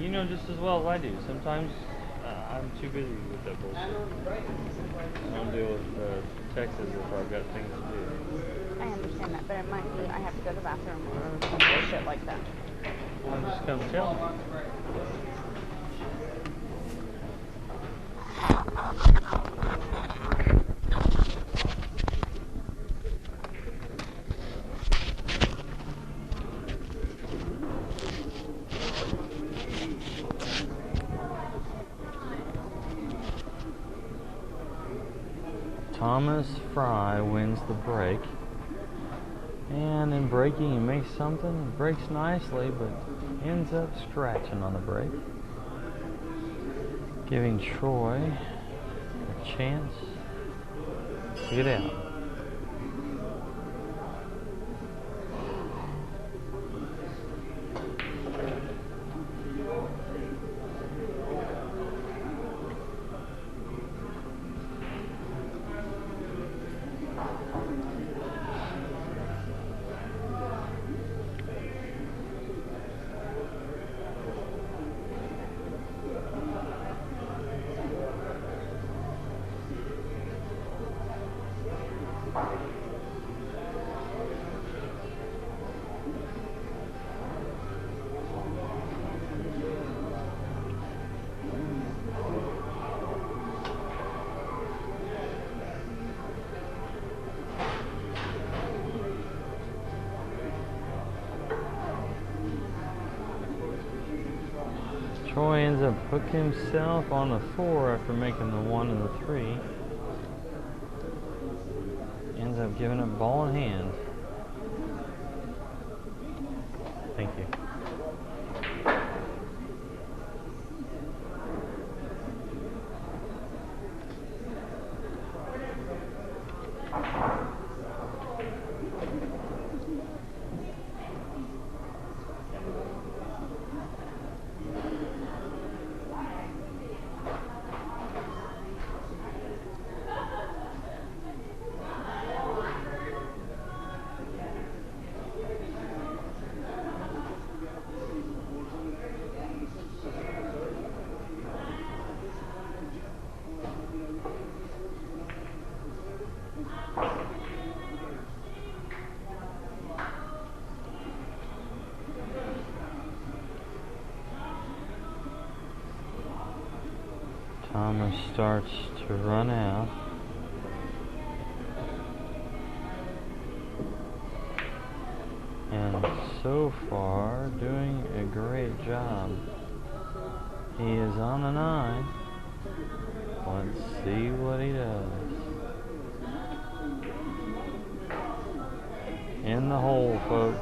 You know just as well as I do. Sometimes I'm too busy with that bullshit. I don't deal with Texas if I've got things to do. I understand that, but it might be I have to go to the bathroom or some bullshit like that. Well, just come tell me. Thomas Frye wins the break, and in braking he makes something, brakes nicely, but ends up scratching on the brake, giving Troy a chance to get out. Troy ends up hooking himself on the 4 after making the 1 and the 3. Ends up giving it ball in hand. Thank you. Thomas starts to run out. And so far, doing a great job. He is on the 9. Let's see what he does. In the hole, folks.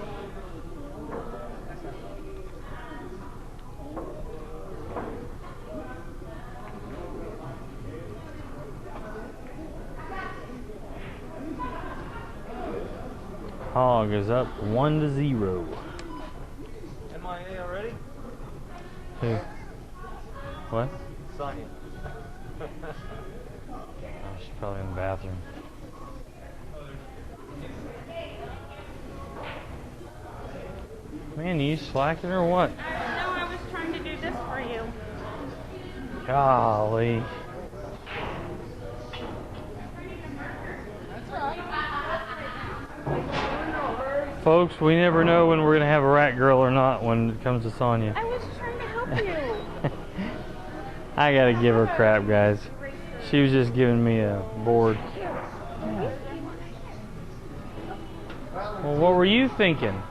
Hog is up 1-0. MIA already? Who? What? Sonya. Oh, she's probably in the bathroom. Man, you slacking or what? No, I was trying to do this for you. Golly. Folks, we never know when we're going to have a rat girl or not when it comes to Sonya. I was trying to help you. I got to give her crap, guys. She was just giving me a board. Well, what were you thinking?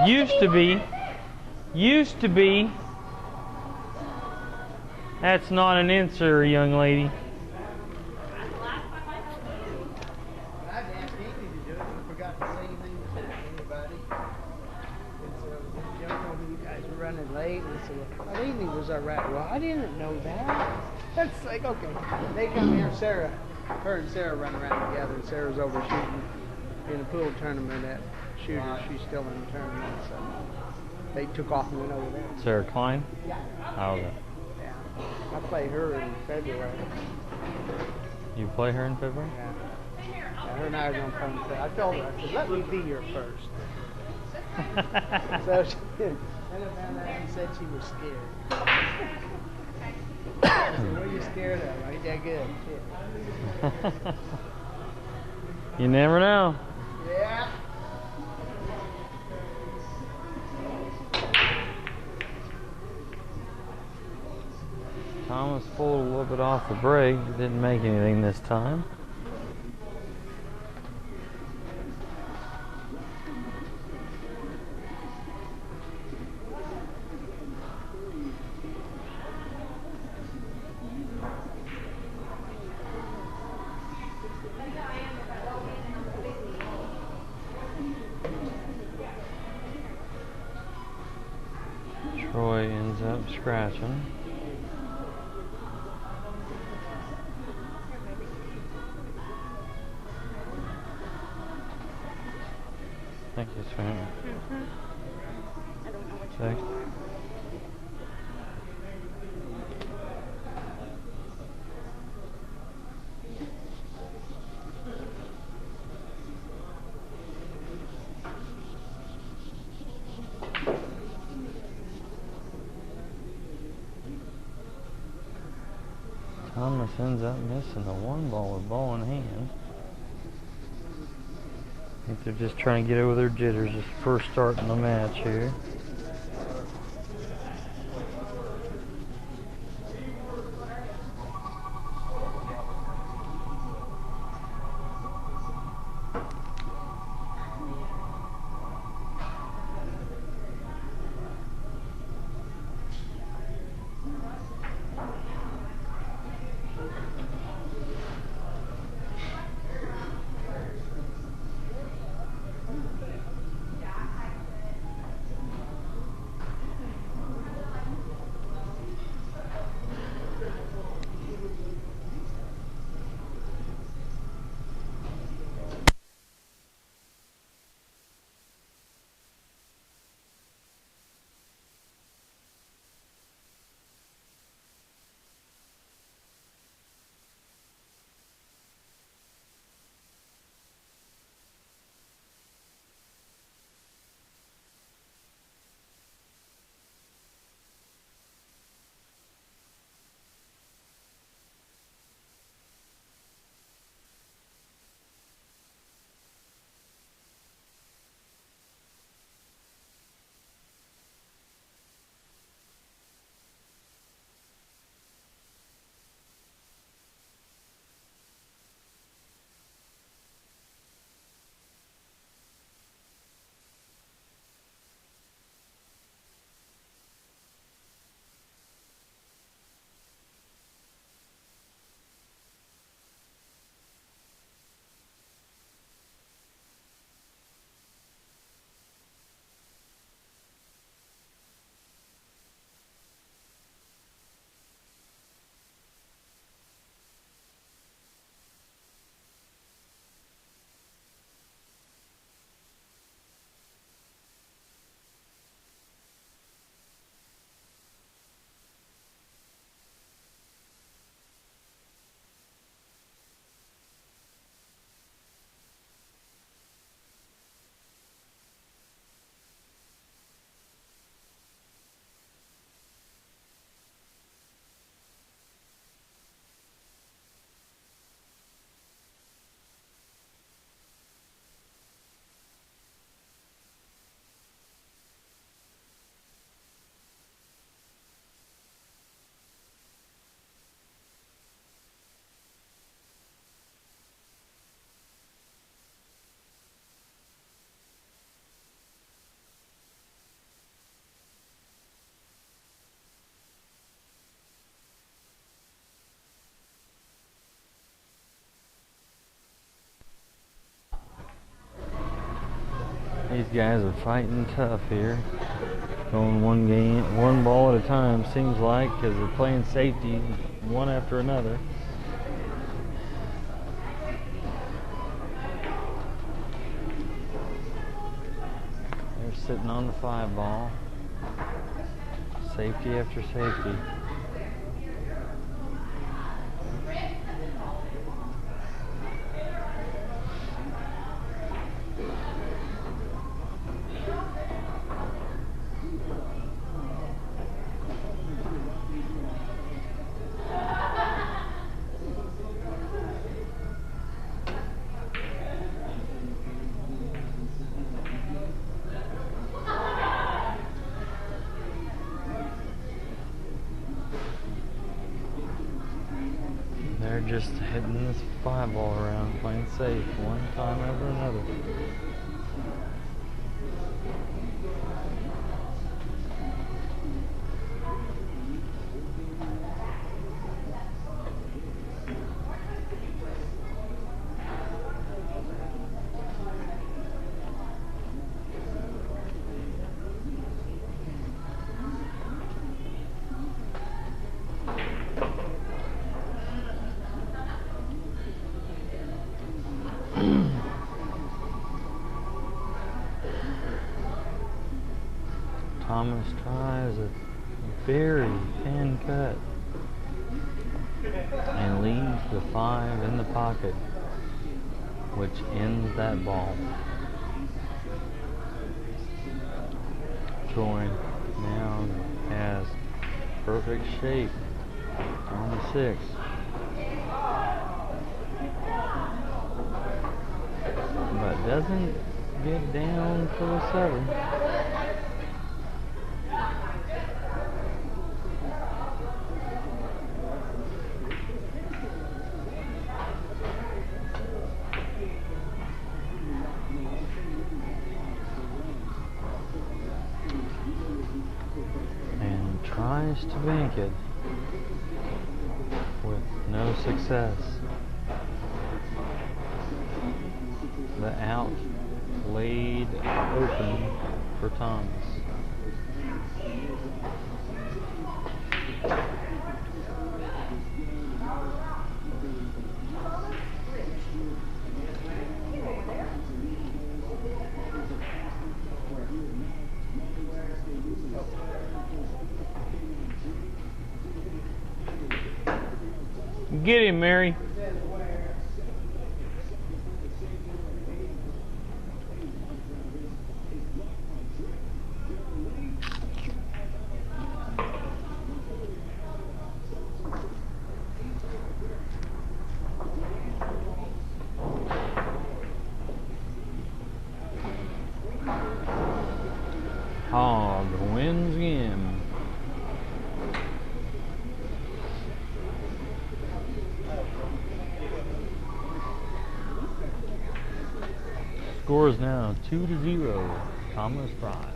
Used to be. Used to be. That's not an answer, young lady. Running late, and so I didn't think it was a rat. Well, I didn't know that. That's like, okay. They come here, Sarah, her and Sarah run around together, and Sarah's over shooting in a pool tournament at Shooter. She's still in the tournament, so they took off and went over there. Sarah Klein? Yeah. Oh, okay. Yeah. I play her in February. You play her in February? Yeah. Yeah, her and I are going to come. I told her, I said, let me be your first. So she Then I found out she said she was scared. I said, what are you scared of? Ain't that good? Shit. You never know. Yeah. Thomas pulled a little bit off the brake. Didn't make anything this time. Troy ends up scratching. Thank you, sweetie. I don't know which Thanks. one. Thomas ends up missing the one ball with ball in hand. I think they're just trying to get over their jitters. It's the first start in the match here. These guys are fighting tough here. Going one ball at a time, seems like, because they're playing safety one after another. They're sitting on the 5 ball. Safety after safety. just hitting this fly ball around, playing safe one time over another. Thomas tries a very thin cut and leaves the 5 in the pocket, which ends that ball. Troy now has perfect shape on the 6. But doesn't get down to the 7. And tries to bank it with no success. The out laid open for Thomas. Get him, Mary. Hog wins again. Score is now 2-0. Thomas Frye.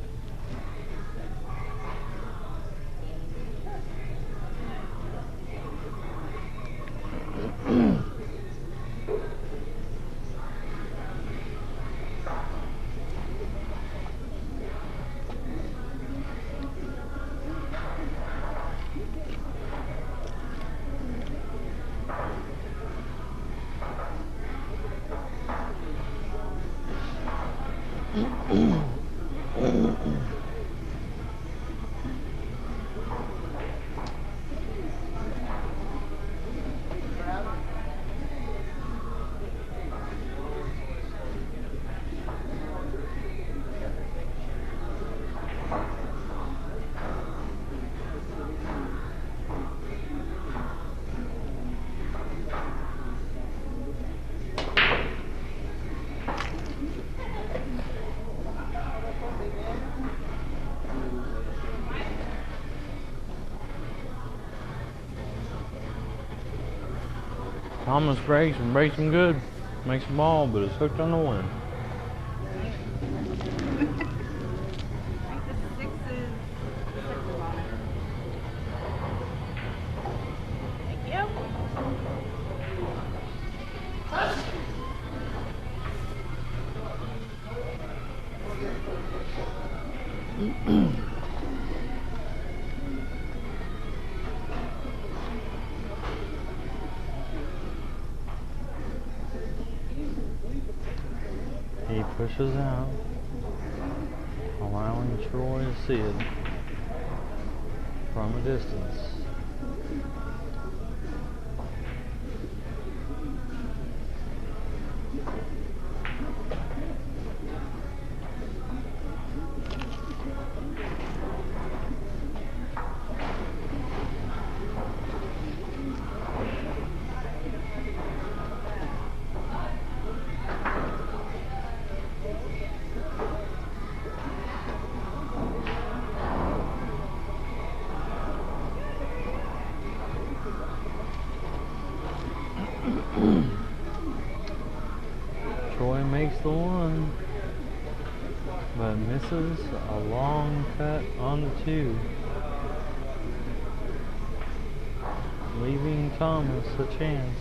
Thomas breaks and breaks him good. Makes a ball, but it's hooked on the wind. He pushes out, allowing Troy to see it from a distance. misses a long cut on the 2, leaving Thomas a chance.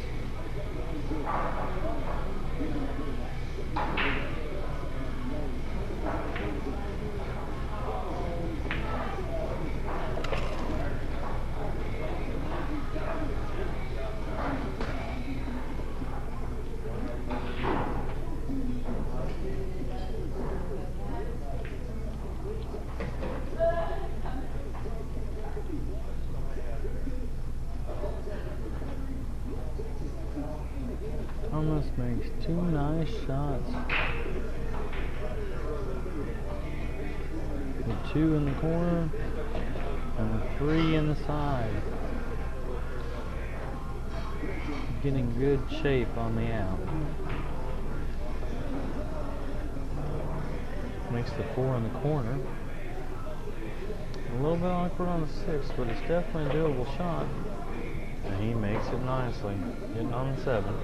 Thomas makes 2 nice shots. The 2 in the corner and the 3 in the side. Getting good shape on the out. Makes the 4 in the corner. A little bit awkward on the 6, but it's definitely a doable shot. And he makes it nicely, getting on the 7.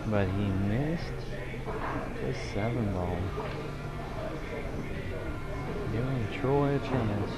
But he missed the 7 ball, giving Troy a chance.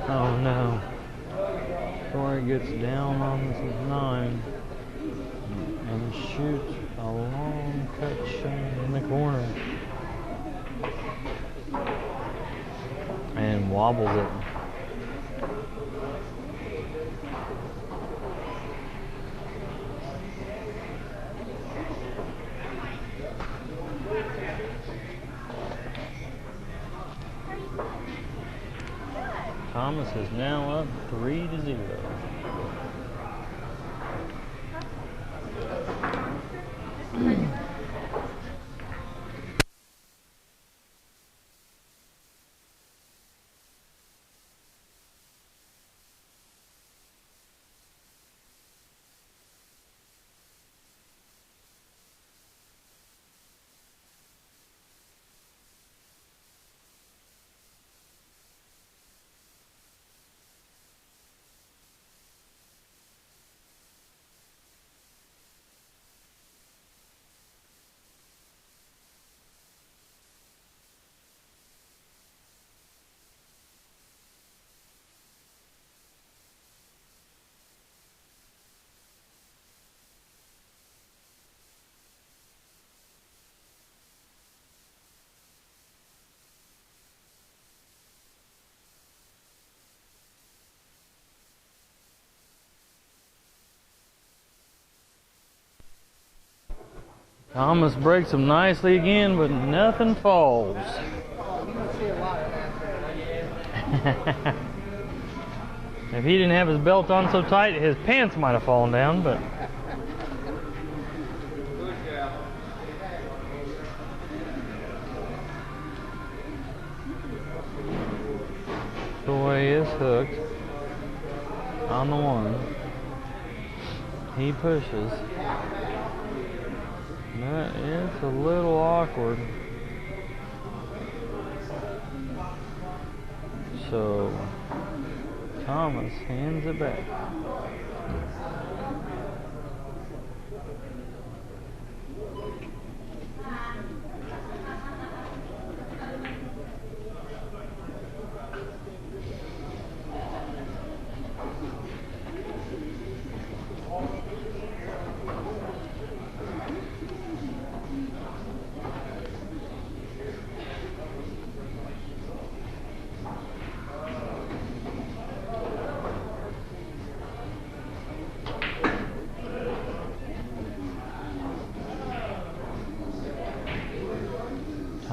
Oh no. Troy gets down on the 9 and shoots a long cut shot in the corner. And wobbles it. Thomas is now up 3-0. Thomas breaks him nicely again, but nothing falls. You don't see a lot of that. If he didn't have his belt on so tight, his pants might have fallen down, but Troy is hooked on the 1. He pushes. That is a little awkward. So Thomas hands it back.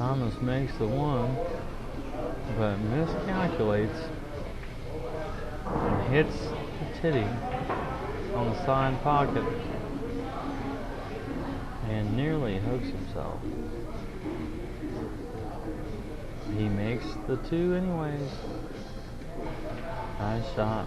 Thomas makes the one, but miscalculates and hits the titty on the side pocket and nearly hooks himself. He makes the two anyways. Nice shot.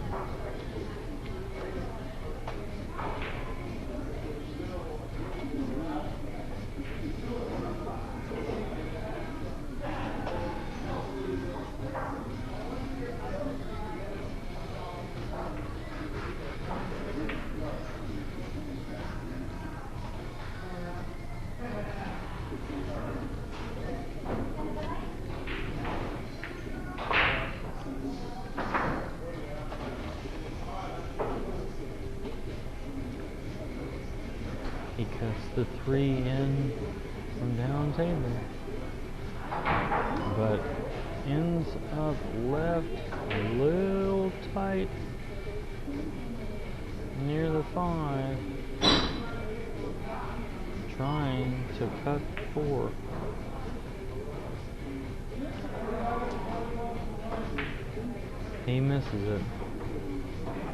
He cuts the 3 in from down table, but ends up left a little tight near the 5, trying to cut 4. He misses it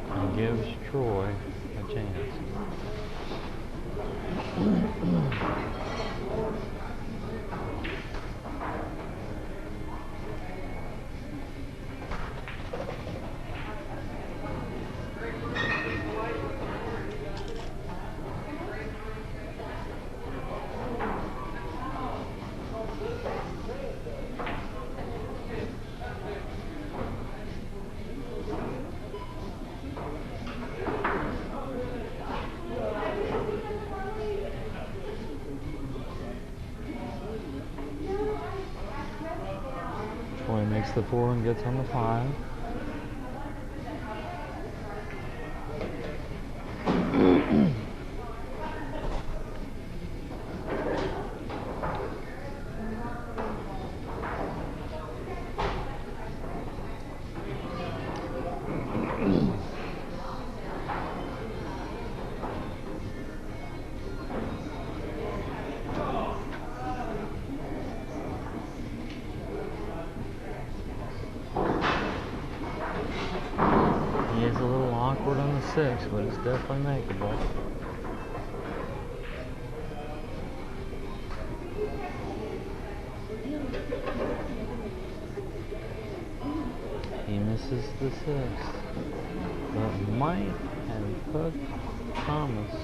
and gives Troy a chance. Troy makes the 4 and gets on the 5. He is a little awkward on the 6, but it's definitely makeable. He misses the 6, but might have hooked Thomas.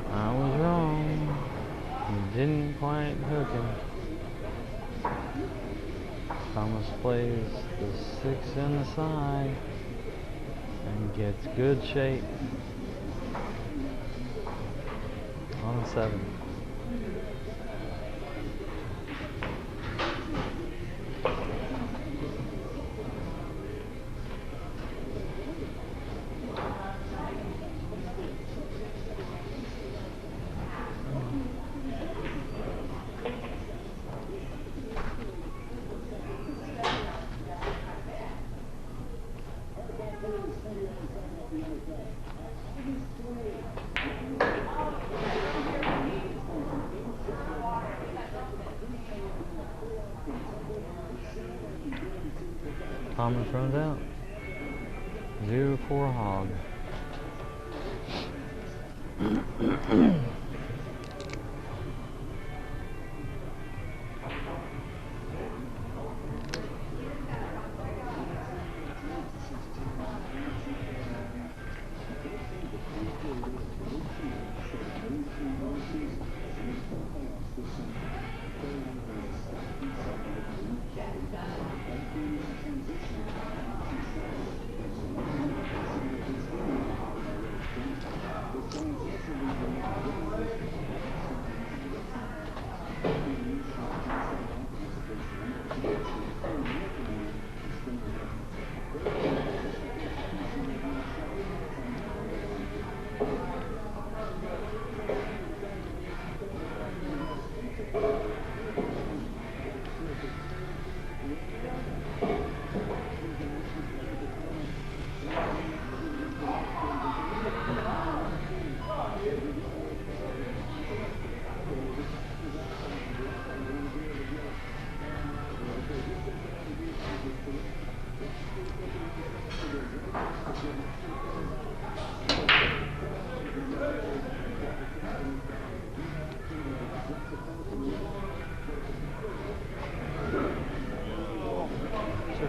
I was wrong. He didn't quite hook him. Thomas plays the 6 in the side and gets good shape on the 7. Thomas runs out. 0-4 hog.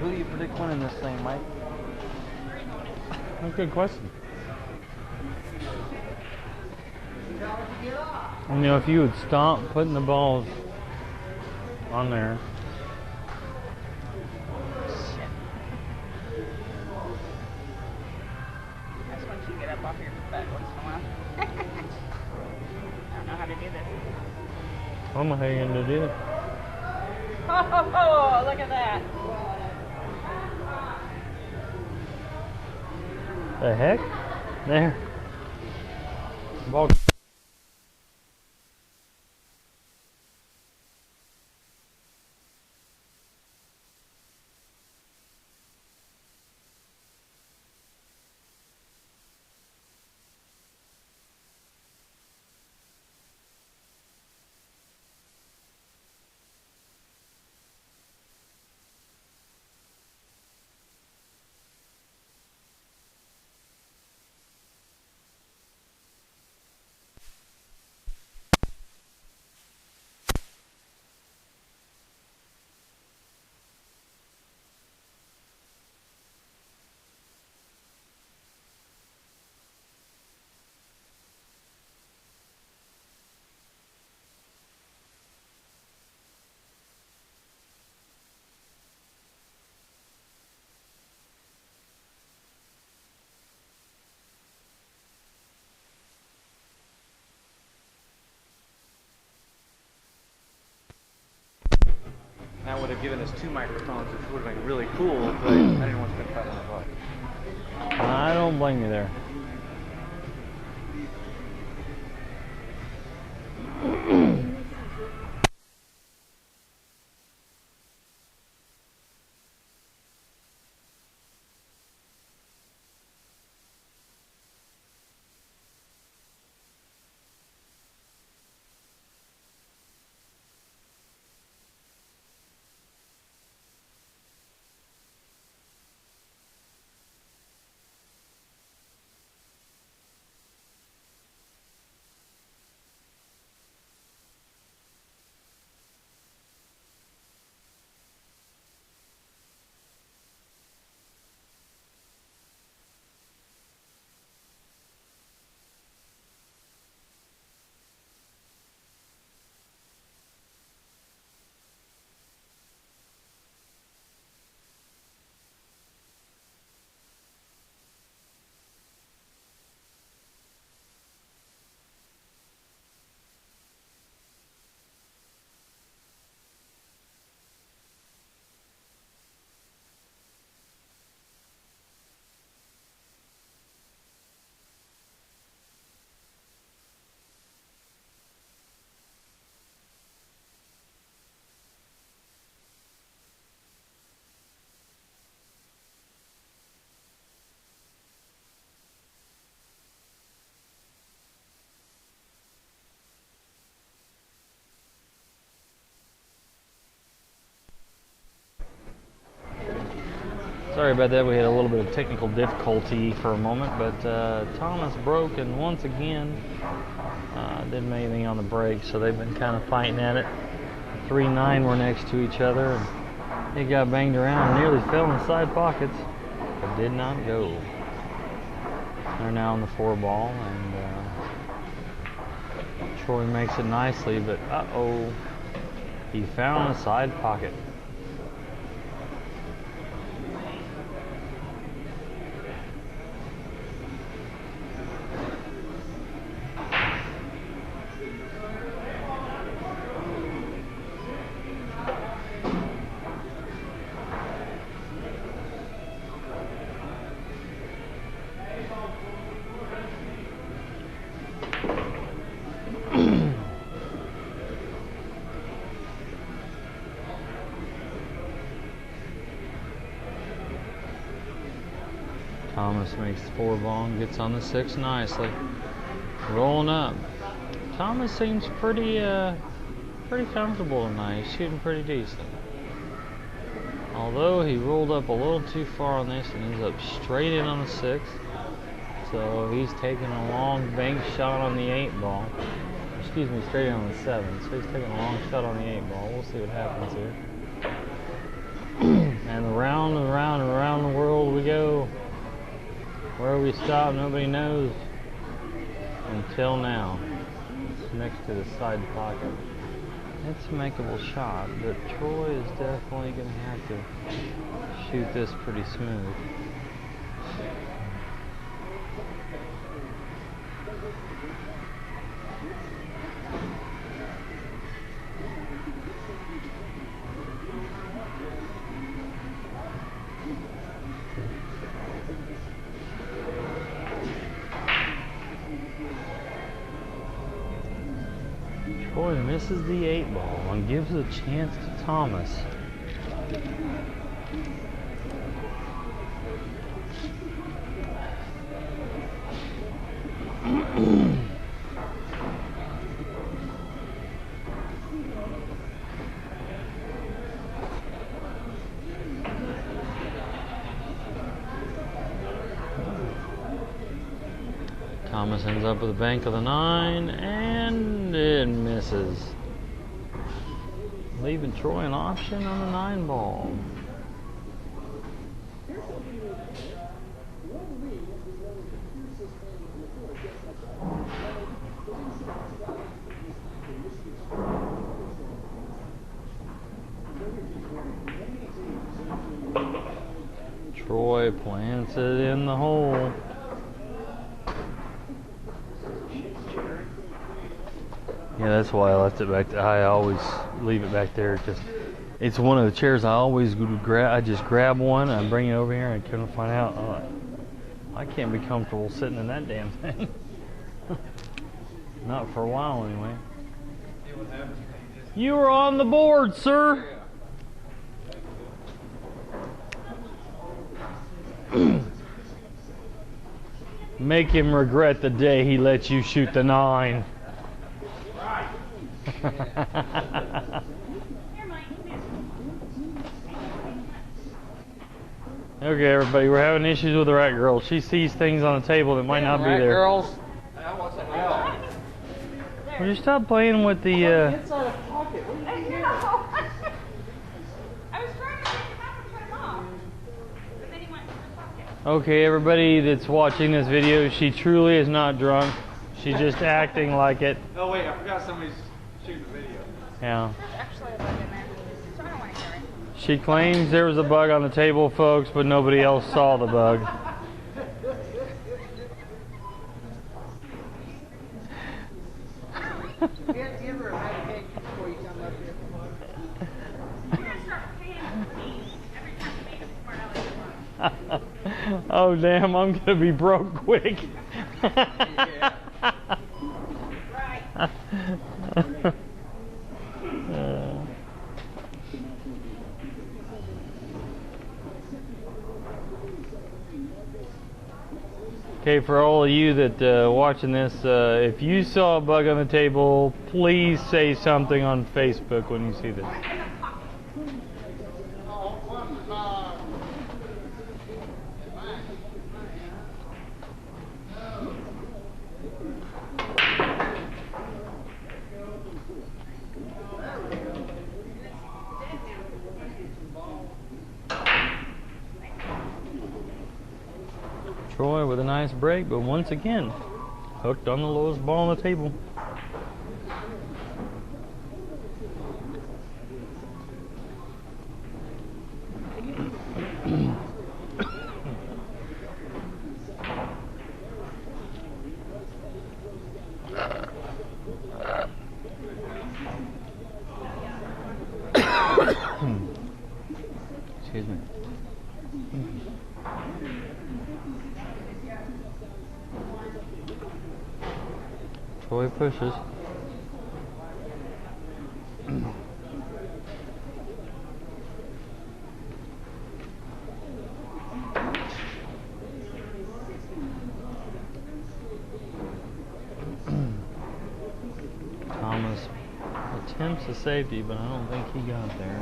Who do you predict winning this thing, Mike? That's a good question. You know, if you would stop putting the balls on there. That's once you get up off your butt once in a while. I don't know how to do this. I don't know how you're going to do it. Oh, look at that. The heck? There. Ball. That would have given us 2 microphones, which would have been really cool, but I didn't want to spend $500. I don't blame you there. Sorry about that, we had a little bit of technical difficulty for a moment, but Thomas broke and once again didn't make anything on the break, so they've been kind of fighting at it. 3-9 were next to each other, and he got banged around and nearly fell in the side pockets, but did not go. They're now on the 4 ball, and Troy makes it nicely, but uh-oh, he found a side pocket. Thomas makes the 4 ball and gets on the 6 nicely. Rolling up. Thomas seems pretty comfortable tonight. He's shooting pretty decent. Although he rolled up a little too far on this and ends up straight in on the 6. So he's taking a long bank shot on the 8 ball. Excuse me, straight in on the 7. So he's taking a long shot on the 8 ball. We'll see what happens here. And around and around and around the world we go. Where we stop, nobody knows. Until now. It's next to the side pocket. It's a makeable shot, but Troy is definitely going to have to shoot this pretty smooth. Troy misses the 8 ball and gives a chance to Thomas. Thomas ends up with a bank of the 9, and it misses. Leaving Troy an option on the 9 ball. Troy plants it in the hole. Yeah, that's why I left it back there. I always leave it back there because it's one of the chairs I always go to grab. I just grab one and bring it over here and couldn't find out. I can't be comfortable sitting in that damn thing. Not for a while anyway. You were on the board, sir. Make him regret the day he let you shoot the 9. Okay, everybody, we're having issues with the rat girl. She sees things on the table that might not be there. Girls. Would you stop playing with the Inside a pocket. What are you doing? I was trying to take him out and turn him off. But then he went to the pocket. Okay, everybody that's watching this video, she truly is not drunk. She's just acting like it. Oh wait, I forgot somebody's shooting the video. Yeah. There's actually a bug in there. So I don't want to hear it. She claims there was a bug on the table, folks, but nobody else saw the bug. Give her a pancake before you come up here. You're going to start paying me every time you make a smart aleck. Oh, damn, I'm going to be broke quick. Right. Okay, for all of you that watching this, if you saw a bug on the table, please say something on Facebook when you see this. Troy with a nice break, but once again, hooked on the lowest ball on the table. Excuse me. Troy pushes. Thomas attempts a safety, but I don't think he got there.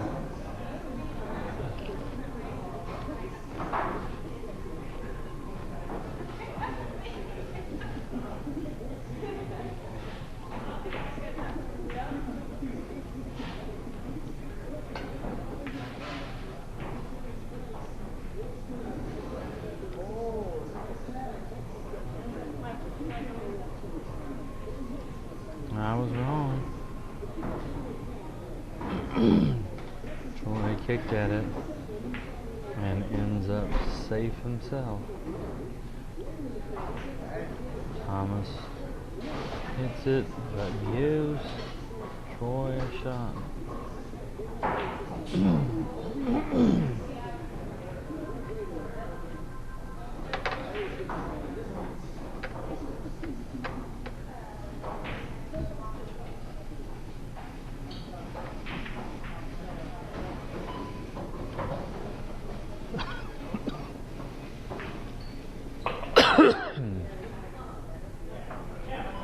Troy kicked at it and ends up safe himself. Thomas hits it, but gives Troy a shot.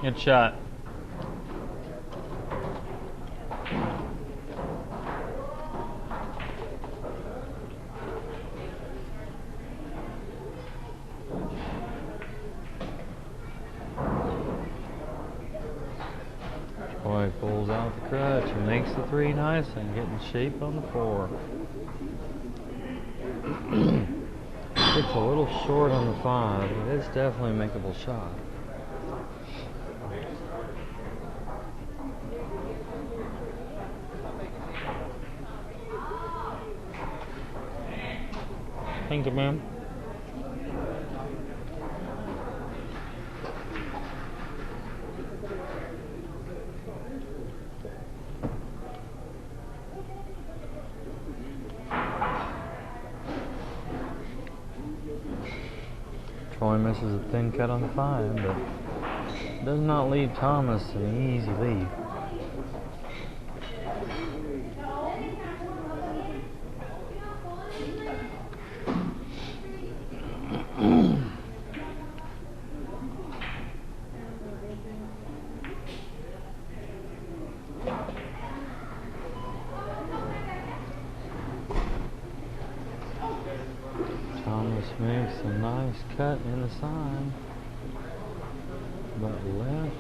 Good shot. Troy pulls out the crutch and makes the three nice and getting shape on the four. It's a little short on the five, but it's definitely a makeable shot. Thank you, ma'am. Troy misses a thin cut on the five, but does not leave Thomas an easy lead. Thomas makes a nice cut in the side, but left.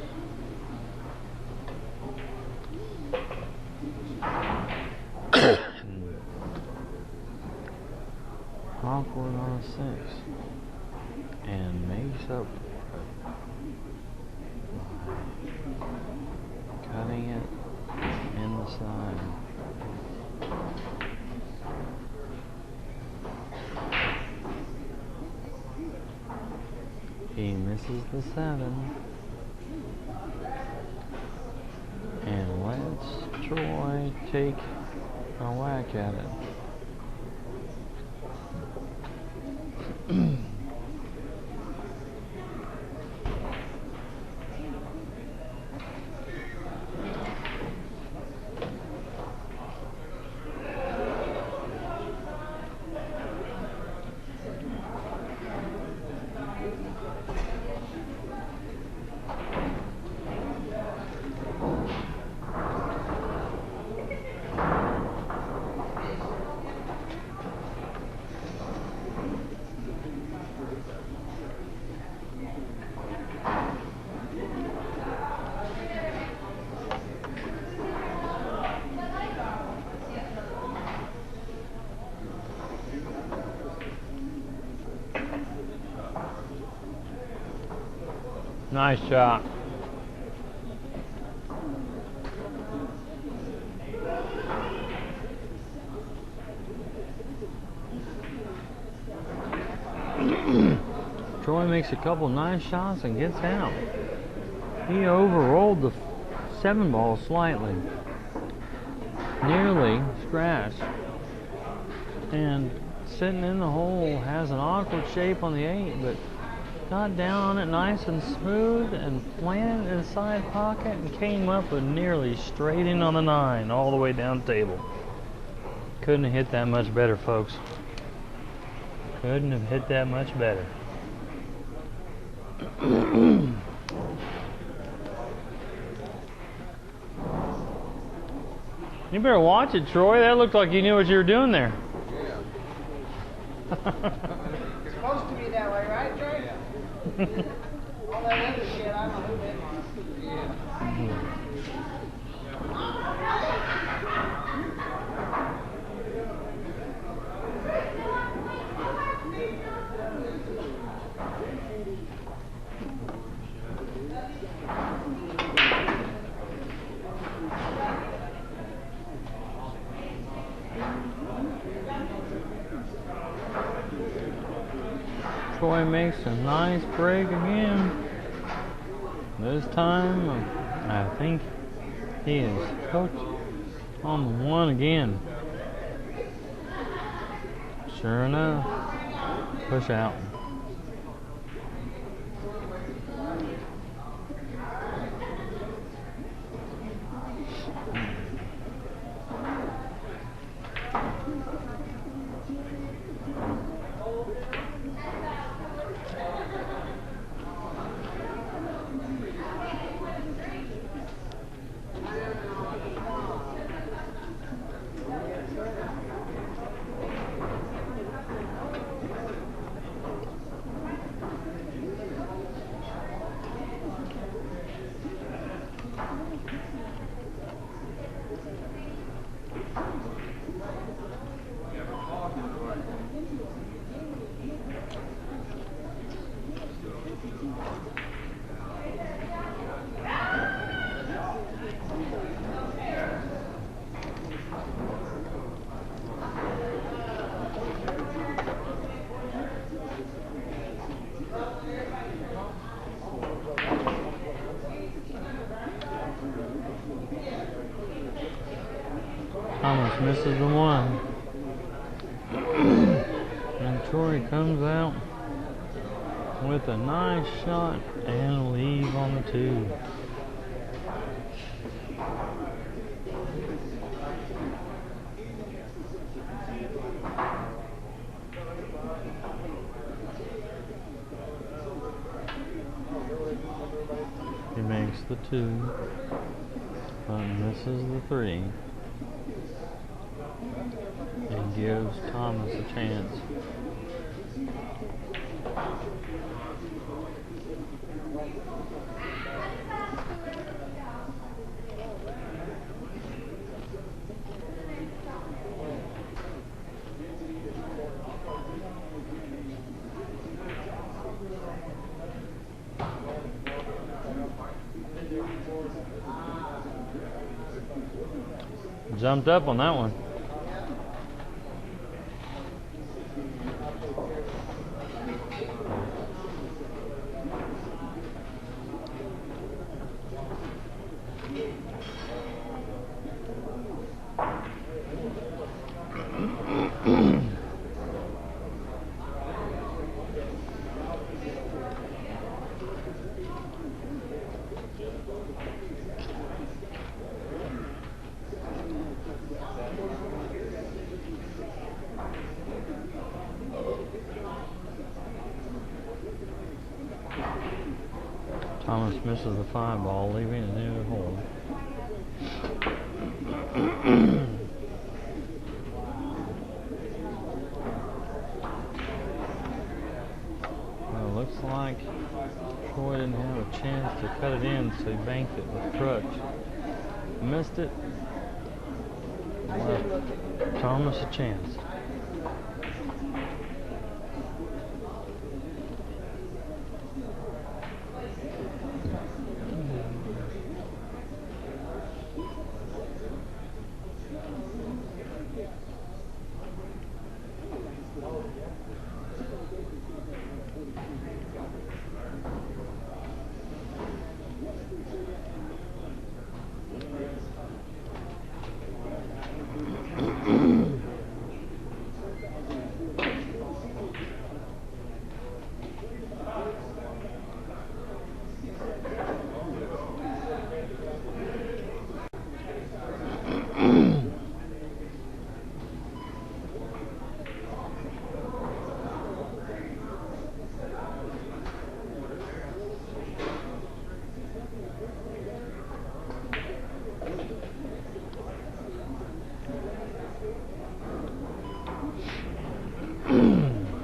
Awkward on a 6, and makes up by cutting it in the side. He misses the 7 and lets Troy take a whack at it. Nice shot. Troy makes a couple nice shots and gets out. He overrolled the 7 ball slightly. Nearly scratched. And sitting in the hole has an awkward shape on the 8, but got down on it nice and smooth and planted in the side pocket and came up with nearly straight in on the 9 all the way down the table. Couldn't have hit that much better, folks. Couldn't have hit that much better. You better watch it, Troy. That looked like you knew what you were doing there. It's supposed to be that way, right, Troy? All that other shit, I don't know who that was. Troy makes a nice break again. This time, I think he is hooked on the one again. Sure enough, push out. Thomas misses the one. And Troy comes out with a nice shot and leave on the two. He makes the two, but misses the three. And gives Thomas a chance. Jumped up on that one. Thomas misses the 5 ball, leaving it near the hole. Well, it looks like Troy didn't have a chance to cut it in, so he banked it with crutch. Missed it. Left Thomas a chance.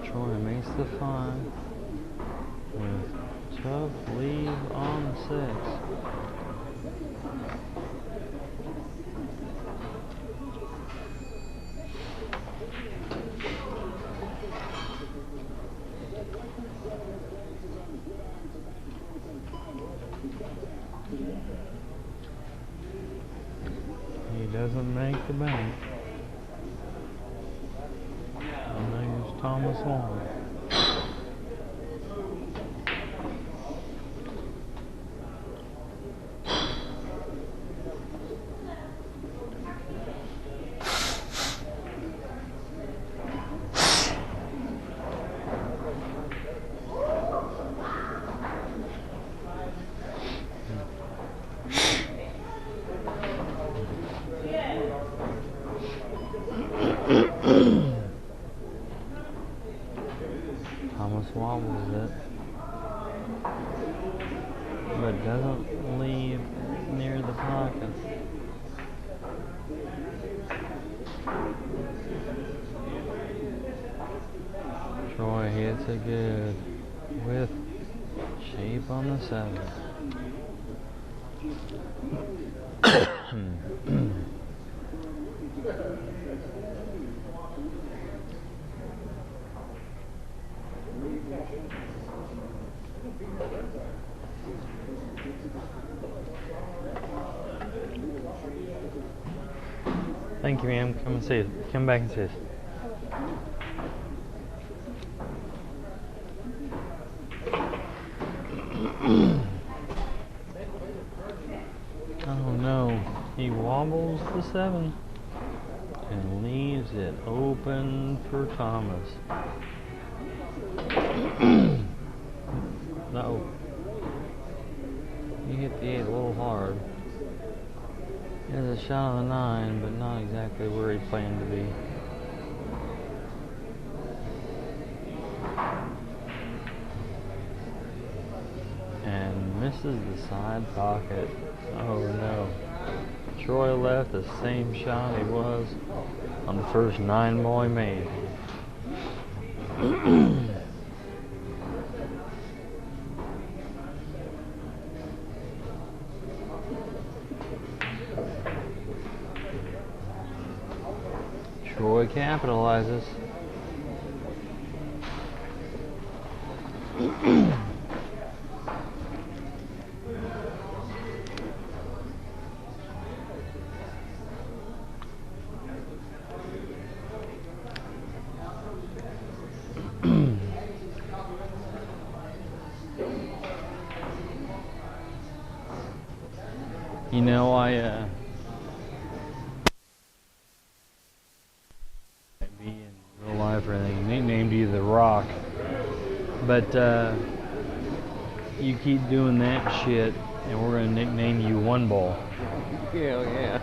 Troy makes the 5 with tough lead on the 6. He doesn't make the bank. And there's Thomas Long. Thomas wobbles it, but doesn't leave near the pocket. Troy hits it good with shape on the 7. Thank you, ma'am. Come and see us. Come back and see us. Oh no, he wobbles the 7 and leaves it open for Thomas. No, he hit the 8 a little hard. He has a shot on the 9, but not exactly where he planned to be. And misses the side pocket. Oh no. Troy left the same shot he was on the first 9 ball he made. Troy capitalizes. You know, be in real life or anything, nicknamed you the Rock, but you keep doing that shit, and we're gonna nickname you One Ball. Yeah.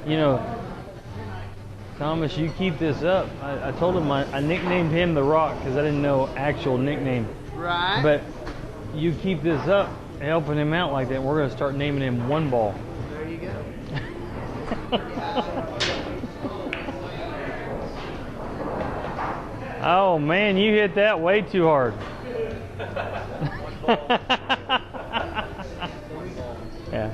You know, Thomas, you keep this up. I told him I nicknamed him the Rock because I didn't know actual nickname. Right. But you keep this up, helping him out like that, we're gonna start naming him One Ball. There you go. Oh man, you hit that way too hard. Yeah.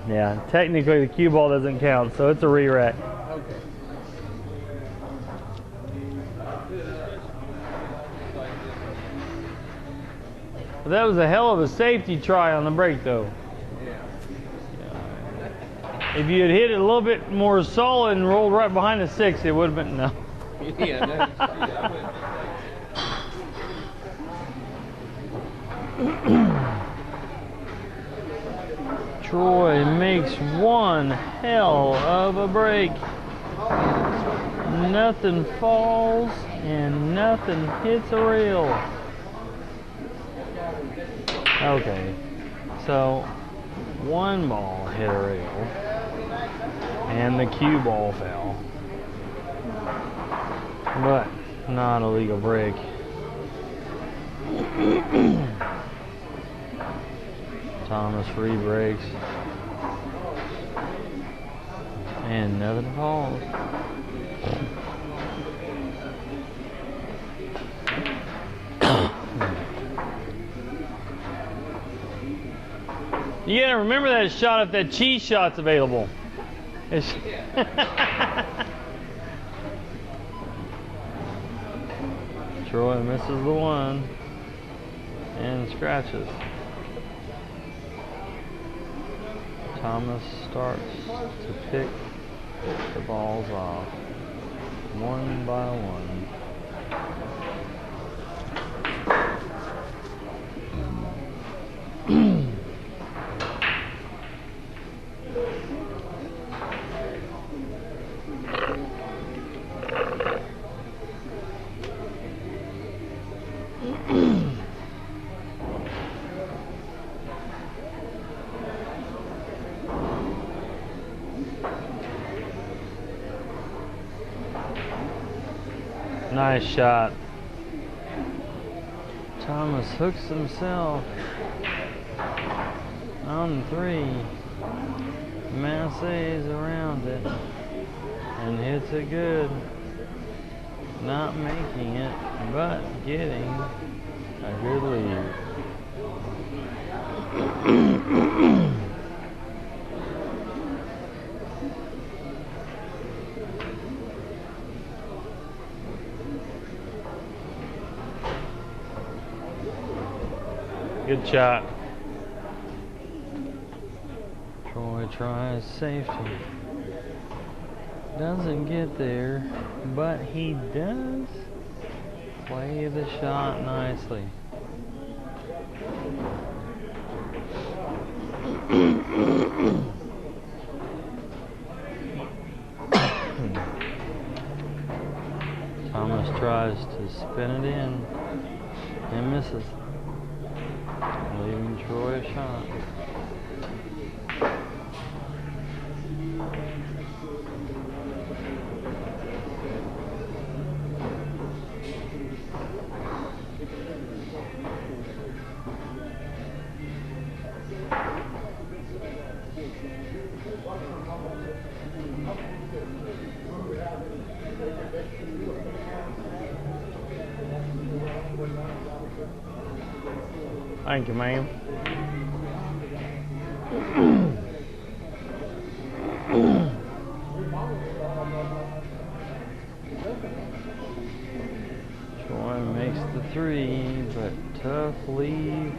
Yeah, technically the cue ball doesn't count, so it's a re-rack. Okay. But that was a hell of a safety try on the break, though. Yeah. If you had hit it a little bit more solid and rolled right behind the 6, it would have been no. Yeah, Troy makes one hell of a break. Nothing falls and nothing hits a reel. Okay, so one ball hit a reel and the cue ball fell, but not a legal break. Thomas re-breaks and nothing falls. You gotta remember that shot if that cheese shot's available. Troy misses the 1 and scratches. Thomas starts to pick the balls off one by one. Nice shot. Thomas hooks himself on 3. Massays around it and hits it good. Not making it, but getting a good lead. Good shot. Troy tries safety. Doesn't get there, but he does play the shot nicely. Thomas tries to spin it in and misses, leaving Troy a shot. Thank you, ma'am. Troy makes the 3, but tough leave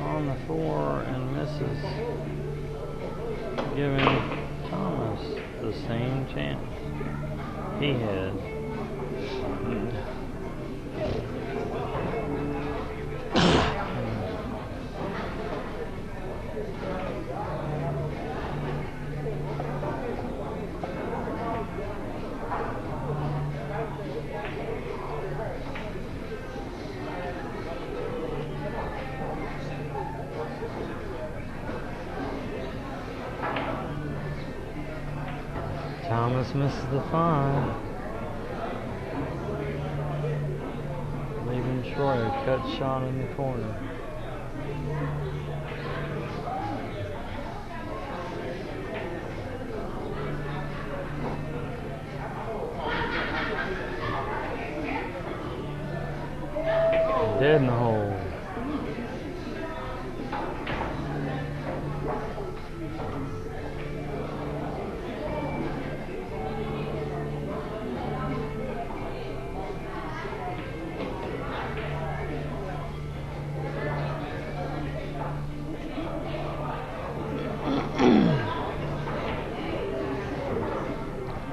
on the 4 and misses, giving Thomas the same chance he had. Thomas misses the 5, leaving Troy a cut shot in the corner. Dead in the hole.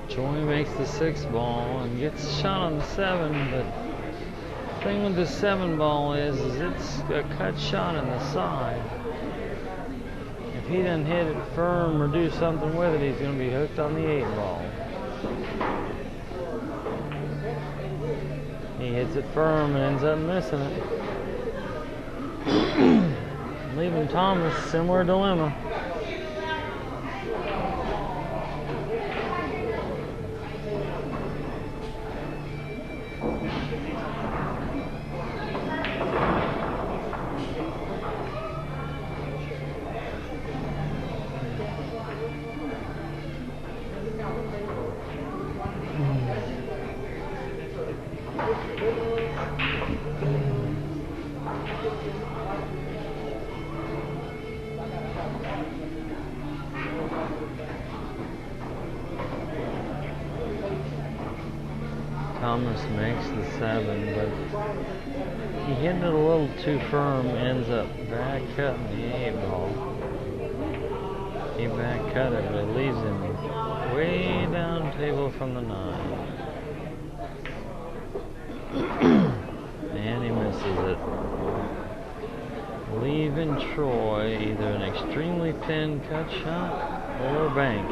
Troy makes the 6 ball and gets a shot on the 7, but the thing with the 7 ball is it's a cut shot in the side. If he doesn't hit it firm or do something with it, he's going to be hooked on the 8 ball. He hits it firm and ends up missing it, leaving Thomas a similar dilemma. Thomas makes the 7, but he hit it a little too firm, ends up back cutting the 8 ball. He back cut it, but it leaves him way down table from the 9. And he misses it, leaving Troy either an extremely thin cut shot or bank.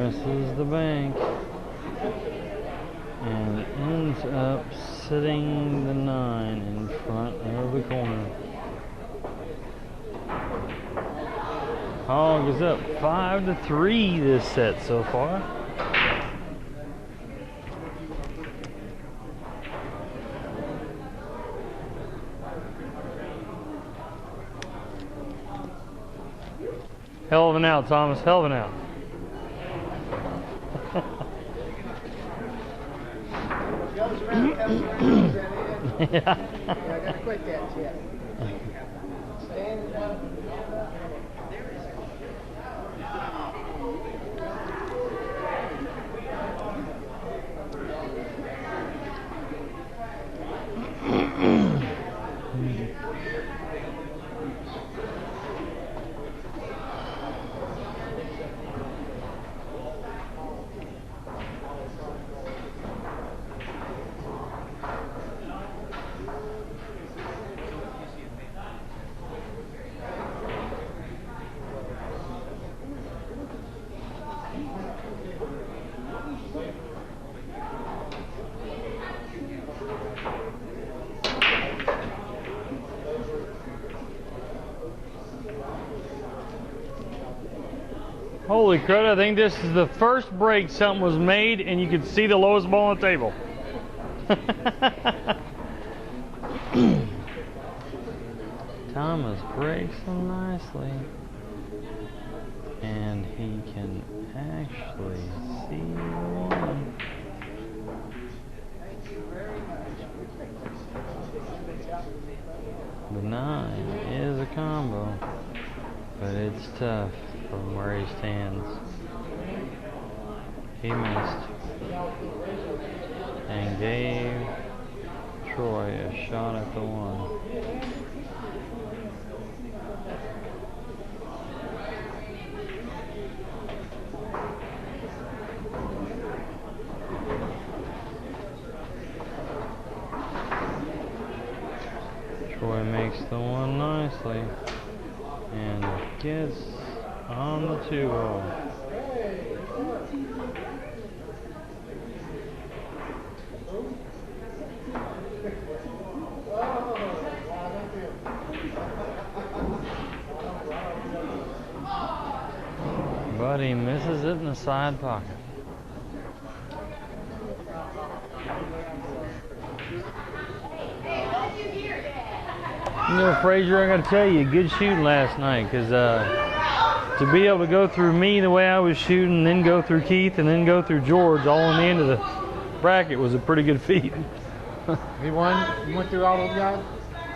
misses the bank and ends up sitting the 9 in front of the corner. Hog is up 5-3 this set so far. Hell of an out, Thomas. Hell of an out. Goes around a couple rounds, Yeah. yeah, I gotta quit that shit. Stand up. Holy crud, I think this is the first break something was made and you could see the lowest ball on the table. Thomas breaks them nicely. And he can actually see one. The 9 is a combo, but it's tough from where he stands. He missed and gave Troy a shot at the 1. Troy makes the 1 nicely and gets on the 2 hole. But he misses it in the side pocket. You know, Frazier, I got to tell you, good shooting last night, because to be able to go through me the way I was shooting, then go through Keith, and then go through George, all on the end of the bracket was a pretty good feat. He won? You went through all those guys?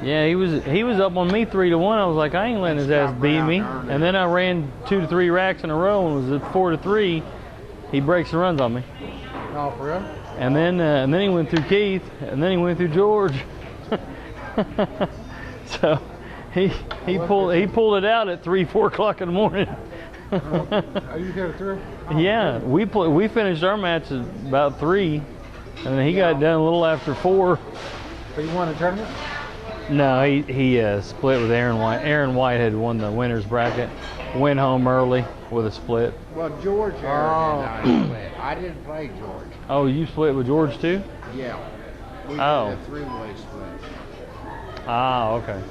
Yeah, he was up on me 3-1. I was like, I ain't letting his ass beat me. And then I ran 2 to 3 racks in a row and was at 4-3. He breaks and runs on me. Oh, for real? And then he went through Keith, and then he went through George. So he pulled it out at 3-4 o'clock in the morning. Are you there through? Yeah, we finished our match at about 3, and then he got done a little after 4. But you won the tournament? No, he split with Aaron White. Aaron White had won the winner's bracket, went home early with a split. Well, George and I split. I didn't play George. Oh, you split with George too? Yeah. We Oh. did a 3-way split. Ah, okay.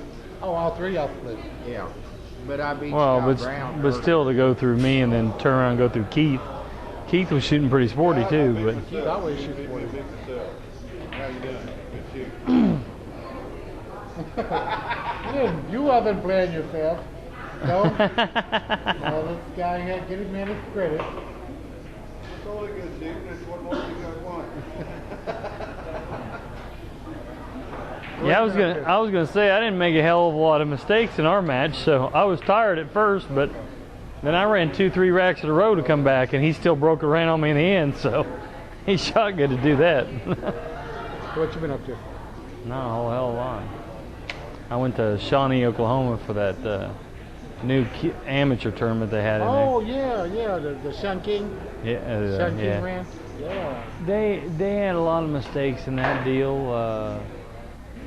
Oh, all 3 y'all split. Yeah. But I beat Well, Scott Brown but early. still to go through me and then turn around and go through Keith. Keith was shooting pretty sporty too, but Keith always shoots for you. How you doing? Good shoot. You haven't playing yourself. No? No, this guy had get him his credit. It's only good shooting. It's what more you guys want. yeah, I was gonna say I didn't make a hell of a lot of mistakes in our match, so I was tired at first, but then I ran 2-3 racks in a row to come back, and he still broke a ran on me in the end, so he shot good to do that. What you been up to? Not a whole hell of a lot. I went to Shawnee, Oklahoma for that new amateur tournament they had in Oh, yeah, the Sun King. there. Yeah, Sun King yeah. ran. Yeah. They had a lot of mistakes in that deal,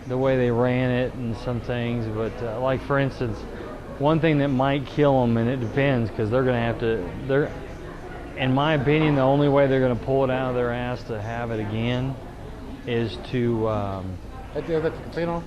the way they ran it and some things. But like for instance, one thing that might kill them, and it depends because they're going to have to in my opinion, the only way they're going to pull it out of their ass to have it again is to. At the other casino?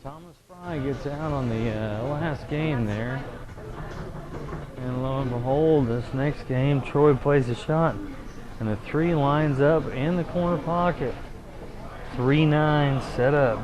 Thomas Frye gets out on the last game there. And lo and behold, this next game, Troy plays a shot. And the 3 lines up in the corner pocket. 3-9 set up.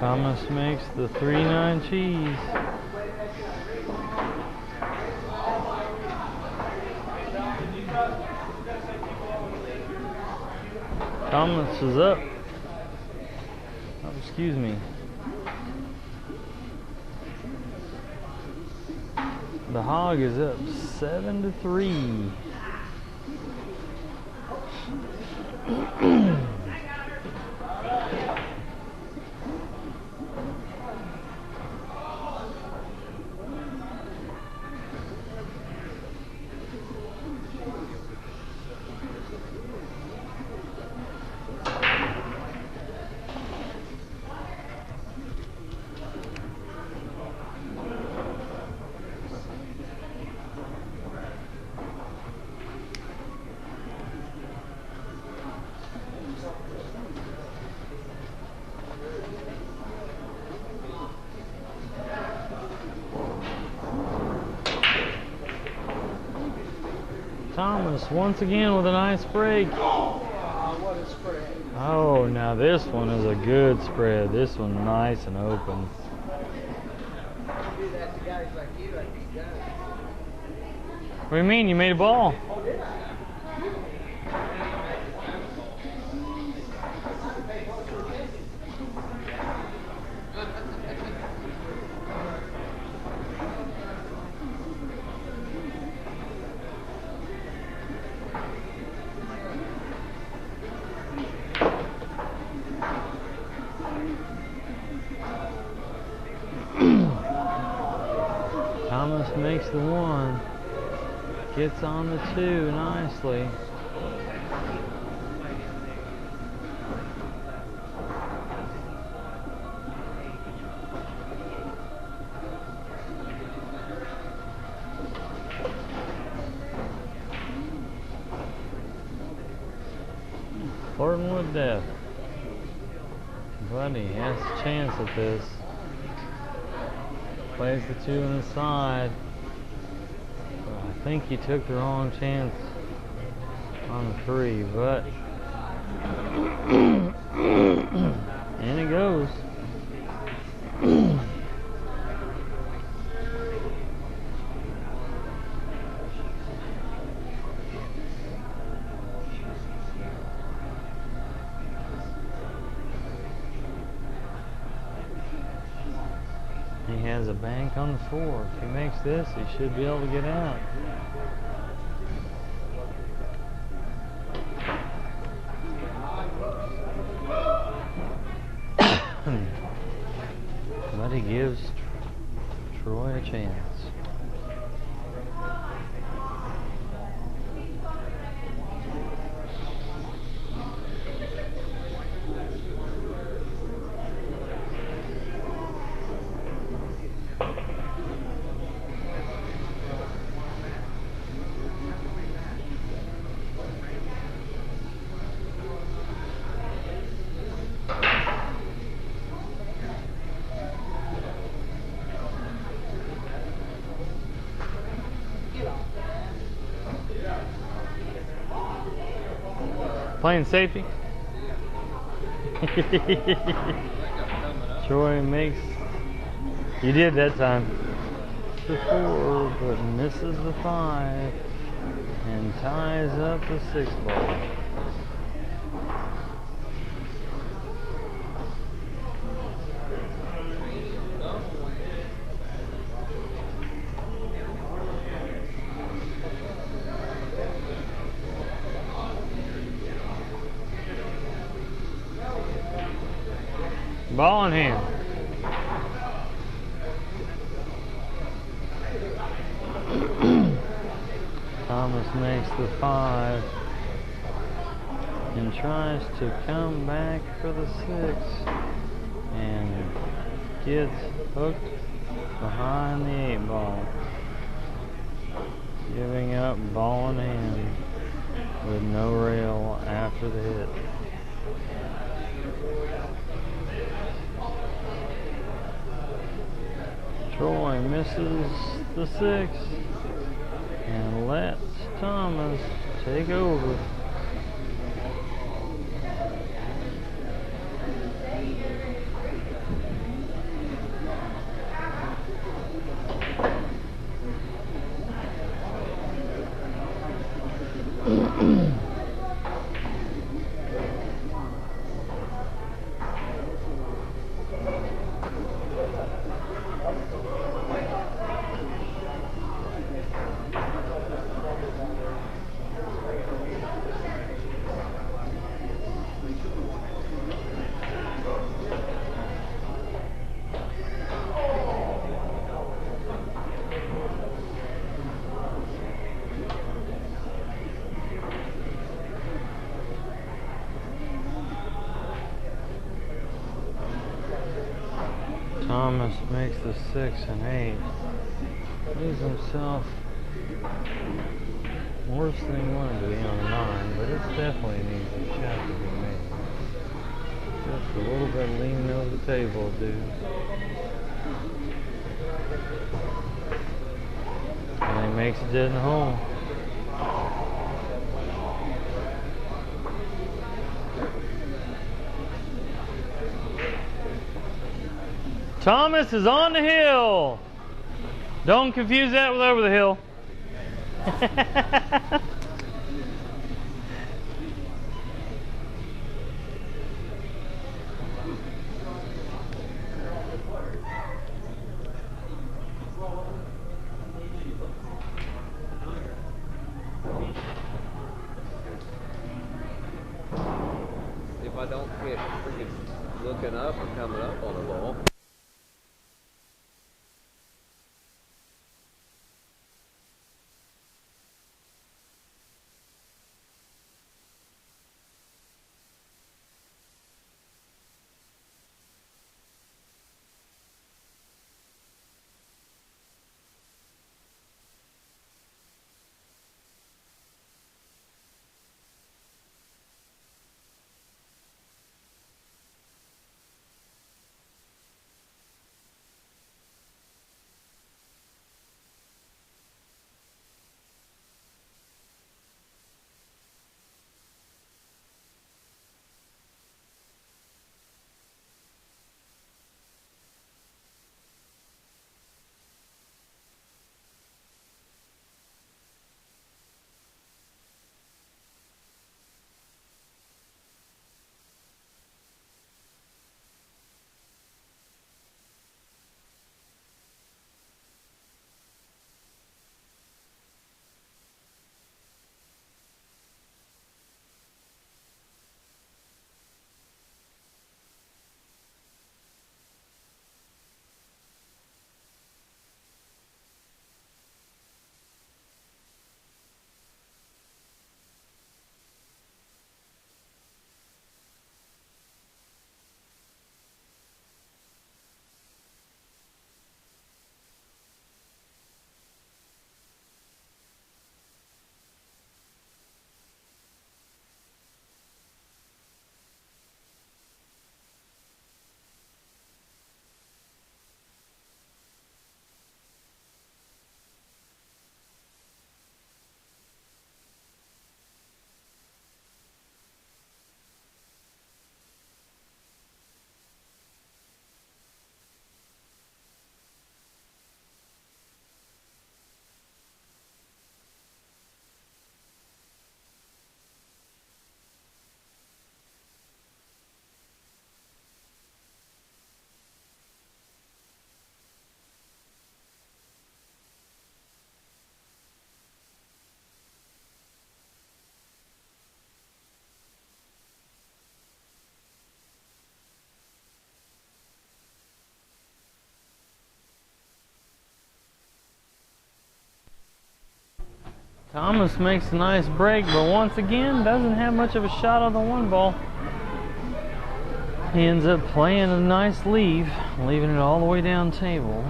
Thomas makes the 3-9 cheese. Thomas is up. Oh, excuse me. The Hog is up 7-3. Thomas once again with a nice break. Oh, what a spread. Oh, now this one is a good spread. This one's nice and open. Do that to guys like you, I'd be done. What do you mean? You made a ball? Oh, did I? Thomas makes the 1. Gets on the 2 nicely. Flirting with death. Buddy has a chance at this. Plays the 2 on the side. I think he took the wrong chance on the 3, but and it goes. He has a bank on the 4. If he makes this, he should be able to get out. But he gives Troy a chance. Playing safety. Troy makes. You did that time. The 4, but misses the 5, and ties up the 6 ball. Ball in hand. Thomas makes the 5 and tries to come back for the 6 and gets hooked behind the 8 ball, giving up ball in hand with no rail after the hit. Troy misses the 6 and lets Thomas take over. Thomas makes the 6 and 8. Leaves himself worse than he wanted to be on a 9, but it's definitely an easy shot to be made. Just a little bit leaning over the table, dude. And he makes it dead in the hole. Thomas is on the hill. Don't confuse that with over the hill. If I don't get freaking looking up or coming up on the ball. Thomas makes a nice break, but once again doesn't have much of a shot on the 1 ball. He ends up playing a nice leave, leaving it all the way down table.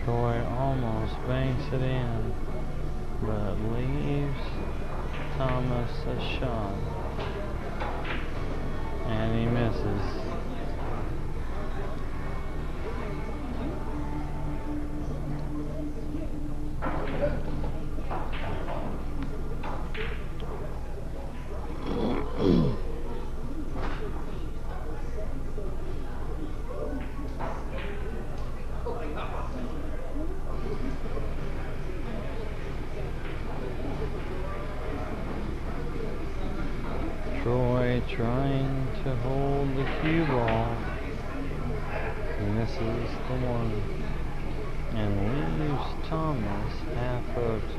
Troy almost banks it in, but leaves Thomas a shot, and he misses. Troy trying to hold the cue ball. Misses the one. And leaves Thomas half hooked.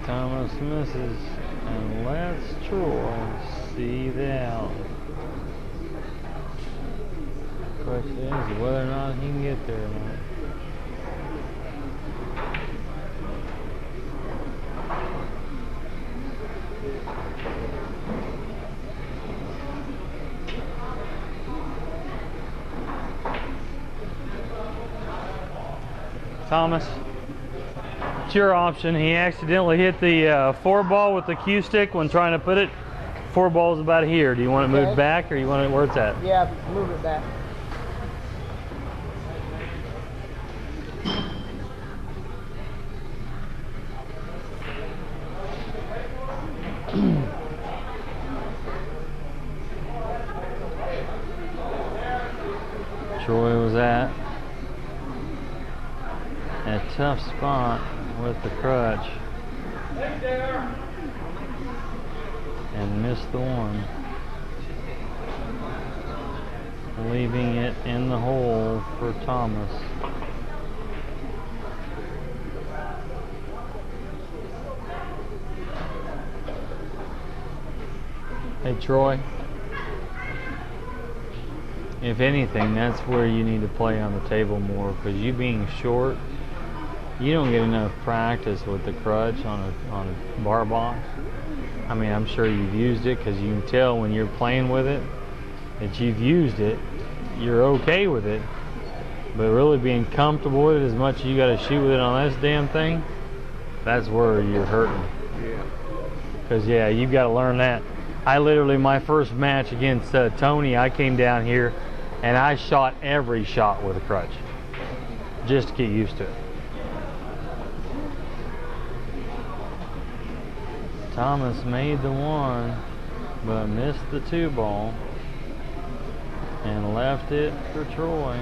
Thomas misses and lets Troy see the out. Question is whether or not he can get there or not. Thomas, it's your option. He accidentally hit the 4-ball with the cue stick when trying to put it. 4-ball's about here. Do you want it moved back or you want it where it's at? Yeah, move it back. Troy was at a tough spot with the crutch and missed the one, leaving it in the hole for Thomas. Hey Troy, if anything, that's where you need to play on the table more, because you being short, you don't get enough practice with the crutch on a bar box. I mean, I'm sure you've used it, because you can tell when you're playing with it that you've used it. You're okay with it, but really being comfortable with it as much as you got to shoot with it on this damn thing, that's where you're hurting. Yeah. Because yeah, you've got to learn that. I literally, my first match against Tony, I came down here and I shot every shot with a crutch just to get used to it. Thomas made the one, but missed the 2-ball and left it for Troy.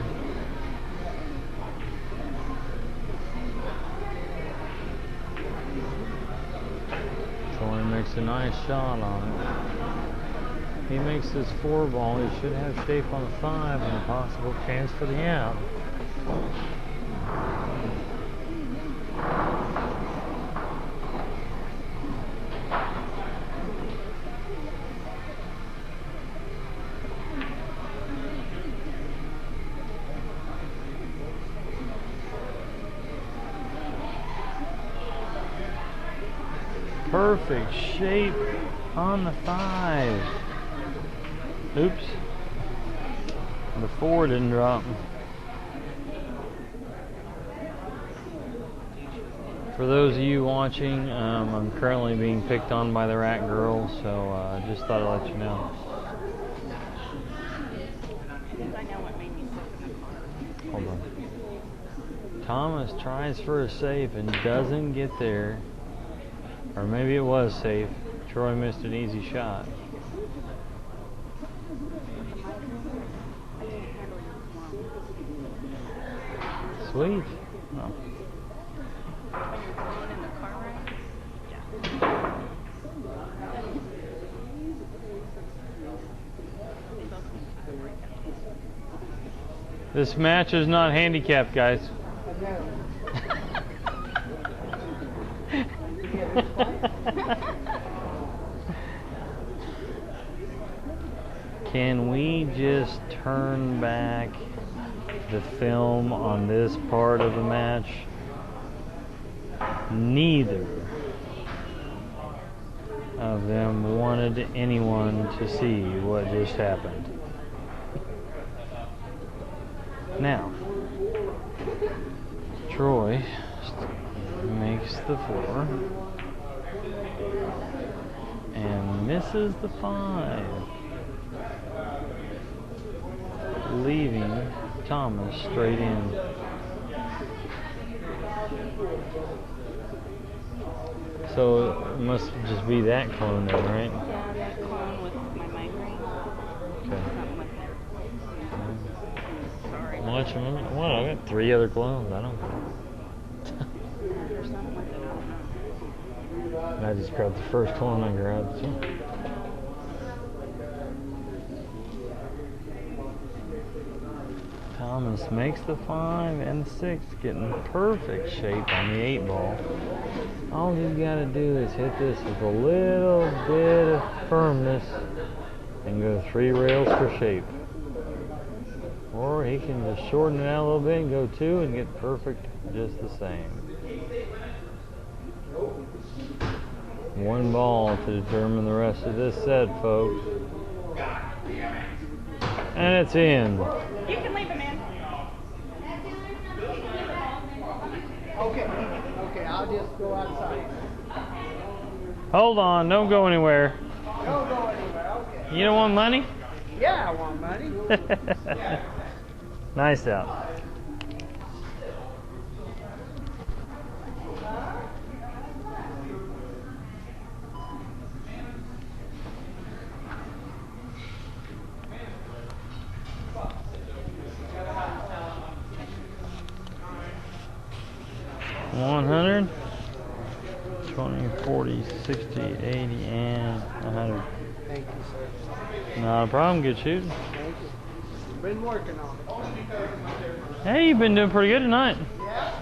Troy makes a nice shot on it. He makes this 4-ball, he should have shape on the 5 and a possible chance for the out. Perfect shape on the 5. Oops. The 4 didn't drop. For those of you watching, I'm currently being picked on by the rat girl, so just thought I'd let you know. I know what made me sick in the car. Hold on. Thomas tries for a safe and doesn't get there. Or maybe it was safe. Troy missed an easy shot. Sweet. Oh. When you're playing in the car ride? Yeah. They both need to work out. This match is not handicapped, guys. Can we just turn back the film on this part of the match? Neither of them wanted anyone to see what just happened. Now, Troy makes the 4 and misses the 5, leaving Thomas straight in. So it must just be that clone then, right? Yeah, that clone with my migraine. Okay. Something with that. Sorry. What? I got 3 other clones. I don't know. There's something with it, I don't know. I just grabbed the first one I grabbed. So. Thomas makes the 5 and the 6, getting perfect shape on the 8 ball. All he's got to do is hit this with a little bit of firmness and go 3 rails for shape. Or he can just shorten it out a little bit and go 2 and get perfect just the same. 1 ball to determine the rest of this set, folks. And it's in. You can leave him in. Okay, I'll just go outside. Hold on, don't go anywhere. Don't go anywhere, okay. You don't want money? Yeah, I want money. Nice out. $100, 20, 40, 60, 80, and 100. Thank you, sir. Not a problem, good shooting. Thank you. Been working on it. Hey, you've been doing pretty good tonight. Yeah.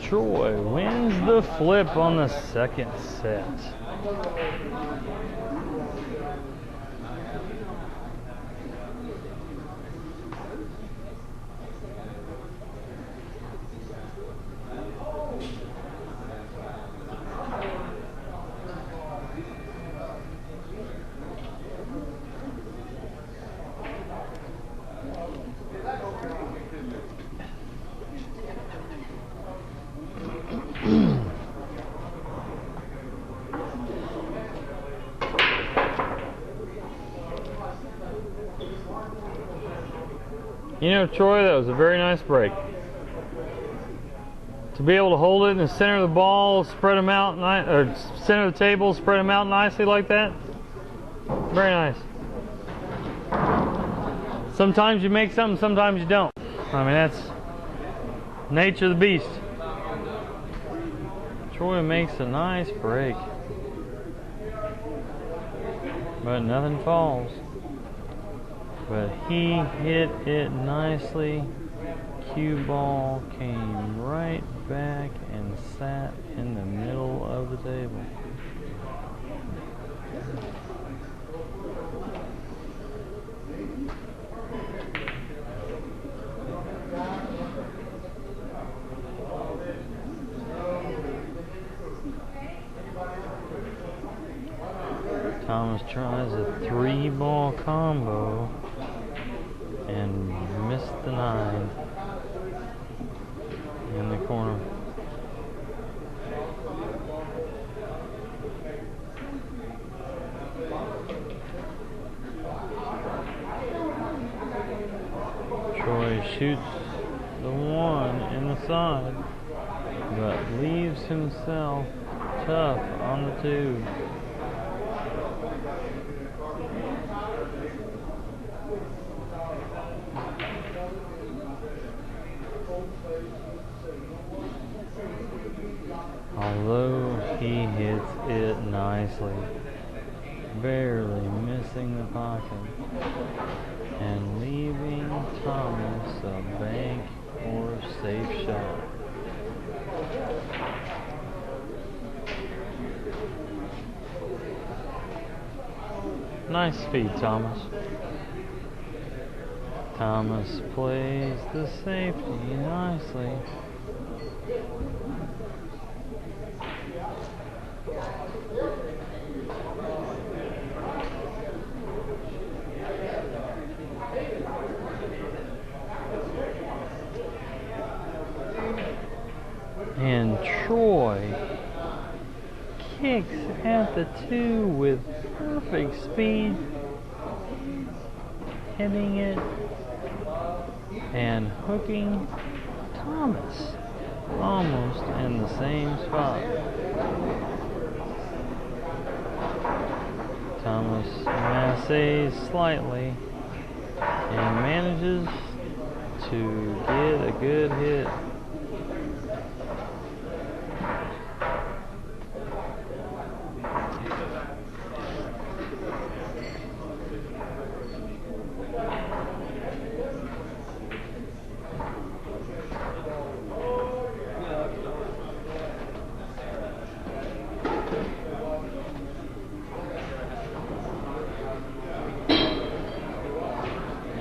Troy wins the flip on the second set. You know, Troy, that was a very nice break. To be able to hold it in the center of the ball, spread them out, or center of the table, spread them out nicely like that. Very nice. Sometimes you make something, sometimes you don't. I mean, that's nature of the beast. Troy makes a nice break, but nothing falls. But he hit it nicely. Cue ball came right back and sat in the middle of the table. Thomas tries a 3-ball combo and missed the 9 in the corner. Troy shoots the 1 in the side, but leaves himself tough on the 2. Although he hits it nicely, barely missing the pocket and leaving Thomas a bank or safe shot. Nice speed, Thomas. Thomas plays the safety nicely. And Troy kicks at the 2 with perfect speed, hitting it and hooking Thomas almost in the same spot. Thomas massays slightly and manages to get a good hit.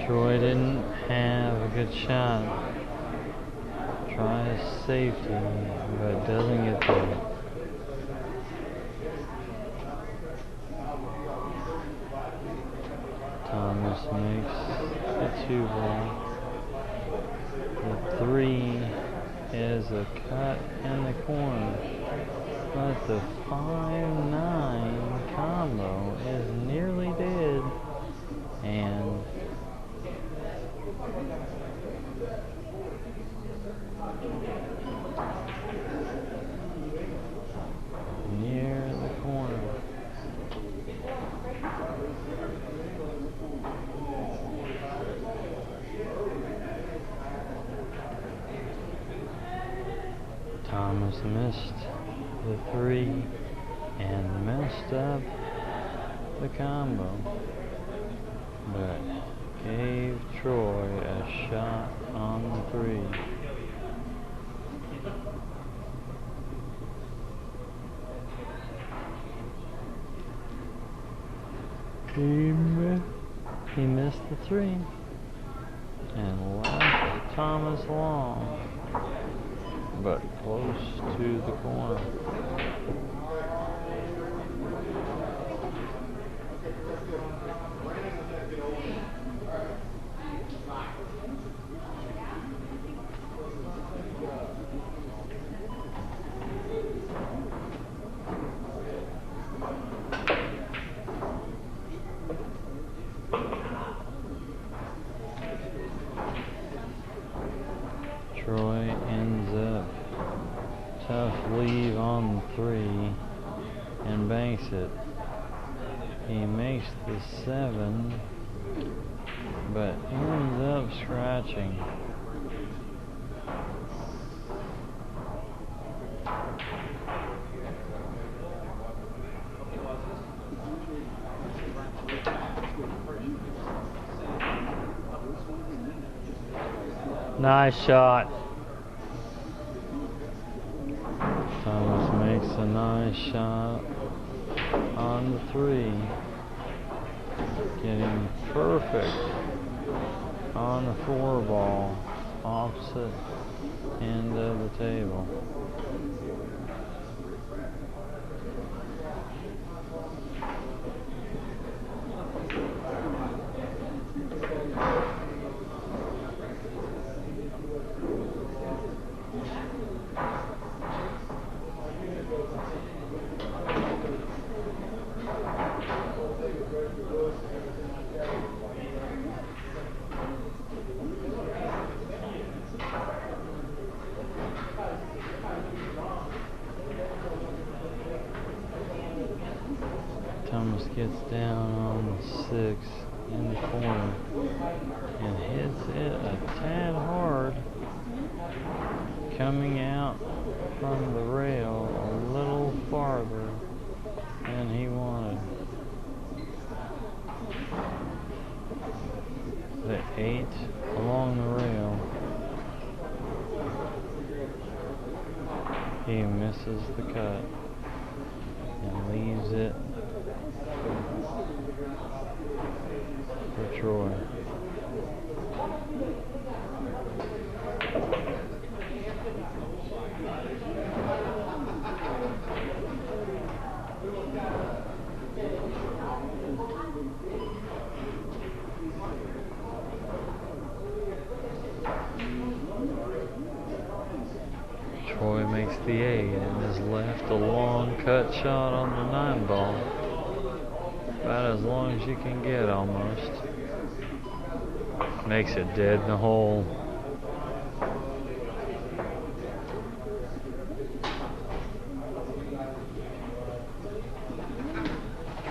Troy didn't have a good shot. Tries safety, but doesn't get there. Thomas makes the 2-ball. The 3 is a cut in the corner, but the 5-9 combo is nearly dead, and near the corner. Thomas missed the 3 and messed up the combo, but gave Troy a shot on the 3. He missed the 3 and left Thomas long, but close to the corner. Troy ends up tough leave on the 3 and banks it. He makes the 7, but ends up scratching. Nice shot. Thomas makes a nice shot on the 3. Getting perfect on the 4 ball, opposite end of the table. Thomas gets down on the 6 in the corner and hits it a tad hard, coming out from the rail a little farther than he wanted. The 8 along the rail. He misses the cut and leaves it for Troy. Troy makes the 8 and is left a long cut shot on the 9 ball. About as long as you can get almost. Makes it dead in the hole.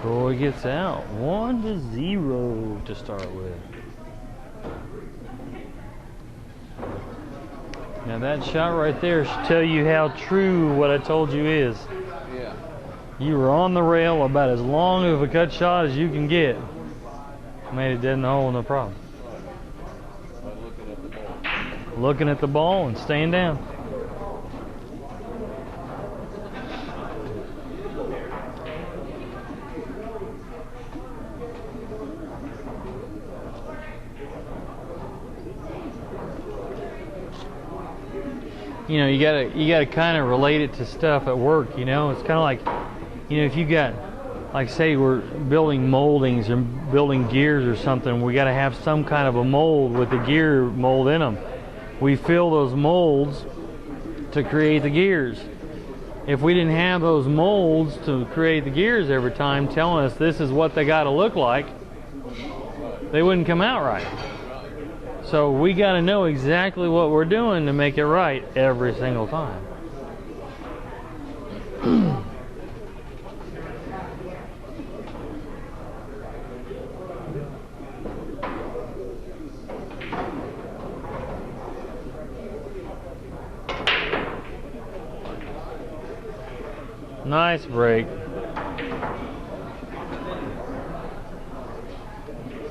Troy gets out 1-0 to start with. Now that shot right there should tell you how true what I told you is. Yeah. You were on the rail about as long of a cut shot as you can get. Made it dead in the hole, no problem. By looking at the ball. Looking at the ball and staying down. You know, you gotta kind of relate it to stuff at work. You know, it's kind of like, you know, if you got, like, say we're building moldings or building gears or something, we got to have some kind of a mold with the gear mold in them. We fill those molds to create the gears. If we didn't have those molds to create the gears every time, telling us this is what they got to look like, they wouldn't come out right. So we got to know exactly what we're doing to make it right every single time. Nice break.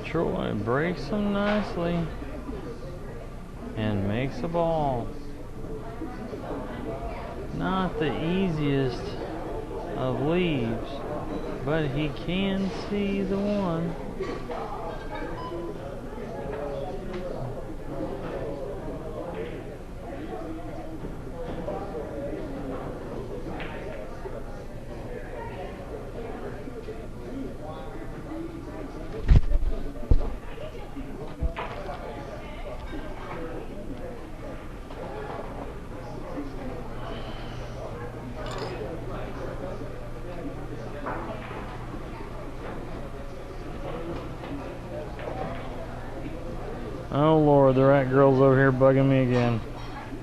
Troy breaks them nicely and makes a ball. Not the easiest of leaves, but he can see the one. Oh Lord, the rat girl's over here bugging me again.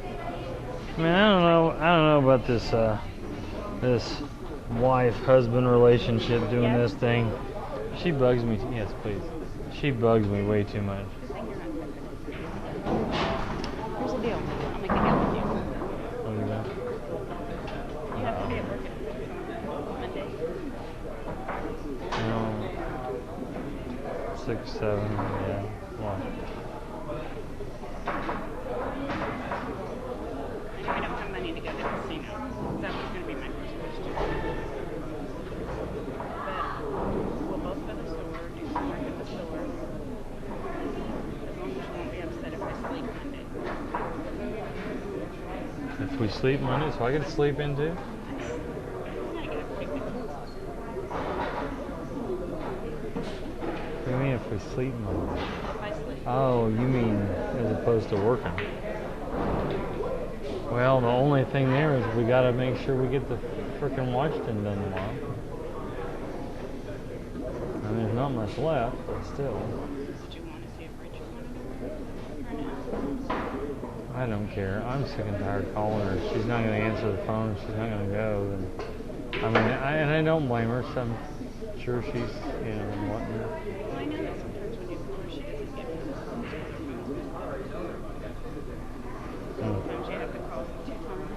I mean, I don't know about this this wife-husband relationship doing this thing. She bugs me. Yes, please. She bugs me way too much. Here's the deal. I'll make a deal with you. Look at that. You have to be at work on Monday. No. 6, 7, yeah. Why? I know I don't have money to go to the casino. That was going to be my first question. But we'll both go to the store, do some work at the store. As long as you won't be upset if I sleep Monday. If we sleep Monday, so I get to sleep in too? I gotta get a picnic. What do you mean if we sleep Monday? If I sleep. Oh, you mean as opposed to working? Well, the only thing there is we gotta make sure we get the frickin' Washington done tomorrow. I mean, there's not much left, but still. Did you want to see if Rich wanted to work? I don't care. I'm sick and tired of calling her. She's not gonna answer the phone. She's not gonna go. And I mean, and I don't blame her. So I'm sure she's, you know, wanting. Well, I know that sometimes when you call her, she doesn't get to the phone. Sometimes you have to call from 2 phones.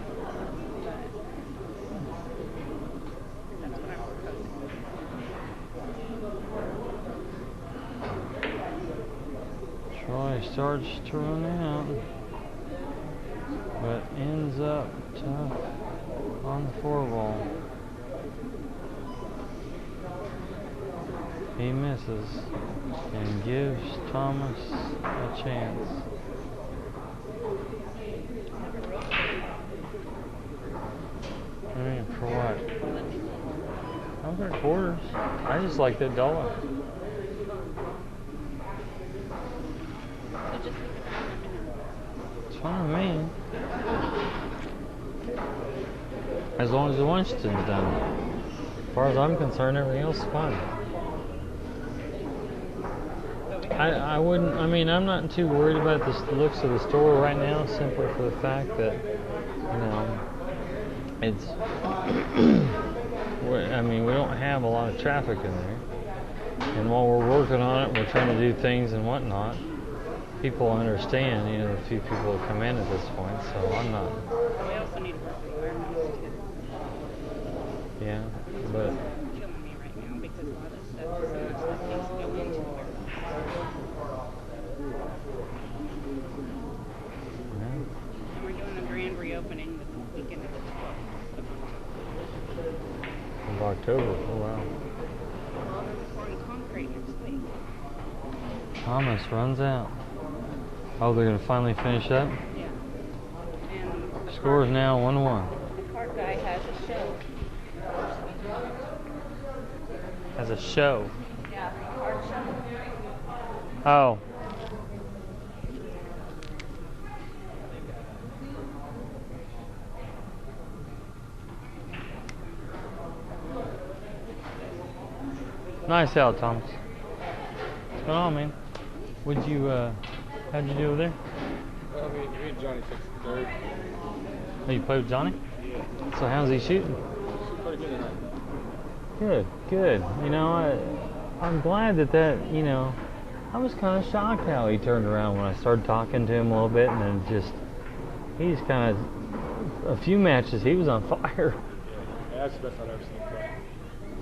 But that's what I'm proposing. Troy starts to run out, but ends up tough on the 4-ball. He misses and gives Thomas a chance. I mean, for what? Those are quarters. I just like that dollar. So just think about it. It's fine with me. As long as the Winston's done. As far as I'm concerned, everything else is fine. I wouldn't, I mean, I'm not too worried about the looks of the store right now, simply for the fact that, you know, it's, I mean, we don't have a lot of traffic in there. And while we're working on it, we're trying to do things and whatnot. People understand, you know, the few people that come in at this point, so I'm not. We also need to work with firemen too. Yeah, but. It's killing me right now because a lot of stuff, so much stuff needs to go into it. And we're doing the grand reopening the weekend of the 12th. Of October, oh wow. Well, they're pouring concrete next week. Thomas runs out. Oh, they're going to finally finish up? Yeah. And the Score is now 1-1. The cart guy has a show. Has a show. Yeah, art show. Oh. Nice out, Thomas. What's going on, man? Would you, how'd you do over there? Well, me and Johnny fixed the third. Oh, you played with Johnny? Yeah. So how's he shooting? She's pretty good tonight. Good, good. You know, I'm glad that, you know, I was kind of shocked how he turned around when I started talking to him a little bit, and then he's kind of, a few matches, he was on fire. Yeah, that's the best I've ever seen him play.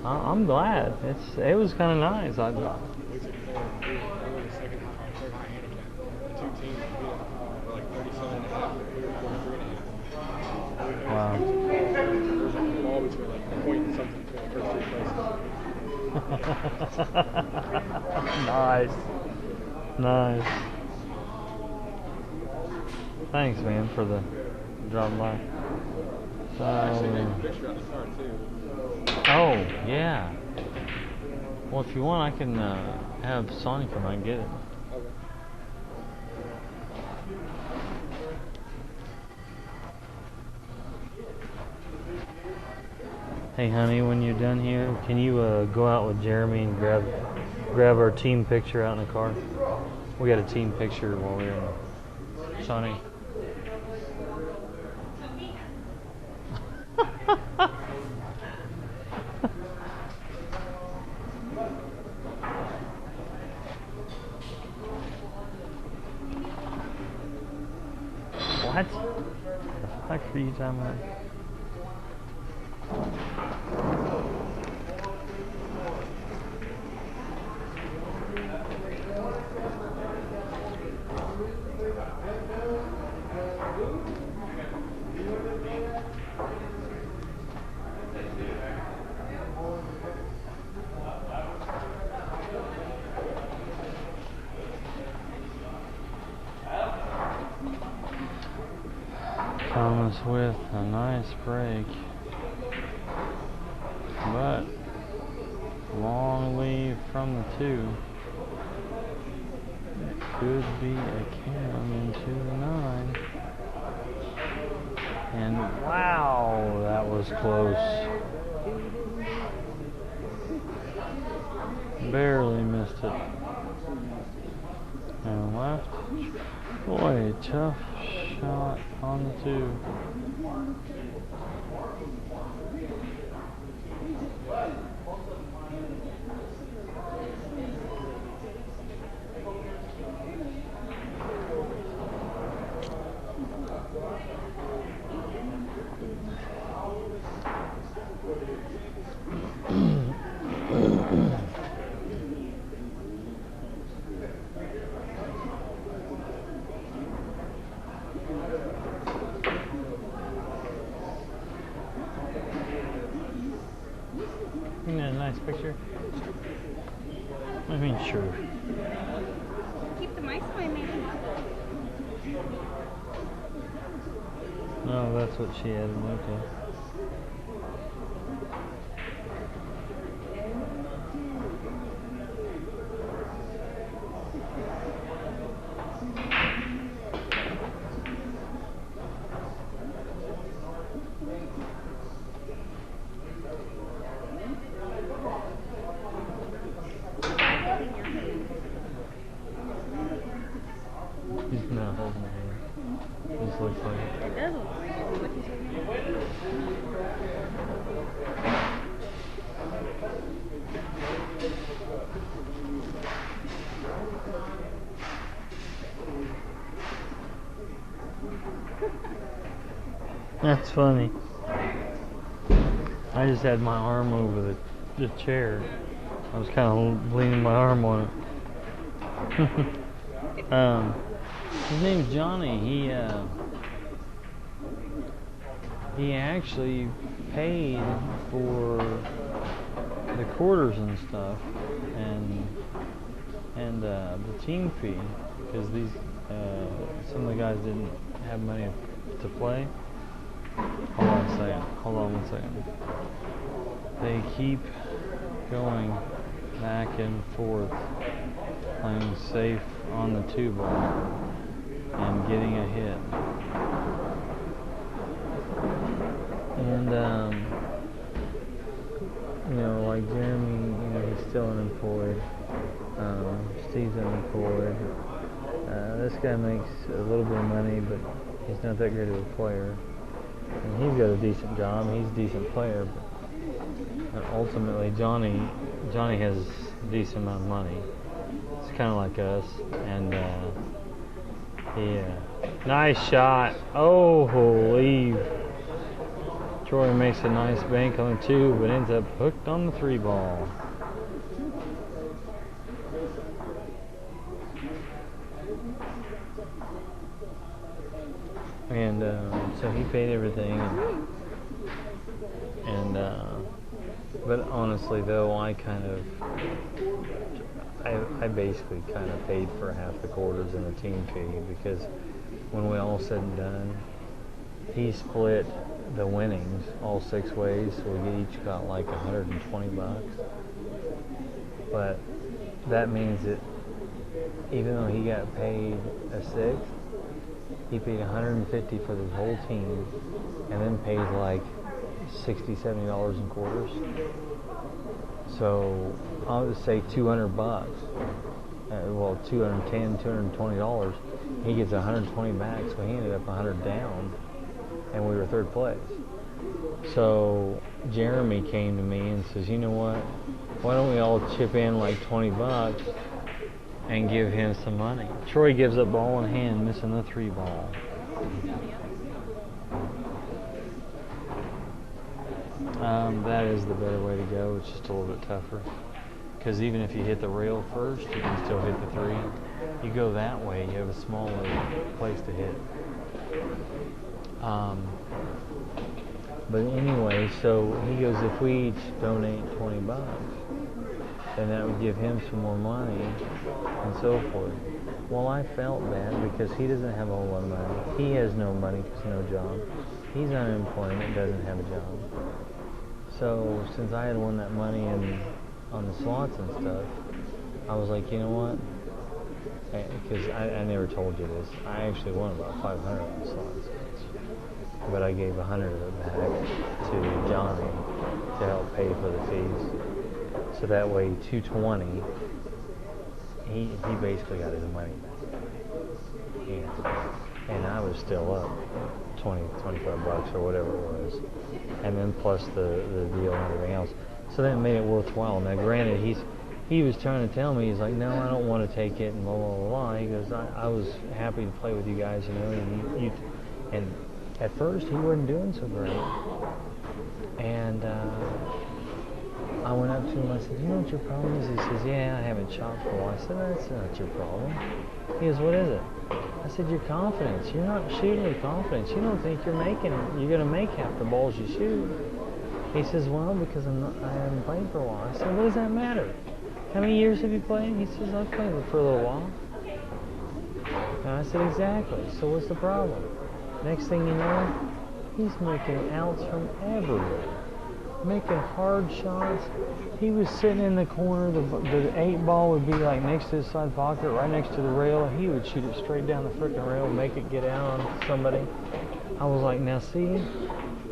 I'm glad. It was kind of nice. I thought. We took 4 and 3. They were the second high, third high handicap. The 2 teams were like 37.5. We were 43.5. Wow. There was like a ball between like a point and something between the first 3 places. Nice. Nice. Thanks, man, for the drop by. So, I actually made a picture on the car too. oh, yeah. Well, if you want, I can have Sonny come out and get it. Okay. Hey, honey, when you're done here, can you go out with Jeremy and grab our team picture out in the car? We got a team picture while we were in Sunny. What? The fuck are you talking about? Thomas with a nice break, but long leave from the 2. It could be a cam into the 9. And wow, that was close. Barely missed it. And left. Boy, tough shot on the 2. Isn't that a nice picture? I mean, sure. Keep the mice away, maybe. No, that's what she added. Okay. He's not holding her hand. Just looks like it. It does look like it. What he's holding. That's funny. I just had my arm over the chair. I was kind of leaning my arm on it. His name's Johnny. He actually paid for the quarters and stuff, and the team fee, because these some of the guys didn't have money to play. Hold on a second. Hold on one second. They keep going back and forth, playing safe on the 2 ball and getting a hit. And you know, like Jeremy, you know, he's still unemployed. Steve's unemployed. This guy makes a little bit of money, but he's not that great of a player. And he's got a decent job. He's a decent player, but ultimately Johnny has a decent amount of money. It's kind of like us. And yeah, nice shot. Oh, holy! Troy makes a nice bank on the 2, but ends up hooked on the 3 ball. And so he paid everything, and but honestly though, I basically kind of paid for half the quarters and the team fee, because when we all said and done, he split the winnings all 6 ways, so we each got like $120. But that means that even though he got paid a 6th, he paid $150 for the whole team, and then paid like $60, $70 in quarters. So I'll just say $200. well, $210, $220. He gets 120 back, so he ended up 100 down, and we were third place. So Jeremy came to me and says, you know what? Why don't we all chip in like 20 bucks and give him some money? Troy gives up ball in hand, missing the 3 ball. That is the better way to go. It's just a little bit tougher. Because even if you hit the rail first, you can still hit the 3. You go that way, you have a smaller place to hit. But anyway, so he goes, if we each donate 20 bucks, then that would give him some more money and so forth. Well, I felt bad because he doesn't have a whole lot of money. He has no money because no job. He's unemployment, doesn't have a job. So since I had won that money on the slots and stuff, I was like, you know what? Because I never told you this. I actually won about 500 on the slots. But I gave 100 of it back to Johnny to help pay for the fees. So that way, 220, he basically got his money back. And I was still up 20, 25 bucks or whatever it was. And then plus the deal and everything else. So that made it worthwhile. Now granted, he was trying to tell me, he's like, no, I don't want to take it, and blah, blah, blah. He goes, I was happy to play with you guys, you know, and at first he wasn't doing so great. And I went up to him, I said, you know what your problem is? He says, yeah, I haven't shot for a while. I said, that's not your problem. He goes, what is it? I said, your confidence. You're not shooting with confidence. You don't think you're going to make half the balls you shoot. He says, well, because I haven't played for a while. I said, what does that matter? How many years have you played? He says, I've played for a little while. And I said, exactly. So what's the problem? Next thing you know, he's making outs from everywhere. Making hard shots. He was sitting in the corner. The 8 ball would be like next to his side pocket, right next to the rail. He would shoot it straight down the frickin' rail, make it get out on somebody. I was like, now see?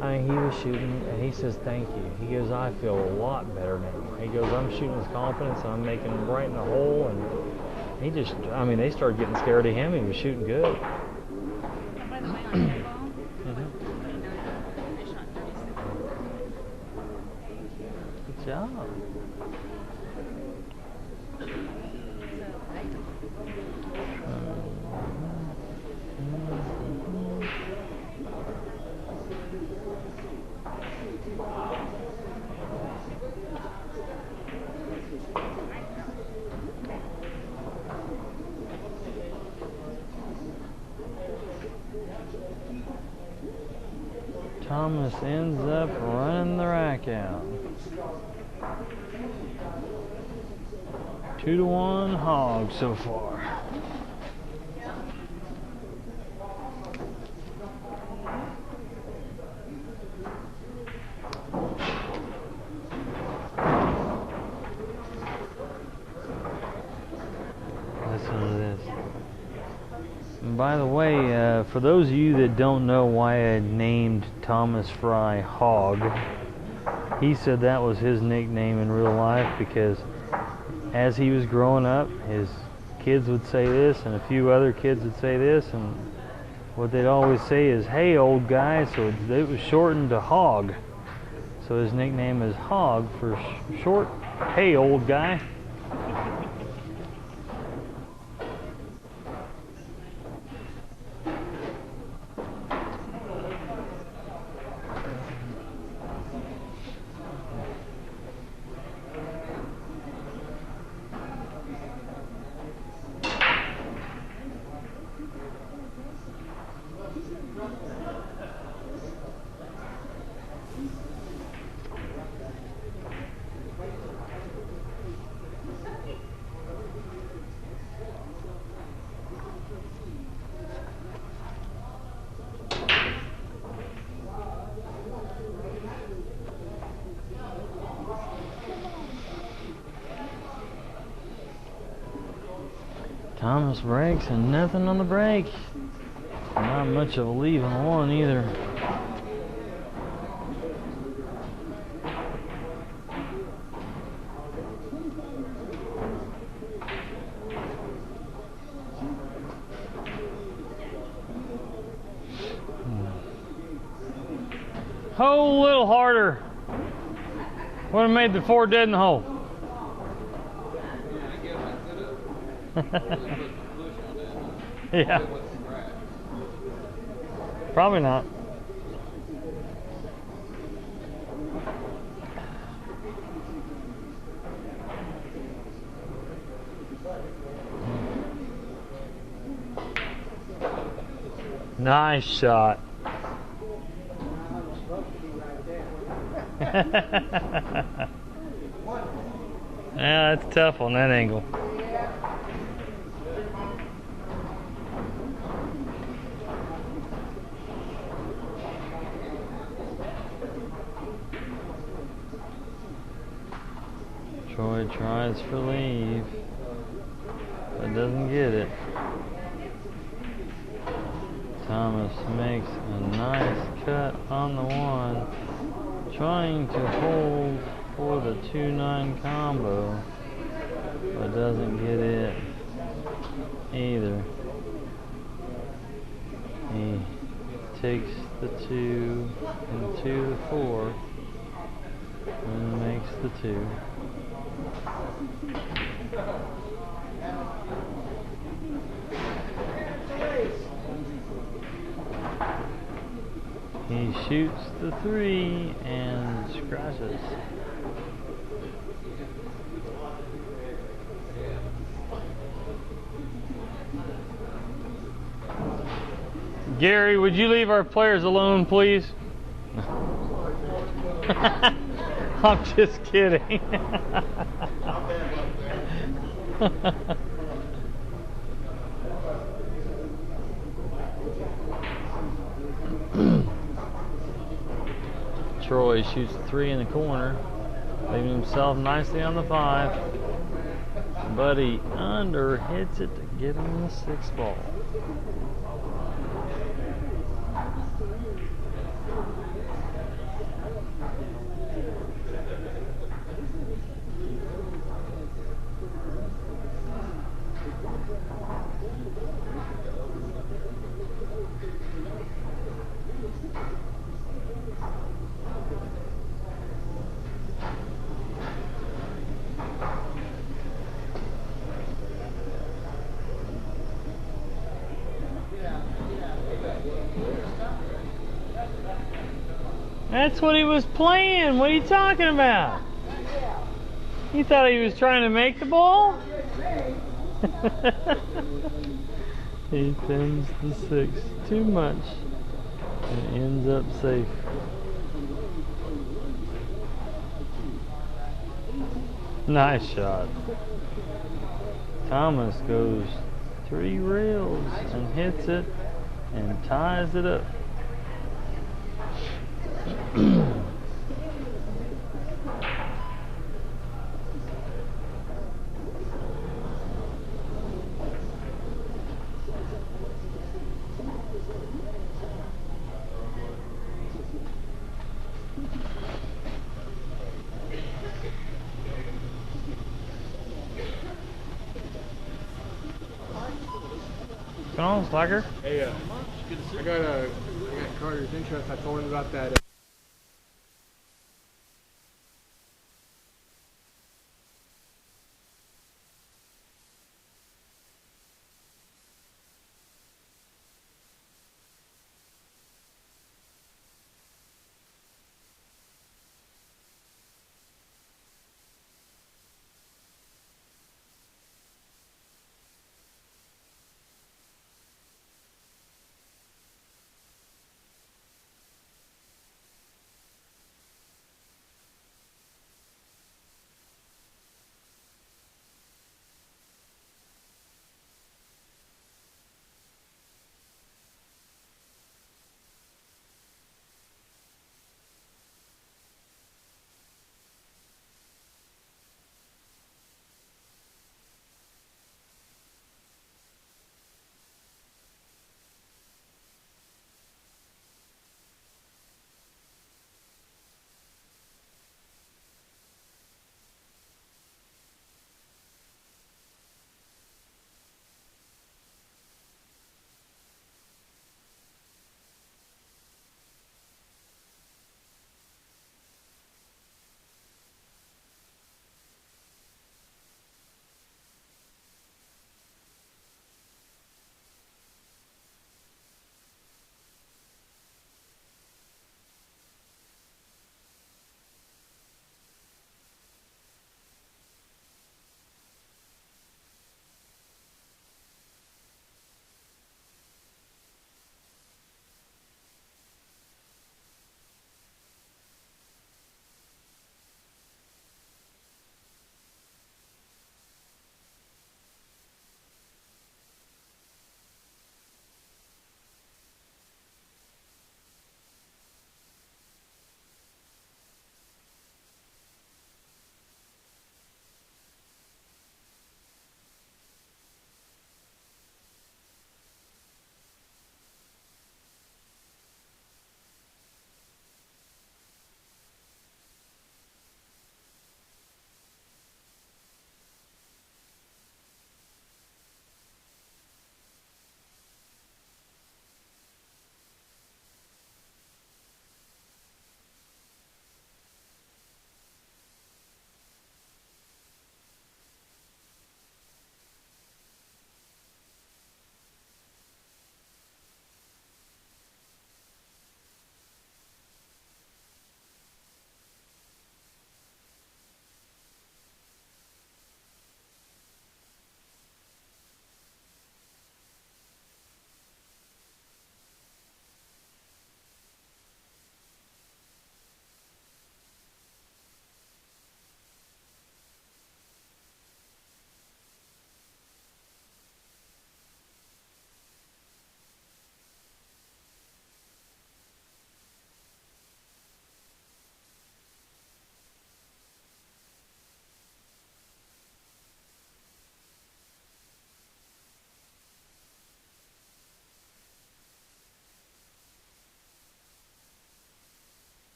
He was shooting, and he says, thank you. He goes, I feel a lot better now. He goes, I'm shooting with confidence, and I'm making them right in the hole. And he just, they started getting scared of him. He was shooting good. By the way, on your ball, I shot 36. Good job. Thomas ends up running the rack out. 2-1 Hog so far. Listen to this. And by the way, for those of you that don't know why I named Thomas Frye Hog, he said that was his nickname in real life because as he was growing up, his kids would say this and a few other kids would say this, and what they'd always say is, hey old guy, so it was shortened to Hog. So his nickname is Hog for short, hey old guy. Thomas breaks and nothing on the break. Not much of a leave on the one either. Oh, a little harder. Would have made the 4 dead in the hole. Yeah. Probably not. Nice shot. Yeah, that's tough on that angle. Troy tries for leave, but doesn't get it. Thomas makes a nice cut on the 1, trying to hold for the 2-9 combo, but doesn't get it either. He takes the 2 into the 4 and makes the 2. He shoots the 3 and scratches. Gary, would you leave our players alone, please? I'm just kidding. Troy shoots the 3 in the corner, leaving himself nicely on the 5. But he under hits it to get him the 6 ball. That's what he was playing. What are you talking about? He thought he was trying to make the ball? He thins the 6 too much and ends up safe. Nice shot. Thomas goes 3 rails and hits it and ties it up. Come on, Slacker. Hey, I got Carter's interest. I told him about that.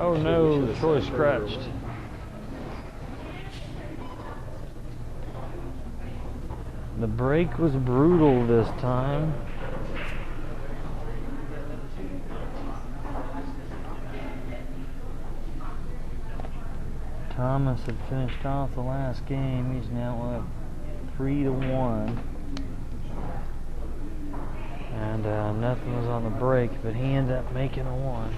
Oh no, Troy scratched. The break was brutal this time. Thomas had finished off the last game. He's now up 3-1. And nothing was on the break, but he ended up making a one.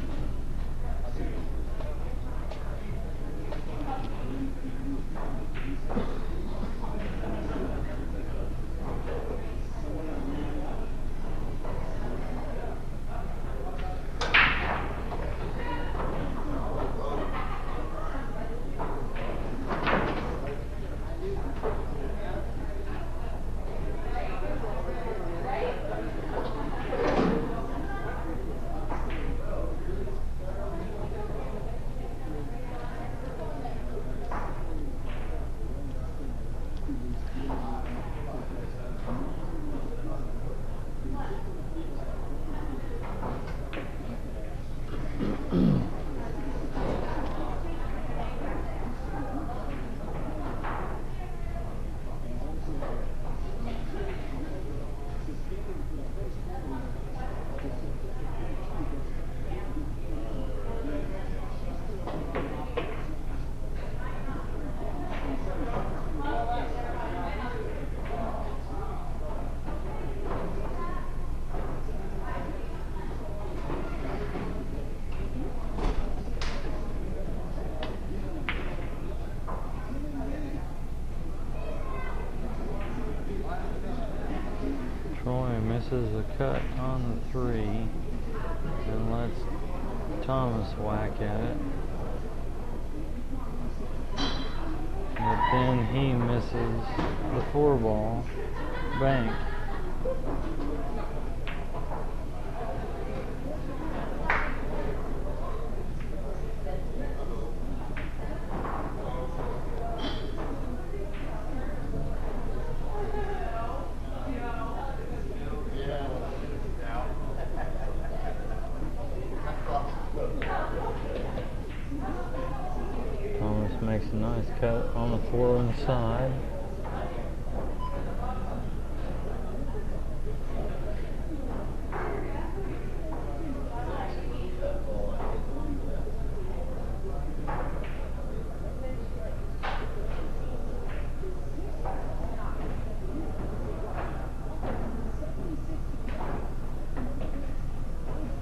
Troy misses the cut on the 3 and lets Thomas whack at it. But then he misses the 4 ball bank. Thomas makes a nice cut on the 4 inside.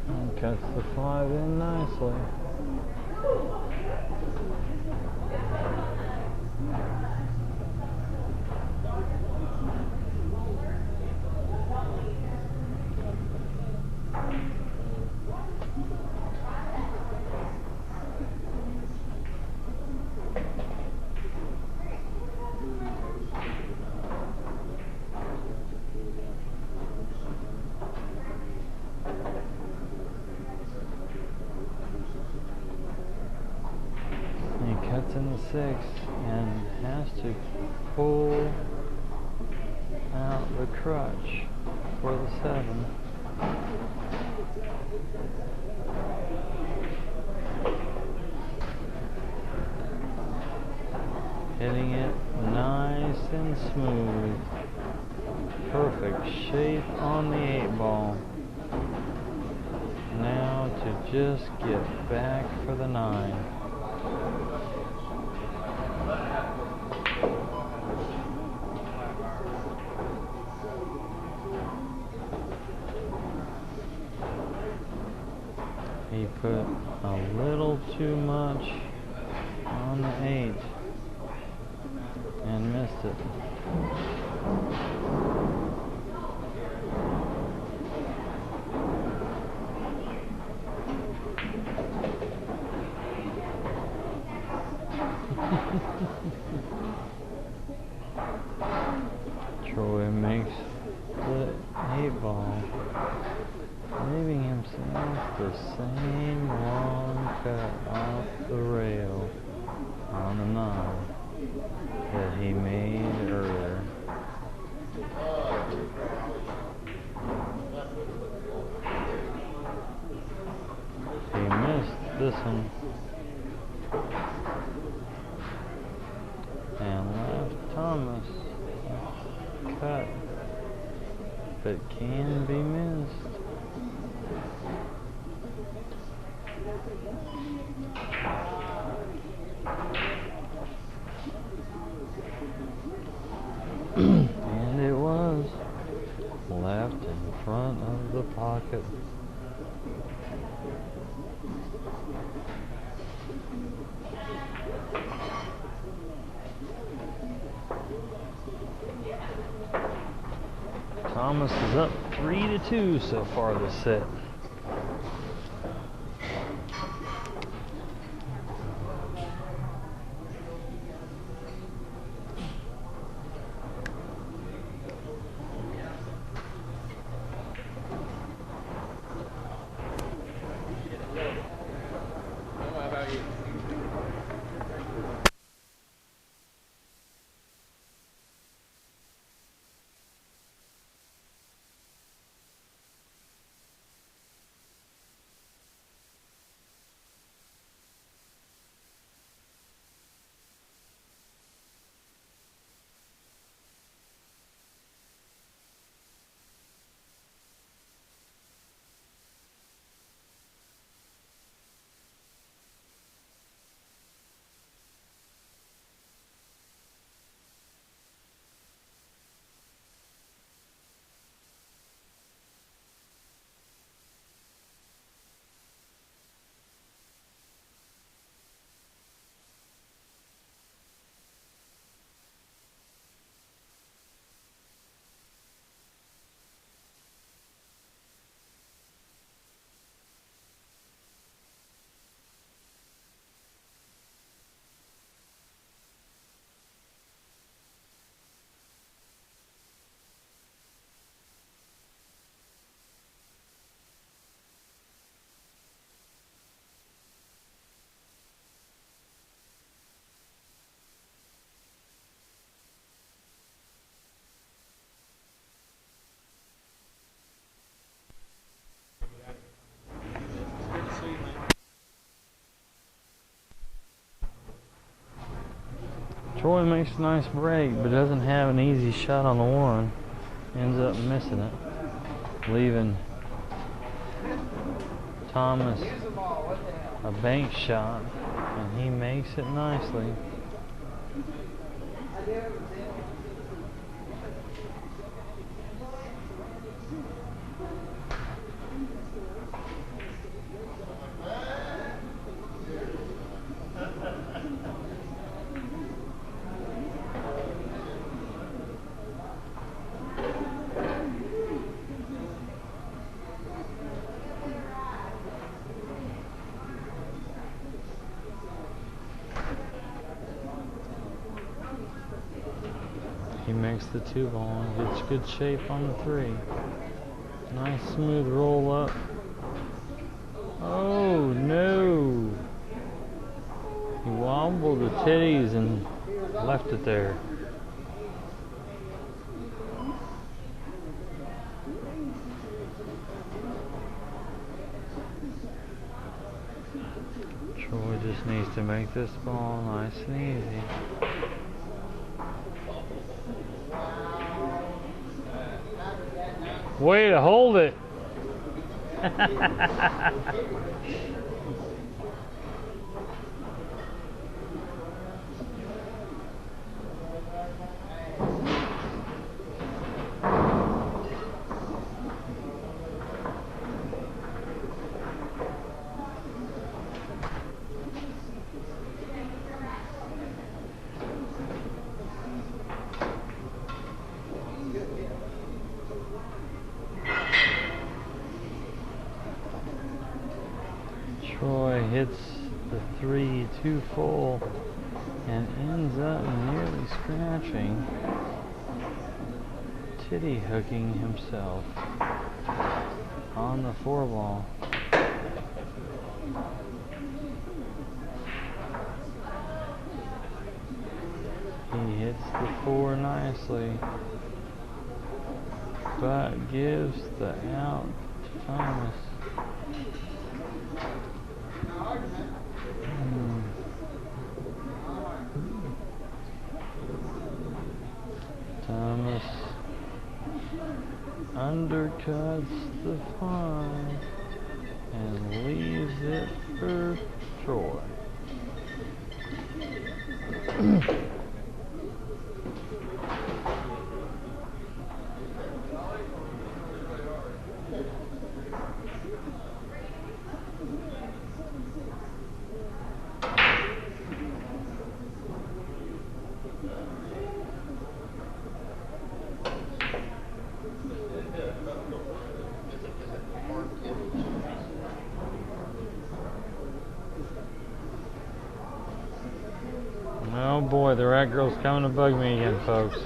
And cuts the 5 in nicely. He cuts in the 6 and has to pull out the crutch for the 7. Hitting it nice and smooth. Perfect shape on the 8 ball. Now to just get back for the 9. He put a little too much on the 8 and missed it. Troy makes the 8 ball, leaving himself the same long cut off the rail on the 9 that he made earlier. He missed this one. but can be missed. And it was left in front of the pocket. Thomas is up 3-2 so far this set. How about you? Good to see you, man. Troy makes a nice break, but doesn't have an easy shot on the one. Ends up missing it, leaving Thomas a bank shot, and he makes it nicely. He makes the 2 ball and gets good shape on the 3. Nice smooth roll up. Oh no! He wobbled the titties and left it there. Troy just needs to make this ball nice and easy. Way to hold it. Troy hits the 3 too full and ends up nearly scratching, titty hooking himself on the 4 ball. He hits the 4 nicely, but gives the out to Thomas. Thomas undercuts the fun and leaves it for Troy. Oh boy, the rat girl's coming to bug me again, folks.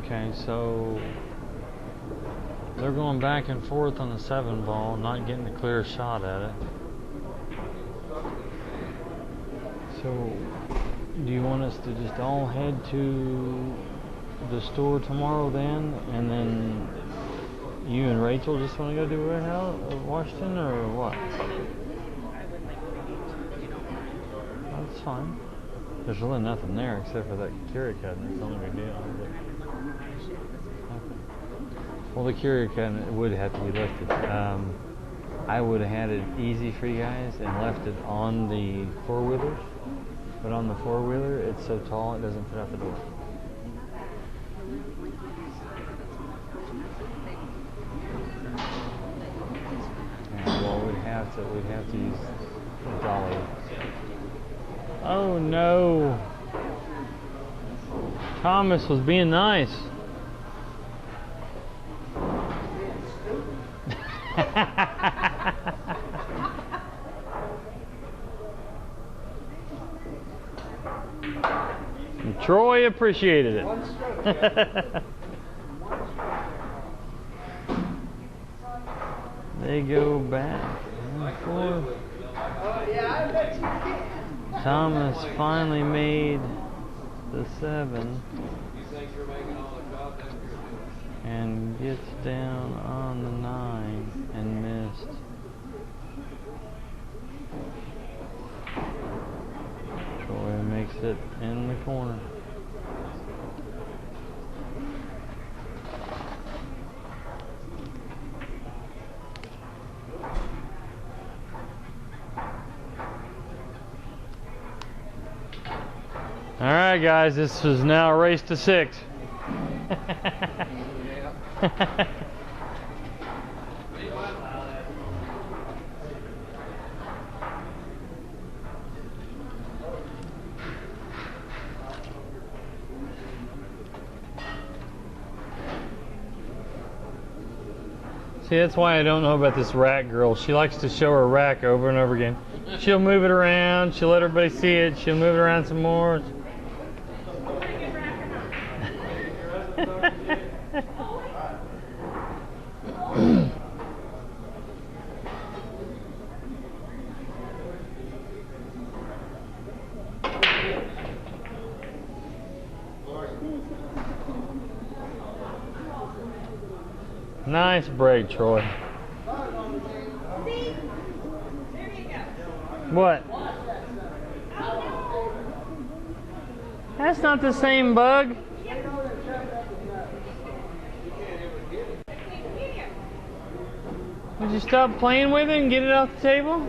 Okay, so they're going back and forth on the 7 ball, not getting a clear shot at it. So, do you want us to just all head to the store tomorrow then, and then you and Rachel just want to go to warehouse, Washington, or what? I would like for you to, you know, That's fine. There's really nothing there except for that curio cabinet. It's the only big deal. Well, the curio cabinet would have to be lifted. I would have had it easy for you guys and left it on the 4-wheelers. But on the 4-wheeler, it's so tall it doesn't fit out the door. Yeah, well, we'd have to use a dolly. Oh no! Thomas was being nice. And Troy appreciated it. They go back and forth. Thomas finally made the 7 and gets down on the 9 and missed. Troy makes it in the corner. All right, guys, this is now a race to 6. See, that's why I don't know about this rack girl. She likes to show her rack over and over again. She'll move it around, she'll let everybody see it, she'll move it around some more. Nice break, Troy. What? That's not the same bug. Would you stop playing with it and get it off the table?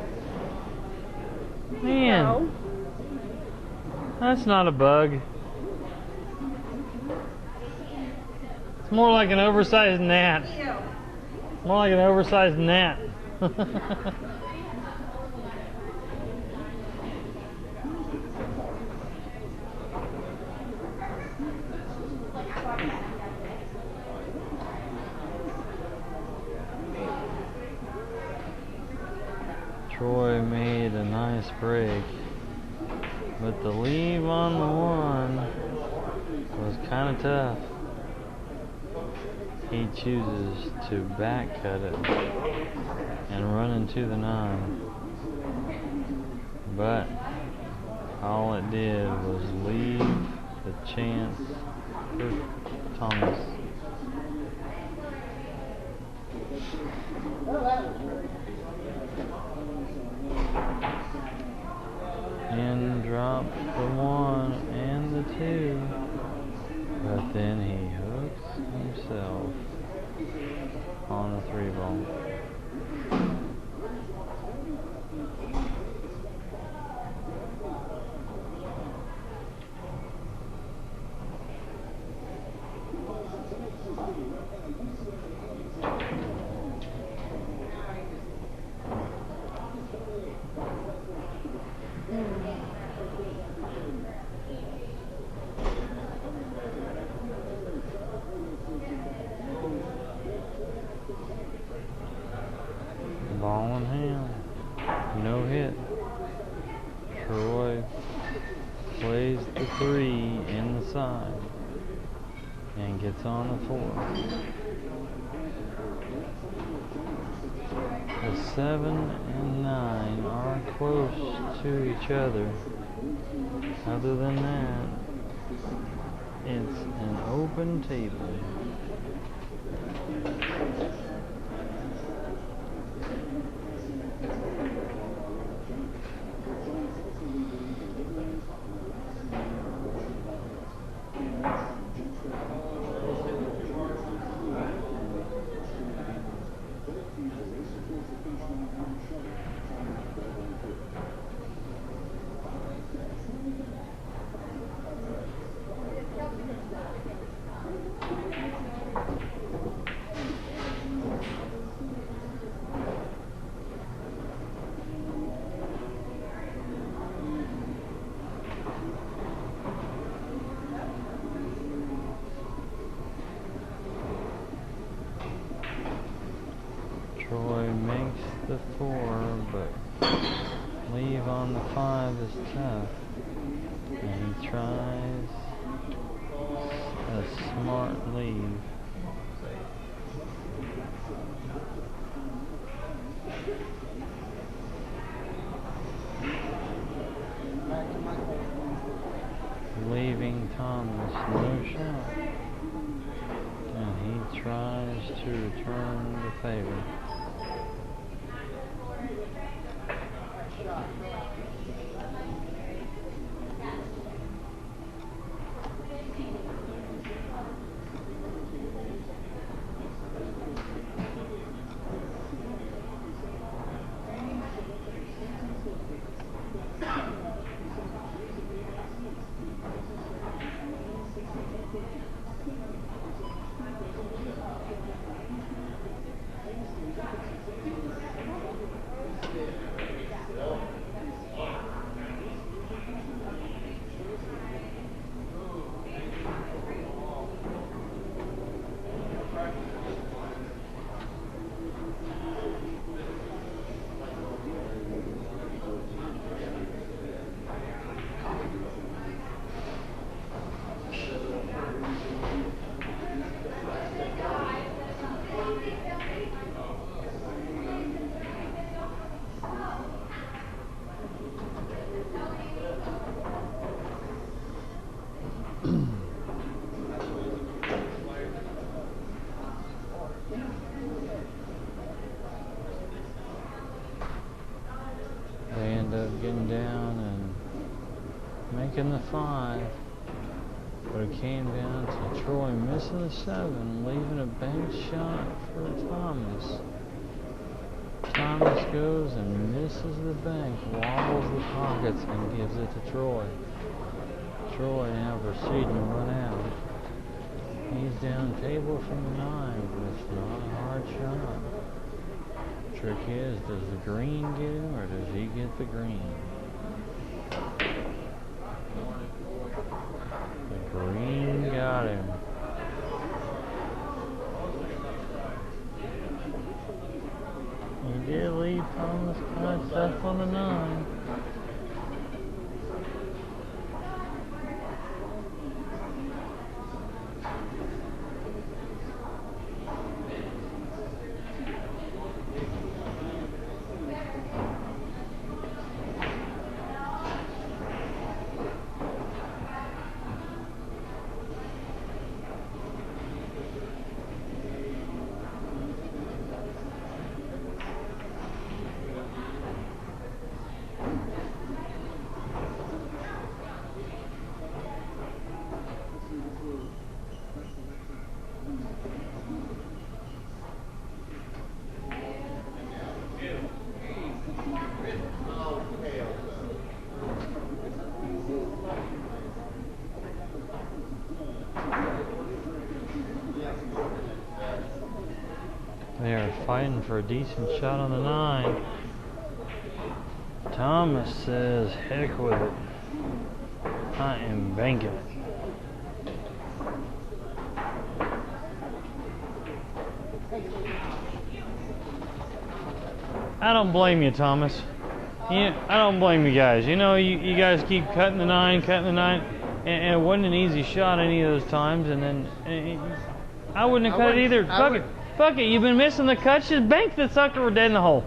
Man, that's not a bug. It's more like an oversized gnat. More like an oversized gnat. Troy made a nice break, but the leave on the 1 was kind of tough. He chooses to back cut it and run into the 9. but all it did was leave the chance for Thomas. And dropped the 1 and the 2, but then he hooks himself on the 3 ball. Ball in hand, no hit. Troy plays the 3 in the side and gets on the 4. The 7 and 9 are close to each other. Other than that, it's an open table. Troy makes the 4, but leave on the 5 is tough. And he tries a smart leave. Leaving Thomas no shot. And he tries to return the favor. They end up getting down and making the 5, but it came down to Troy missing the 7, leaving a bank shot for Thomas. Thomas goes and misses the bank, wobbles the pockets, and gives it to Troy. Troy now proceeding to run out. He's down table from 9, but it's not a hard shot. Trick is, does the green get him or does he get the green? The green got him. He did leave Thomas kind of tough on the 9. fighting for a decent shot on the 9. Thomas says, heck with it. I am banking it. I don't blame you, Thomas. I don't blame you guys. You know, you guys keep cutting the 9, and it wasn't an easy shot any of those times. And then I wouldn't have cut it either. Fuck it. You've been missing the cuts. Just bank the sucker. We're dead in the hole.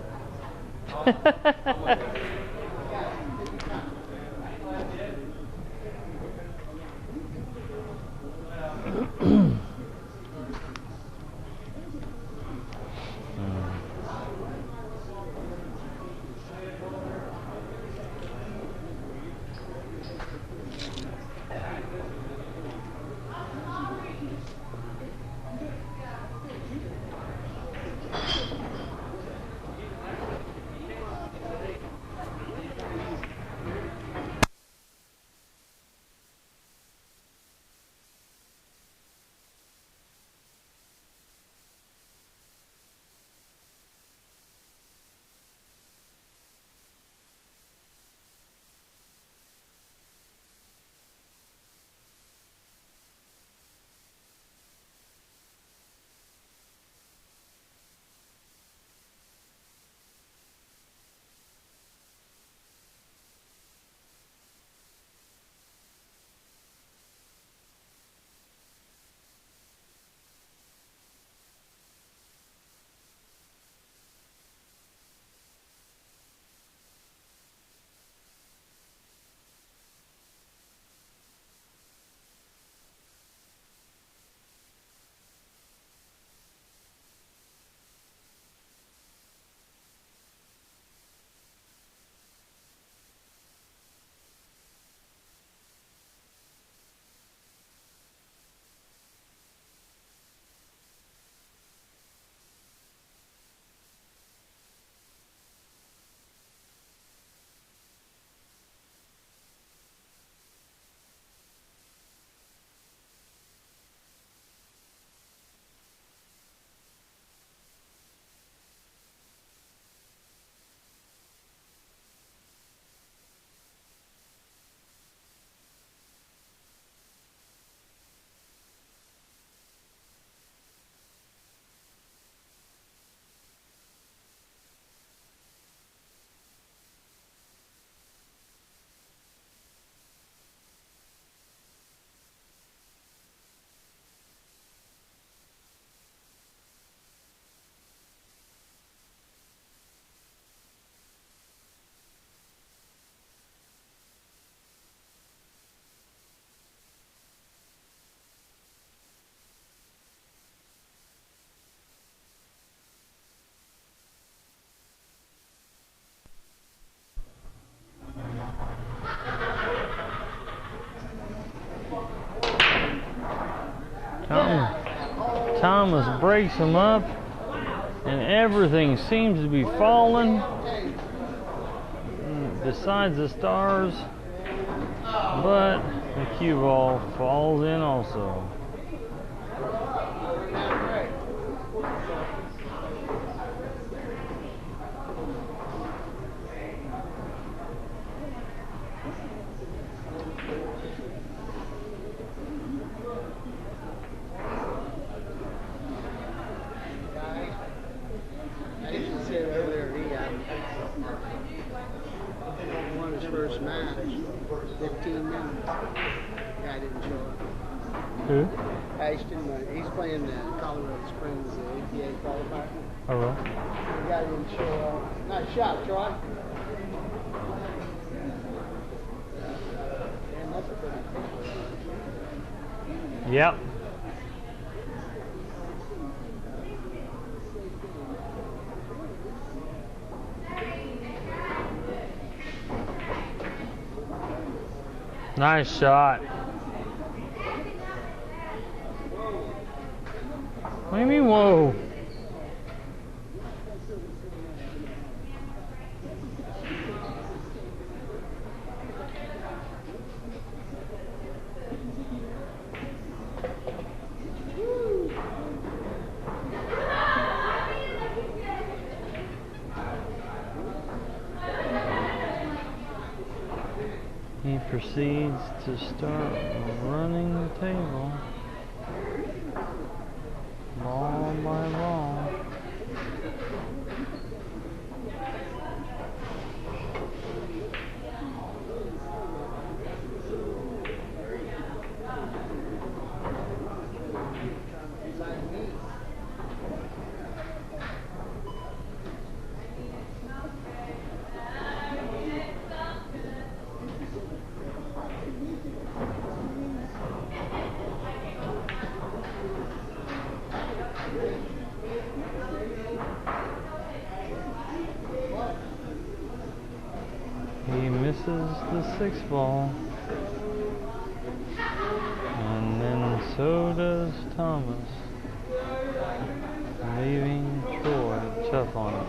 Thomas breaks him up, and everything seems to be falling besides the stars, but the cue ball falls in also. First match, 15 minutes. Guy didn't show up. Who? Ashton, he's playing the Colorado Springs APA qualifier. Oh, really? The guy didn't show up. Nice shot, Troy. Man, that's a pretty picture. Yep. Nice shot. What do you mean, whoa? He proceeds to start running the table, ball by ball. He misses the 6 ball, and then so does Thomas, leaving Troy tough on him.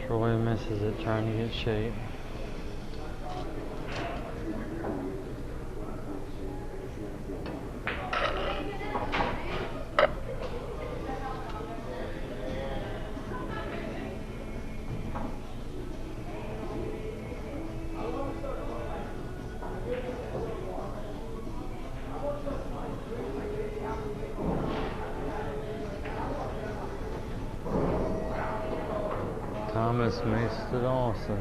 Troy misses it, trying to get shape. Thomas missed it also.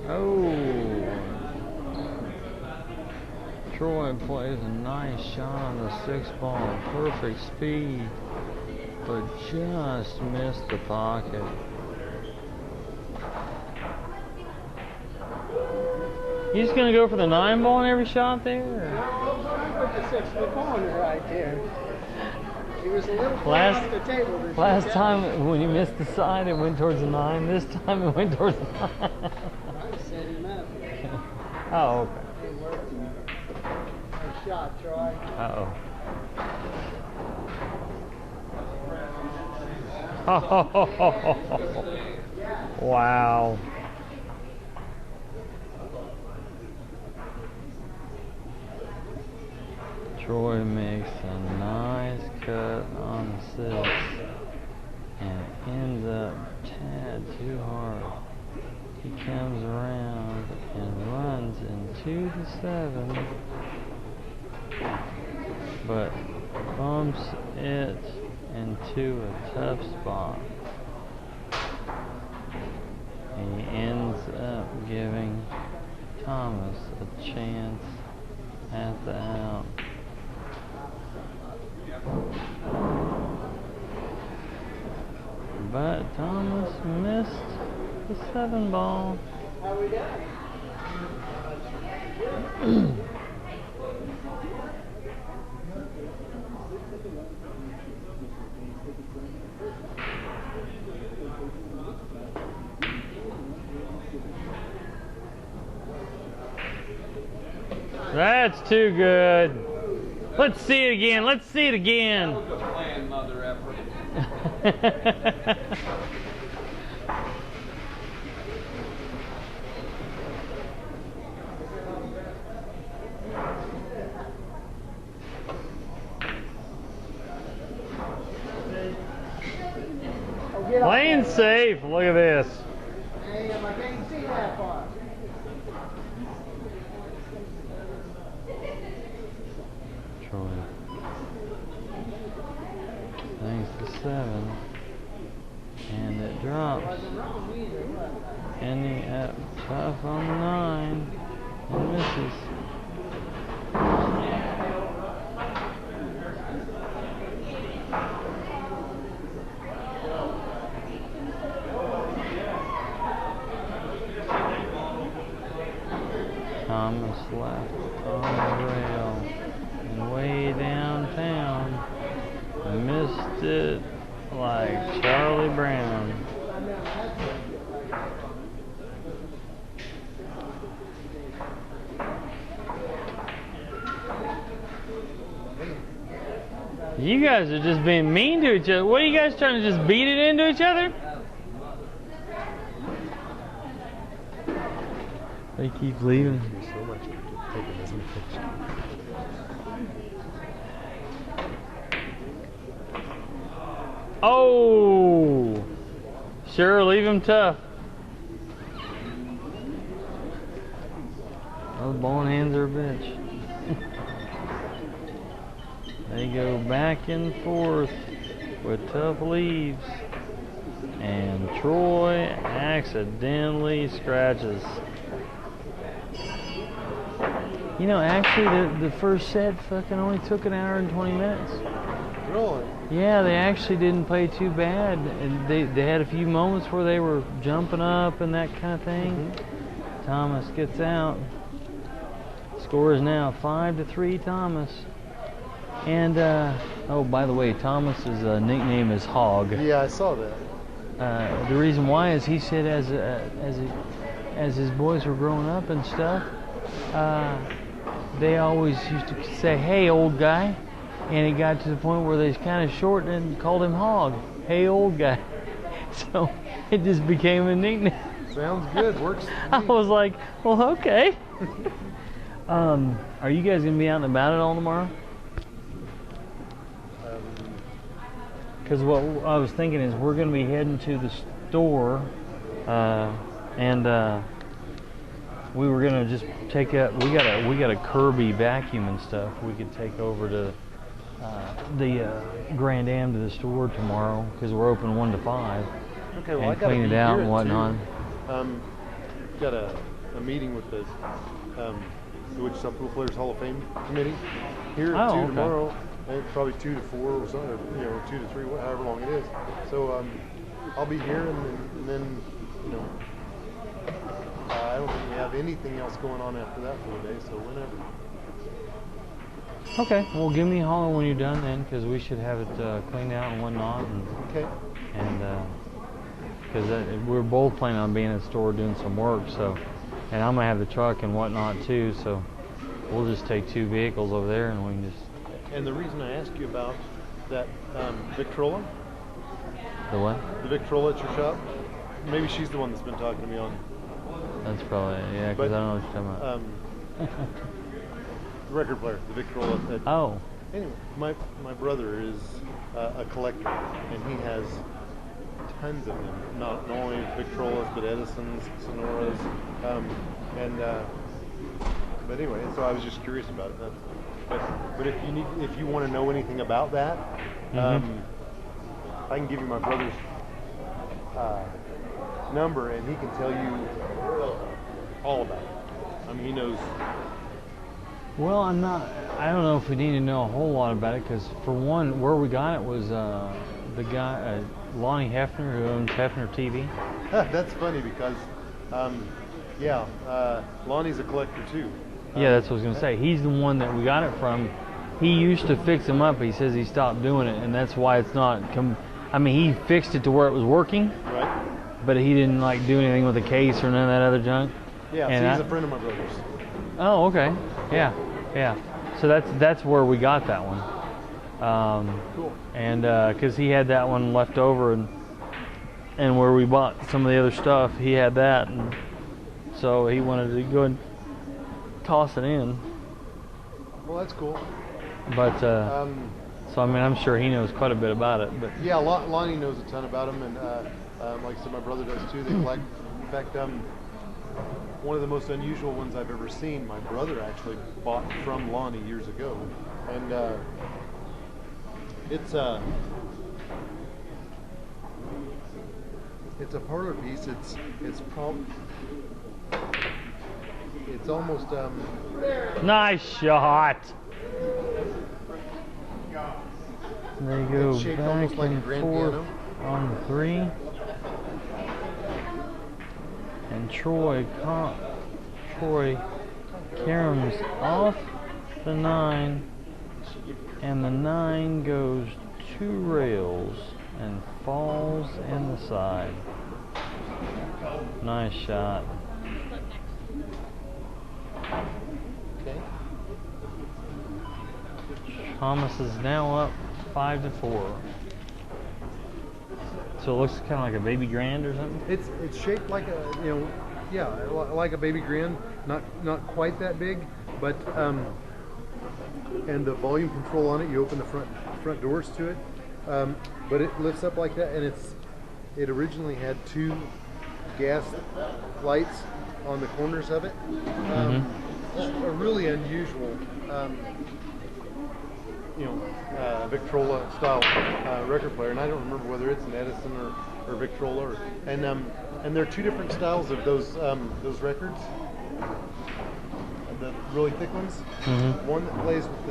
Oh! Troy plays a nice shot on the 6 ball. Perfect speed, but just missed the pocket. You just gonna go for the 9 ball in every shot there? Put the 6 in the corner right there. He was a little far off the table. Last time when you missed the side, it went towards the 9. This time it went towards the 9. I set him up. Oh, okay. It worked. Nice shot, Troy. Wow. Troy makes a nice cut on the 6 and ends up a tad too hard. He comes around and runs into the 7, but bumps it into a tough spot. He ends up giving Thomas a chance at the out. But Thomas missed the 7 ball. How we done? That's too good. Let's see it again. Let's see it again. That was a planned mother effort. Playing safe. Look at this. Damn, I can't see that far. Troy. Thanks to 7. And it drops. Ending up tough on the 9. And misses. Thomas left on the rail and way downtown, missed it like Charlie Brown. You guys are just being mean to each other. What are you guys trying to just beat it into each other? They keep leaving. So much taking this picture. Oh! Sure, leave him tough. Those bowling hands are a bitch. They go back and forth with tough leaves. And Troy accidentally scratches. You know, actually, the first set fucking only took an hour and 20 minutes. Really? Yeah, they actually didn't play too bad. And they had a few moments where they were jumping up and that kind of thing. Thomas gets out. Score is now 5-3 Thomas. And, oh, by the way, Thomas's nickname is Hog. Yeah, I saw that. The reason why is he said as his boys were growing up and stuff, they always used to say, "Hey, old guy," and it got to the point where they kind of shortened it and called him Hog. "Hey, old guy." So it just became a nickname. Sounds good. Works. I was like, well, okay. Are you guys gonna be out and about it all tomorrow? Because what I was thinking is we're gonna be heading to the store, and we were gonna just take up. We got a Kirby vacuum and stuff. We could take over to the Grand Am to the store tomorrow because we're open 1 to 5. Okay, well, and I gotta clean be it out here and at whatnot. 2. Got a meeting with the Wichita Pool Players Hall of Fame committee here at 2 okay. tomorrow. And probably 2 to 4 or something, or, 2 to 3, however long it is. So I'll be here, and then I don't think we have anything else going on after that for the day. So whenever. Okay, well, give me a holler when you're done then, because we should have it cleaned out and whatnot. Okay. And because we're both planning on being at the store doing some work, so, and I'm gonna have the truck and whatnot too, so we'll just take 2 vehicles over there and we can just. And the reason I asked you about that Victrola, The what? the Victrola at your shop, maybe she's the one that's been talking to me on. That's probably yeah, because But, I don't know what you're talking about. The record player, the Victrola. Oh, Anyway, my brother is a collector, and he has tons of them. Not only Victrolas, but Edisons, Sonoras, but anyway. So I was just curious about it. But if you want to know anything about that, I can give you my brother's number, and he can tell you all about it. I mean, he knows. well, I don't know if we need to know a whole lot about it, because for one, where we got it was the guy, Lonnie Hefner, who owns Hefner TV. That's funny because, Lonnie's a collector too. Yeah, that's what I was gonna say. He's the one that we got it from. He used to fix them up. He says he stopped doing it, and that's why it's not. He fixed it to where it was working, Right? but he didn't like do anything with the case or none of that other junk. Yeah, And so he's a friend of my brother's. Oh, okay. Yeah. So that's where we got that one. Cool. And because he had that one left over, and where we bought some of the other stuff, he had that, and so he wanted to go and toss it in. Well, that's cool. But so I mean, I'm sure he knows quite a bit about it. But Yeah, Lonnie knows a ton about them, and like I said, my brother does too. They collect. In fact, one of the most unusual ones I've ever seen, my brother actually bought from Lonnie years ago, and it's a parlor piece. It's almost nice shot. They go It's shaped back almost like a and grand forth piano. on the 3. And Troy caroms off the 9, and the 9 goes 2 rails and falls in the side. Nice shot. okay. Thomas is now up 5 to 4. So it looks kind of like a baby grand or something. It's shaped like a, you know, yeah, like a baby grand. Not quite that big, but and the volume control on it, you open the front doors to it, but it lifts up like that, and it originally had 2 gas lights on the corners of it. Just a really unusual, Victrola style record player, and I don't remember whether it's an Edison or Victrola, and there are 2 different styles of those records. The really thick ones. One that plays with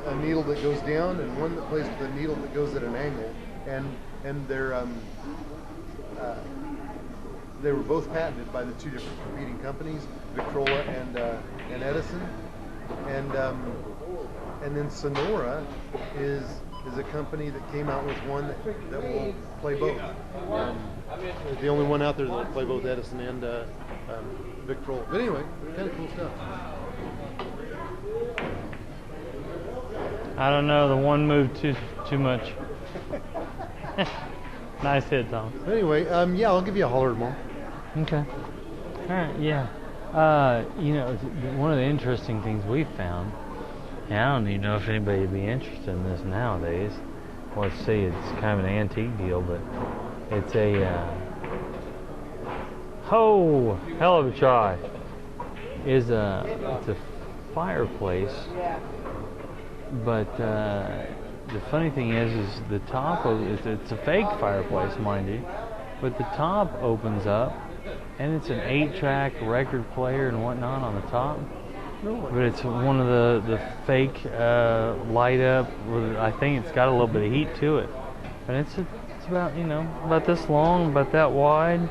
a needle that goes down, and one that plays with a needle that goes at an angle. And they were both patented by the 2 different competing companies, Victrola and Edison. And then Sonora is a company that came out with one that will play both. The only one out there that will play both Edison and Victrola. But anyway, kind of cool stuff. I don't know. The one moved too much. Nice hit, Tom. Anyway, yeah, I'll give you a holler tomorrow. Okay. All right. Yeah. One of the interesting things we found, and I don't even know if anybody would be interested in this nowadays. Well, let's see, it's kind of an antique deal, but it's a hell of a try. It's a fireplace, but the funny thing is the top of it's a fake fireplace, mind you, but the top opens up, and it's an 8-track record player and whatnot on the top. But it's one of the fake light up. I think it's got a little bit of heat to it, and it's about about this long, about that wide,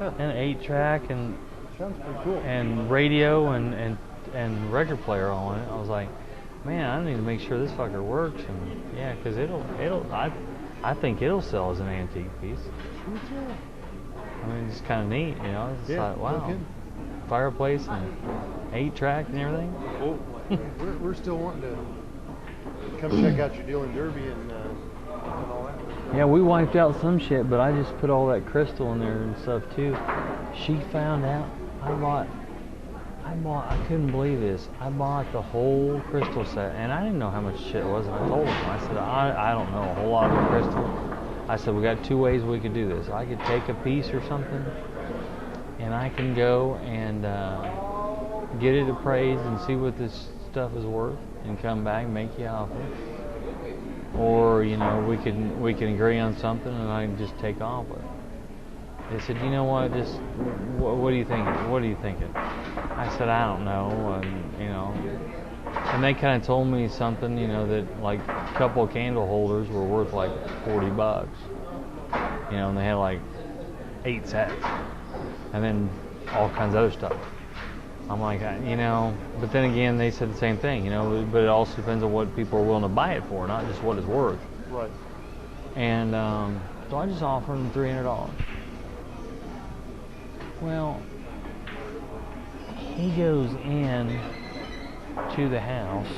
and 8-track, and sounds pretty cool. And radio and record player on it. I was like, man, I need to make sure this fucker works, and yeah, because I think it'll sell as an antique piece. I mean, it's kind of neat, It's like, wow, fireplace and 8-track and everything. Cool. we're still wanting to come check out your deal in Derby and all that. Yeah, we wiped out some shit, but I just put all that crystal in there and stuff too. She found out I couldn't believe this. I bought the whole crystal set, and I didn't know how much shit it was. And I told him, I said, I don't know a whole lot of crystal. I said, we got 2 ways we could do this. I could take a piece or something, and I can go and get it appraised and see what this stuff is worth, and come back and make you an offer. Or we can agree on something, and I can just take off with it. They said, you know what? Just what do you think? What are you thinking? I said, I don't know, and they kind of told me something, that like a couple of candle holders were worth like $40, and they had like 8 sets, and then all kinds of other stuff. I'm like, but then again, they said the same thing, but it also depends on what people are willing to buy it for, not just what it's worth. Right. And so I just offered them $300. Well, he goes in to the house.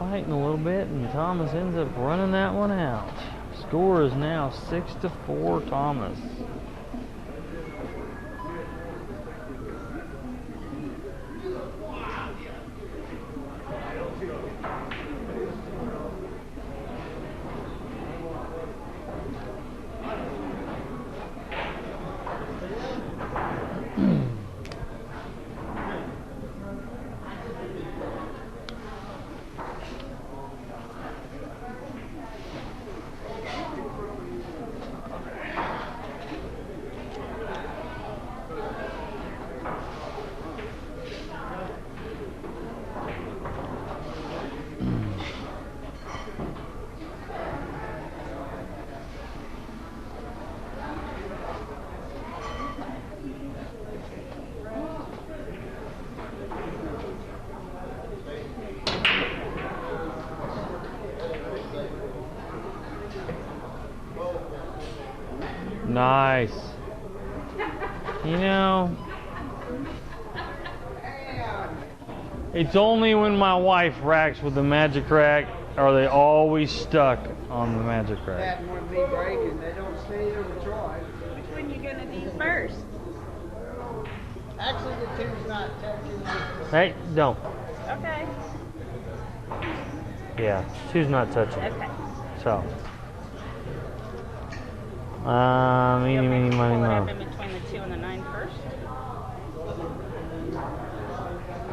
fighting a little bit, and Thomas ends up running that one out. Score is now 6-4 Thomas. Nice. You know, it's only when my wife racks with the magic rack are they always stuck on the magic rack. That one me breaking, they don't stay there with Troy. Which one you gonna do first? Actually, the two's not technically. Hey, don't. Okay. Yeah, two's not touching. Okay. So. Eeny, meeny, miny, Pull it up mo. in between the 2 and the 9 first.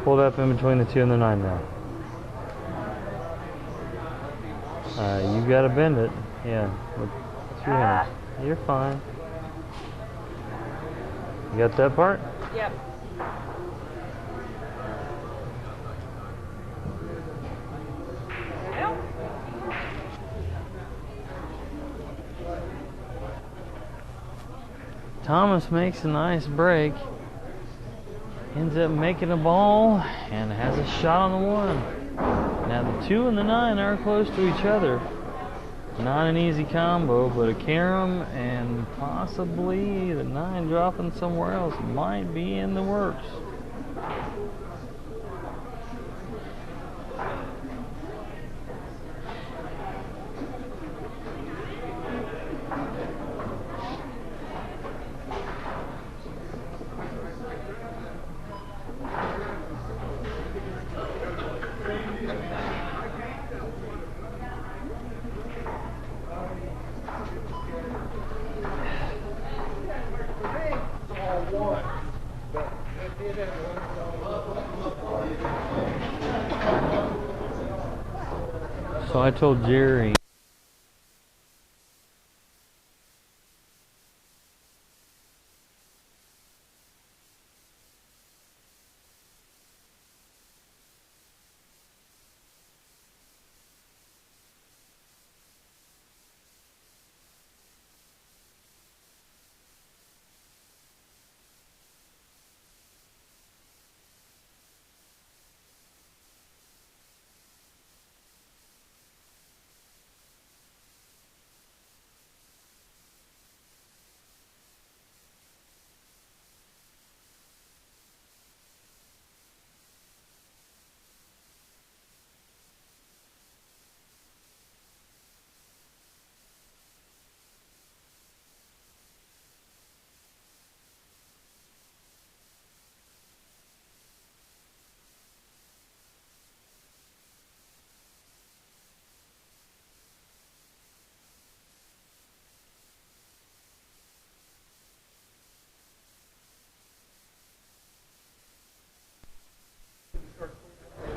Pull it up in between the 2 and the 9 now. You gotta bend it. Yeah, with 2 hands. You're fine. You got that part? Yep. There we go. Thomas makes a nice break. Ends up making a ball and has a shot on the 1. Now the 2 and the 9 are close to each other. Not an easy combo, but a carom and possibly the 9 dropping somewhere else might be in the works. So I told Jerry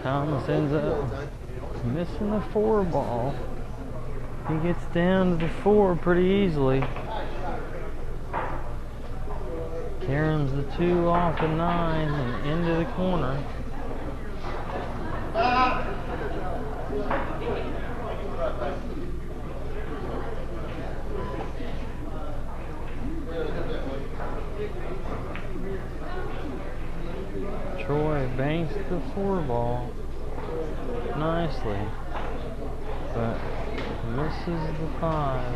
Thomas ends up missing the 4 ball. He gets down to the 4 pretty easily. Caroms the 2 off the 9 and into the corner. Troy banks the 4 ball nicely, but misses the 5.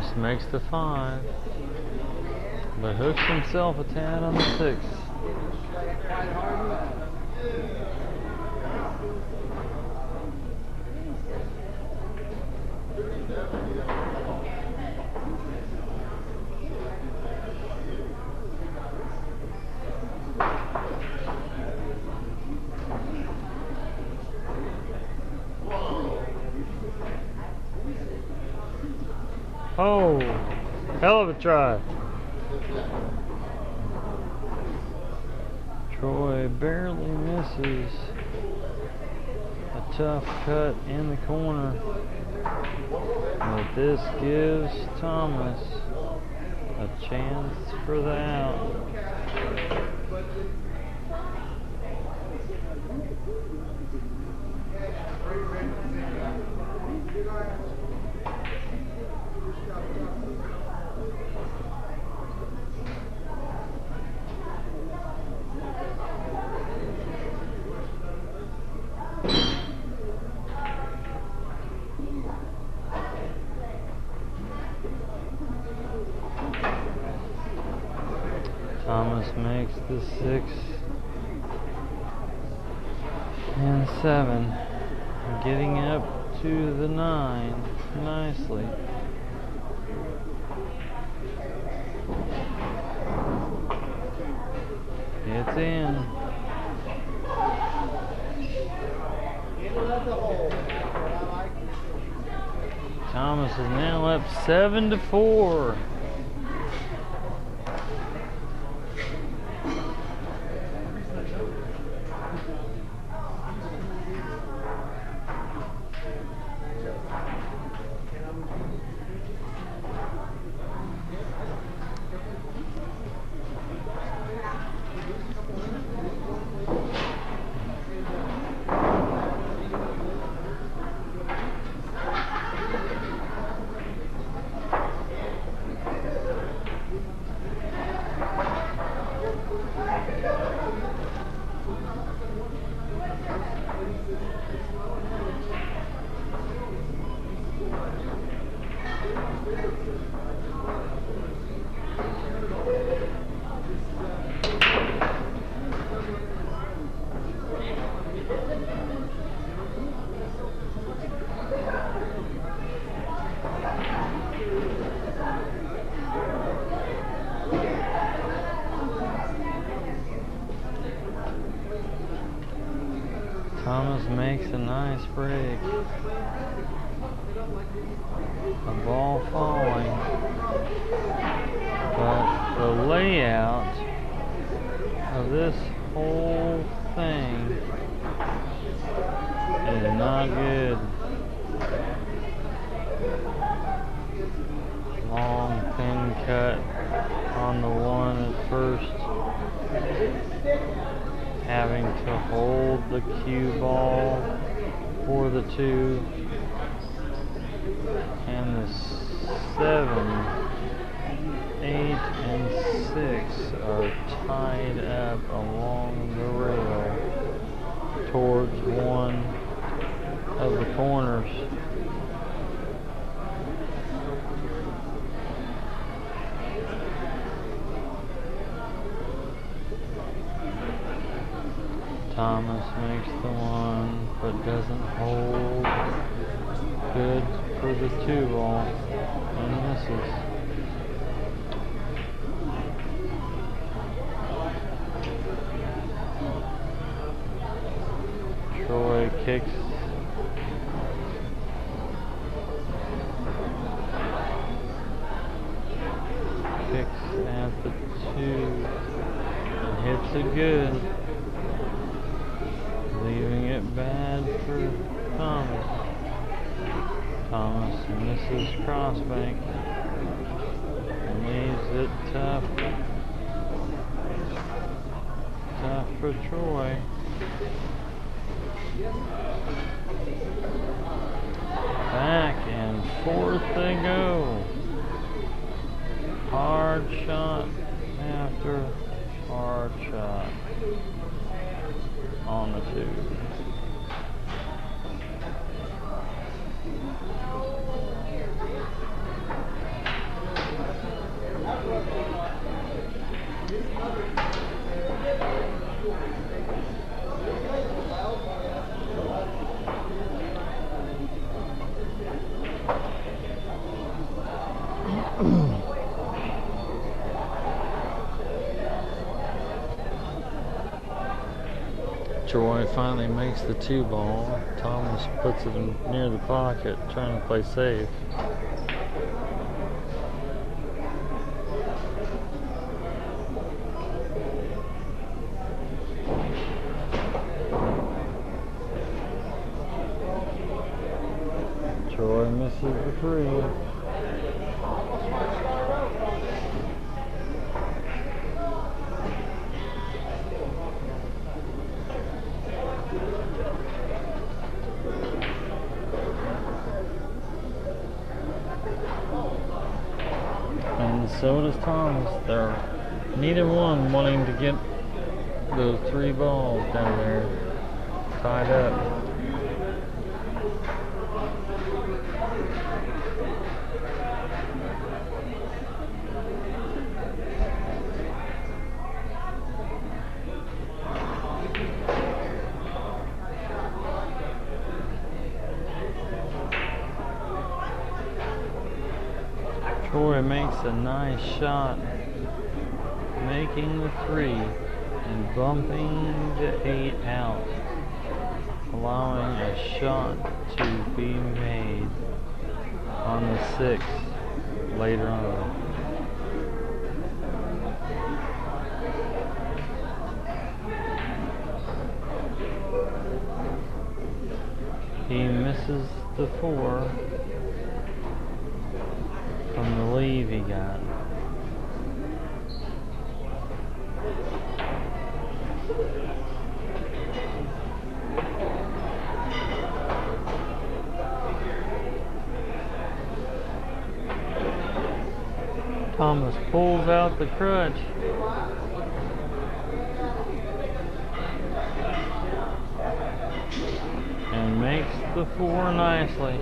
Thomas makes the 5, but hooks himself a tad on the 6. Oh, hell of a try. Troy barely misses a tough cut in the corner, but this gives Thomas a chance for the out. Thomas makes the 6 and 7, getting up to the 9 nicely. It's in. Thomas is now up 7-4. Thomas makes a nice break. A ball falling. But the layout of this whole thing is not good. Long thin cut on the 1 at first. Having to hold the cue ball for the 2, and the 7, 8, and 6 are tied up along the rail towards one of the corners. Thomas makes the 1, but doesn't hold good for the 2 ball and misses. Troy kicks. Kicks at the 2 and hits it good. Leaving it bad for Thomas. Thomas misses crossbank and leaves it tough. Tough for Troy. Back and forth they go. Hard shot after hard shot on the 2. Troy finally makes the 2-ball. Thomas puts it near the pocket, trying to play safe. Troy misses the 3. And so does Thomas. They're neither one wanting to get those 3 balls down there tied up. Troy makes a nice shot, making the 3 and bumping the 8 out, allowing a shot to be made on the 6 later on. He misses the 4 from the leave he got. Thomas pulls out the crutch. And makes the 4 nicely.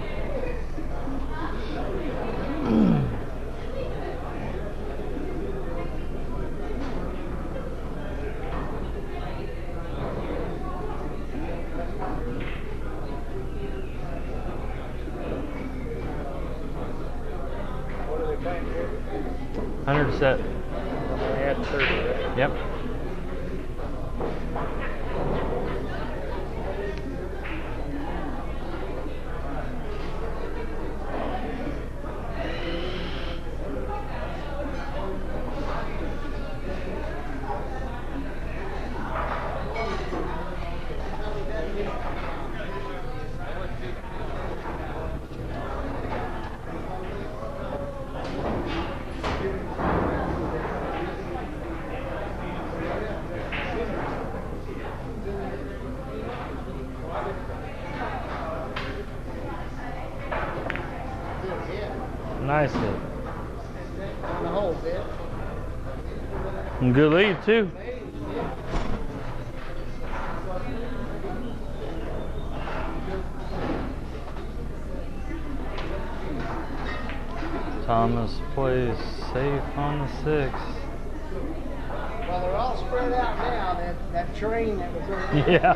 What are they playing here? 100 set. They had 30, right? Yep. Nice hit. On the hole, bit. And good lead too. Thomas plays safe on the 6. Well, they're all spread out now. That train that was over there. Yeah.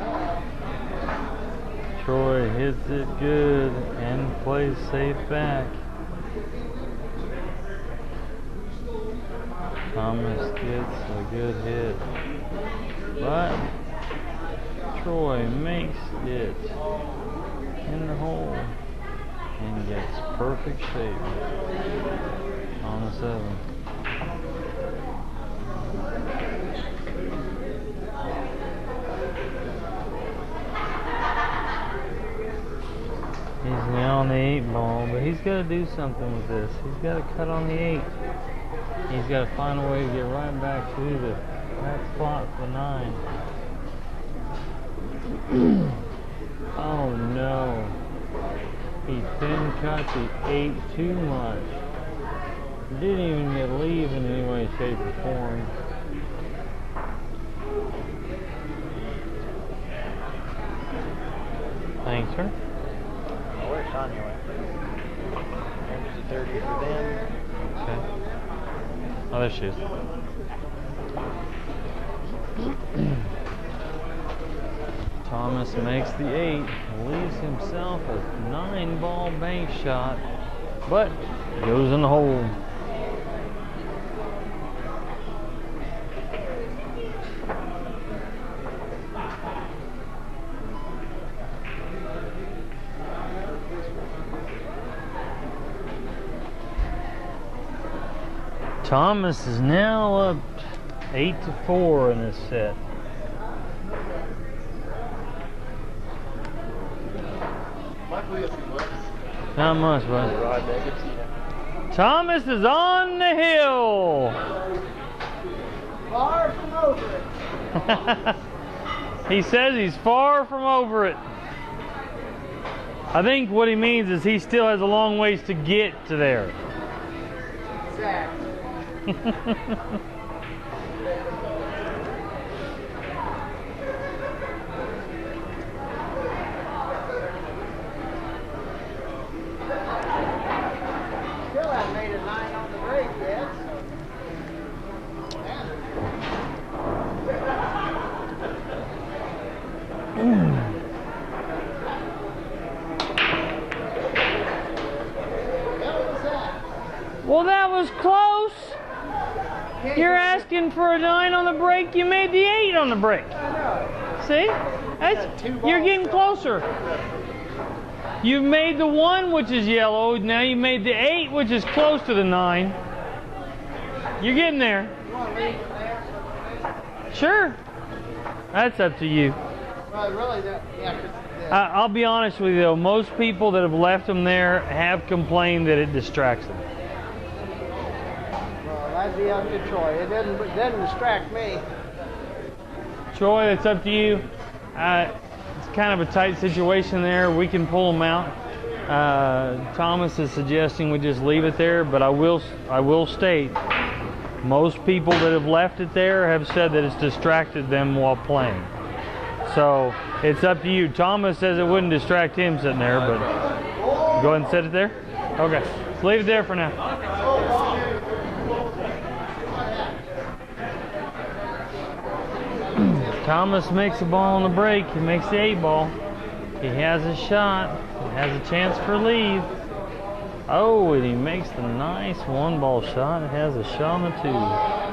Troy hits it good and plays safe back. Thomas gets a good hit, but Troy makes it in the hole and gets perfect shape on the 7. He's now on the 8 ball, but he's got to do something with this. He's got to cut on the 8. He's got to find a way to get right back to that spot for 9. Oh no. He thin cut the 8 too much. Didn't even get leave in any way, shape, or form. Thanks, sir. Where's Tanya at? There's the 30 for them. Okay. Oh, there she is. Thomas makes the 8, leaves himself a 9-ball bank shot, but goes in the hole. Thomas is now up 8-4 in this set. Not much, bud. Thomas is on the hill. Far from over it. He says he's far from over it. I think what he means is he still has a long ways to get to there. Exactly. Still haven't made a 9 on the break yet. Well, that was close. You're asking for a 9 on the break. You made the 8 on the break. See? You're getting closer. You've made the 1, which is yellow. Now you made the 8, which is close to the 9. You're getting there. Sure. That's up to you. Well, really, yeah. I'll be honest with you, though. Most people that have left them there have complained that it distracts them. Well, that'd be up to Troy. It doesn't distract me. Troy, it's up to you. It's kind of a tight situation there. We can pull them out. Thomas is suggesting we just leave it there, but I will state, most people that have left it there have said that it's distracted them while playing. So it's up to you. Thomas says it wouldn't distract him sitting there, but go ahead and set it there. Okay, let's leave it there for now. Thomas makes a ball on the break. He makes the 8 ball. He has a shot. He has a chance for lead. Oh, and he makes the nice 1 ball shot. It has a shot on the 2.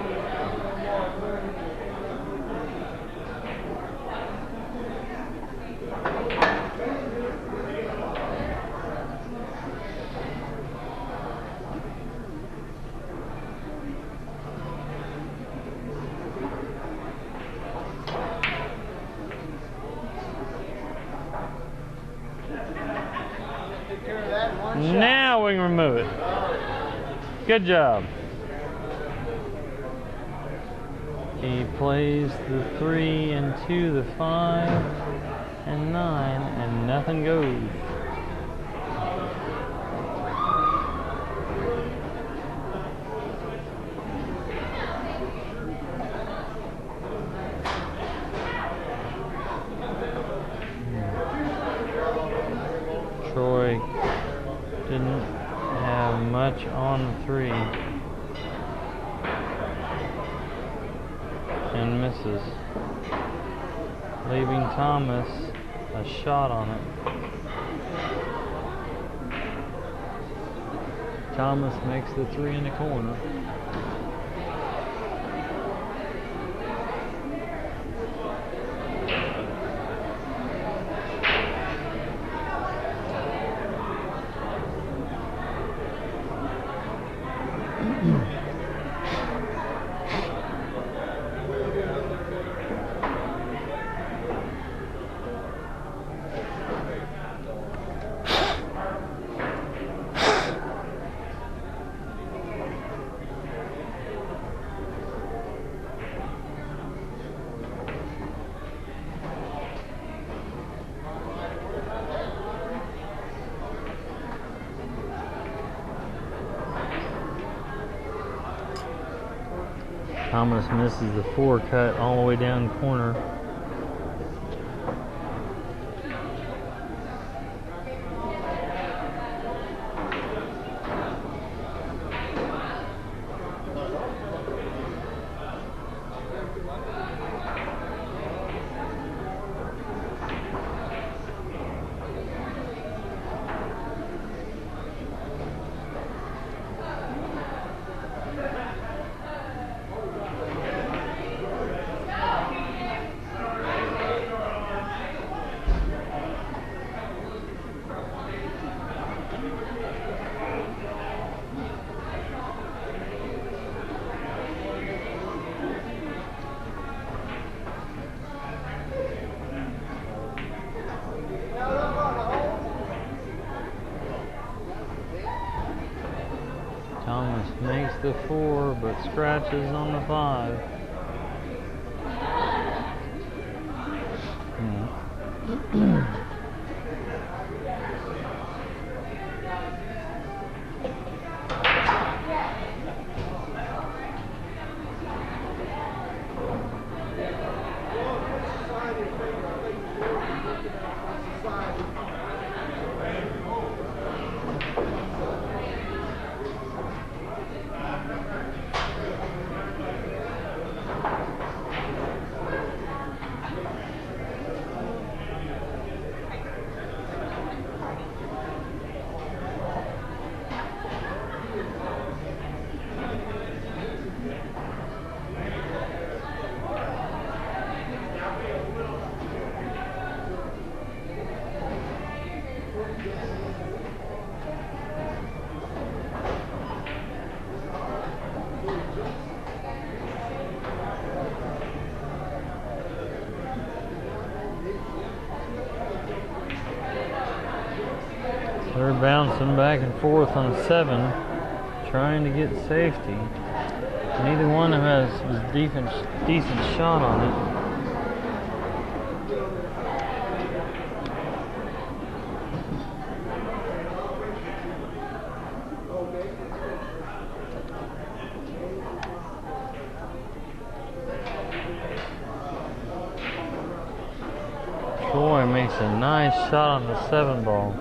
Now we can remove it. Good job. He plays the 3 and 2, the 5 and 9, and nothing goes. Troy didn't have much on the 3 and misses, leaving Thomas a shot on it. Thomas makes the 3 in the corner. Thomas misses the 4 cut all the way down the corner. 4, but scratches on the 5. They're bouncing back and forth on a 7, trying to get safety. Neither one has a decent shot on it. Troy makes a nice shot on the 7 ball.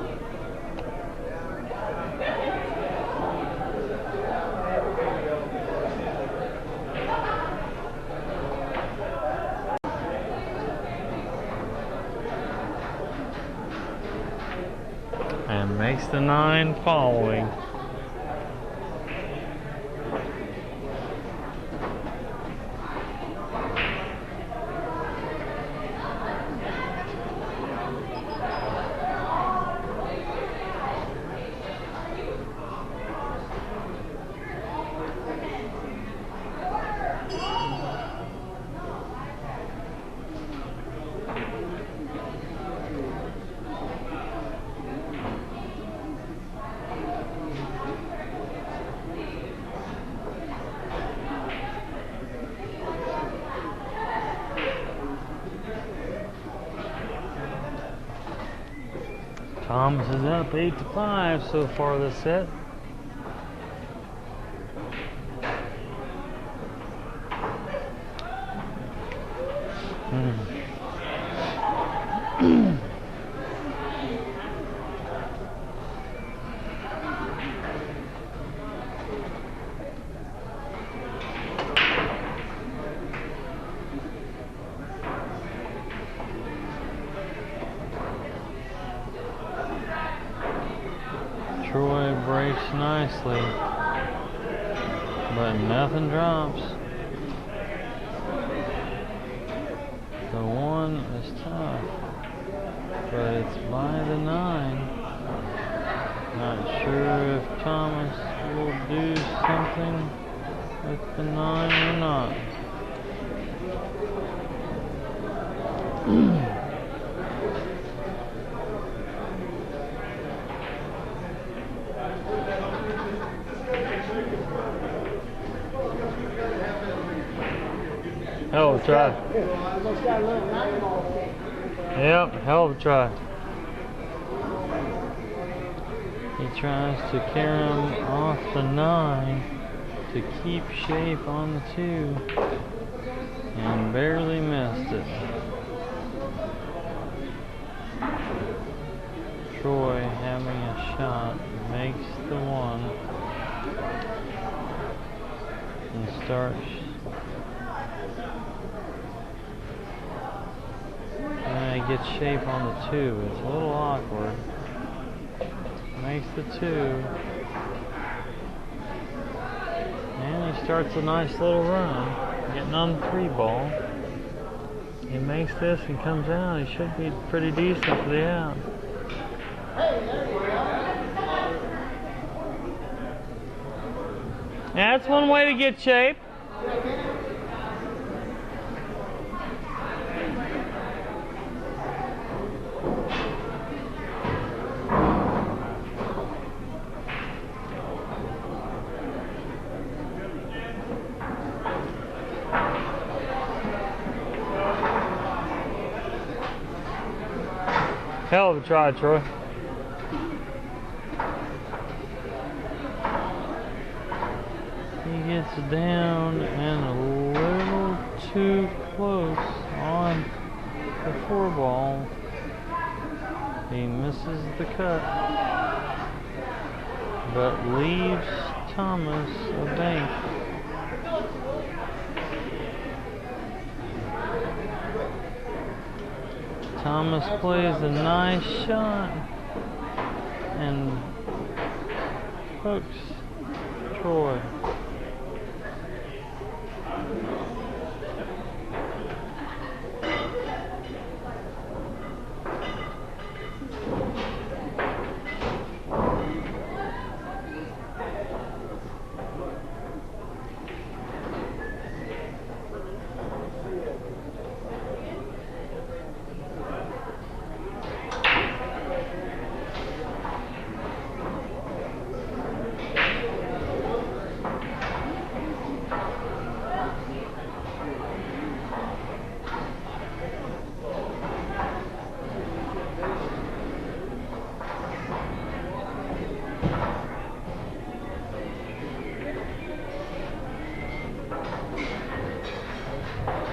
And makes the 9 following. Thomas is up 8-5 so far this set. Troy breaks nicely, but nothing drops. The 1 is tough, but it's by the 9. Not sure if Thomas will do something with the 9 or not. Hell of a try. Yep, hell of a try. He tries to carry him off the 9 to keep shape on the 2 and barely missed it. Troy having a shot makes the 1 and starts. Gets shape on the 2. It's a little awkward. Makes the 2. And he starts a nice little run. Getting on the 3 ball. He makes this and comes out. He should be pretty decent for the out. That's one way to get shape. Hell of a try, Troy. He gets down and a little too close on the 4-ball. He misses the cut, but leaves Thomas a bank. Thomas plays a nice shot and hooks Troy.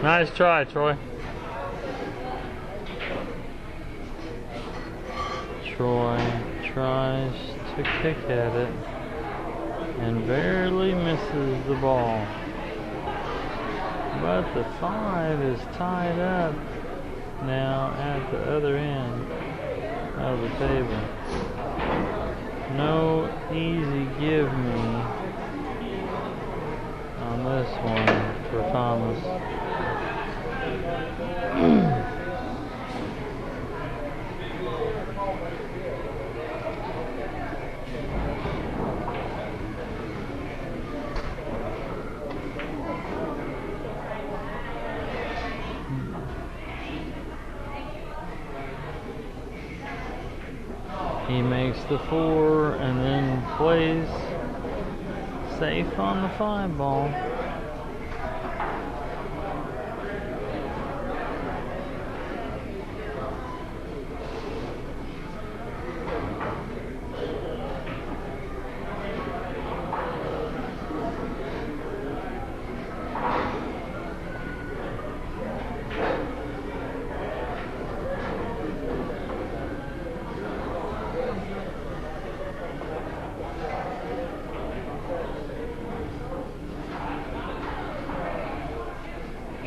Nice try, Troy. Troy tries to kick at it and barely misses the ball. But the 5 is tied up now at the other end of the table. No easy give me on this one for Thomas. He makes the 4 and then plays safe on the 5 ball.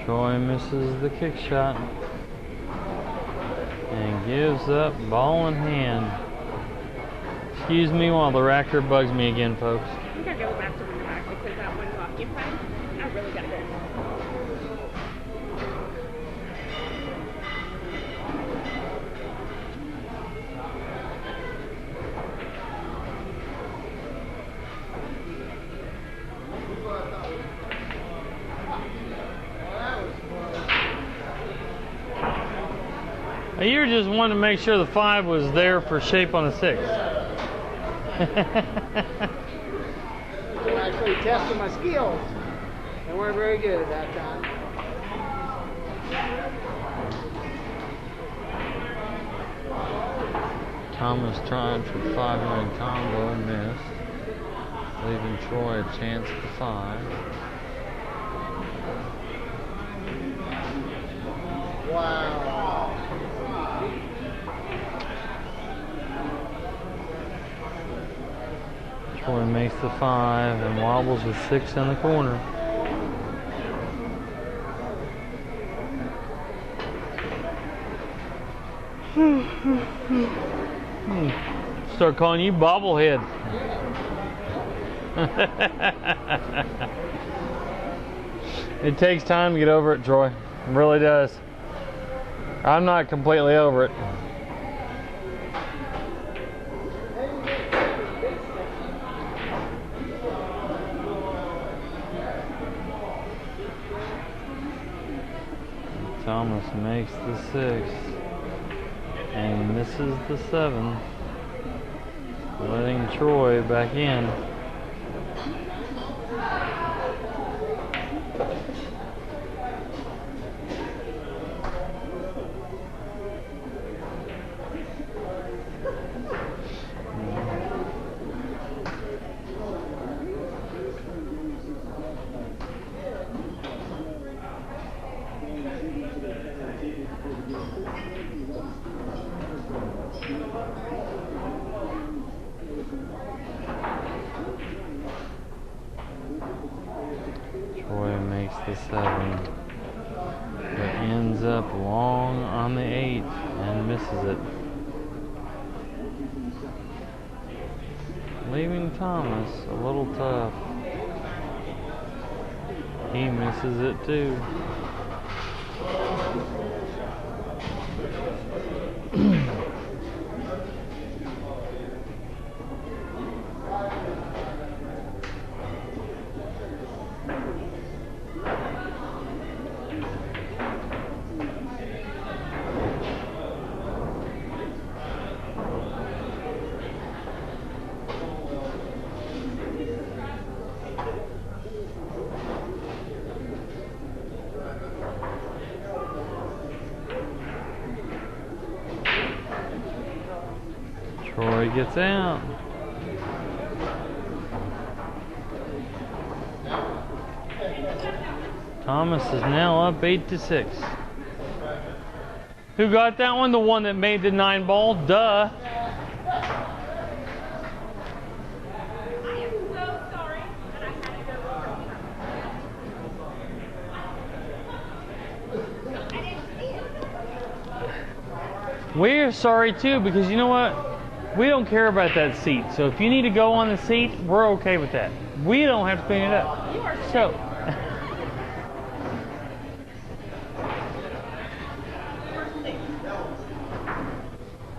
Troy misses the kick shot and gives up ball in hand. Excuse me while the racker bugs me again, folks. We gotta go back to the back because that one's occupied. I really gotta go. You were just wanting to make sure the 5 was there for shape on the 6. I'm actually testing my skills. They weren't very good at that time. Thomas tried for 5-man combo, missed, leaving Troy a chance at the 5. Wow. Troy makes the 5 and wobbles with 6 in the corner. Start calling you bobblehead. It takes time to get over it, Troy. It really does. I'm not completely over it. Thomas makes the 6 and misses the 7, letting Troy back in. it. Leaving Thomas a little tough. He misses it too. Troy gets out. Thomas is now up 8-6. Who got that one? The one that made the 9 ball? Duh. We're sorry too, because you know what? We don't care about that seat. So if you need to go on the seat, we're okay with that. We don't have to clean it up. So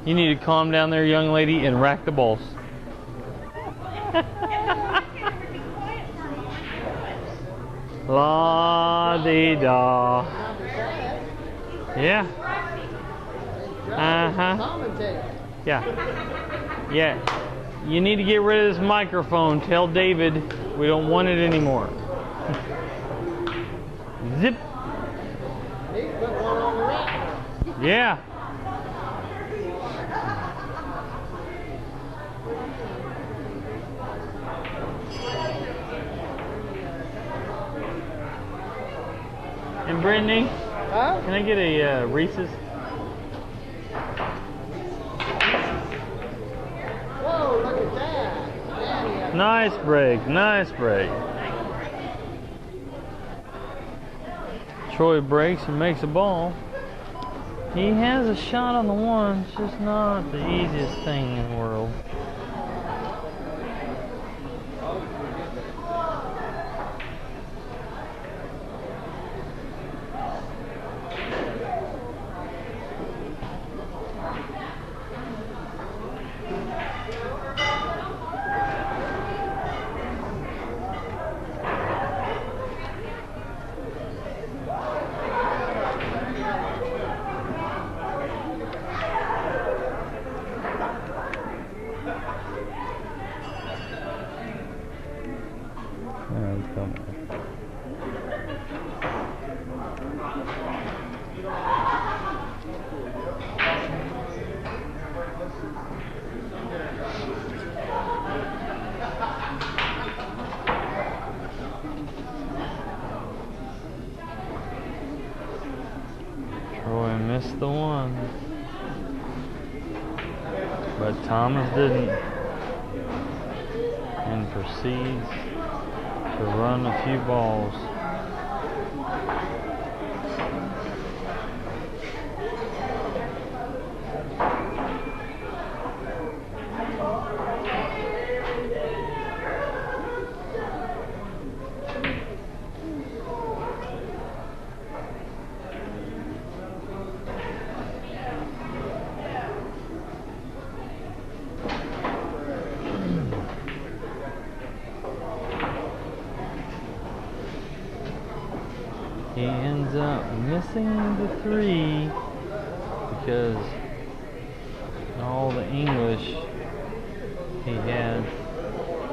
you need to calm down there, young lady, and rack the balls. La dee da. Yeah. Yeah. Yeah. You need to get rid of this microphone. Tell David we don't want it anymore. Zip. Yeah. And Brittany, can I get a Reese's? Whoa, look at that. Nice break, nice break. Troy breaks and makes a ball. He has a shot on the one, it's just not the easiest thing in the world. Troy missed the one, but Thomas didn't, and proceeds to run a few balls. He ends up missing the 3 because all the English he had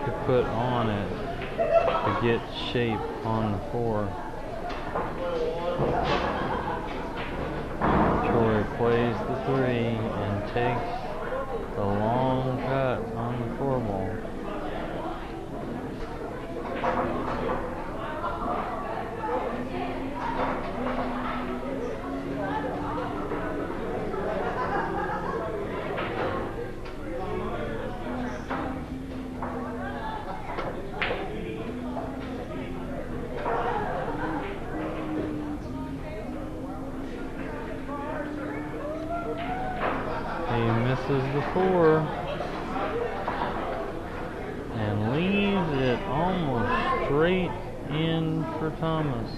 to put on it to get shape on the 4. Troy plays the 3 and takes the long cut on the 4 ball. misses the 4 and leaves it almost straight in for Thomas.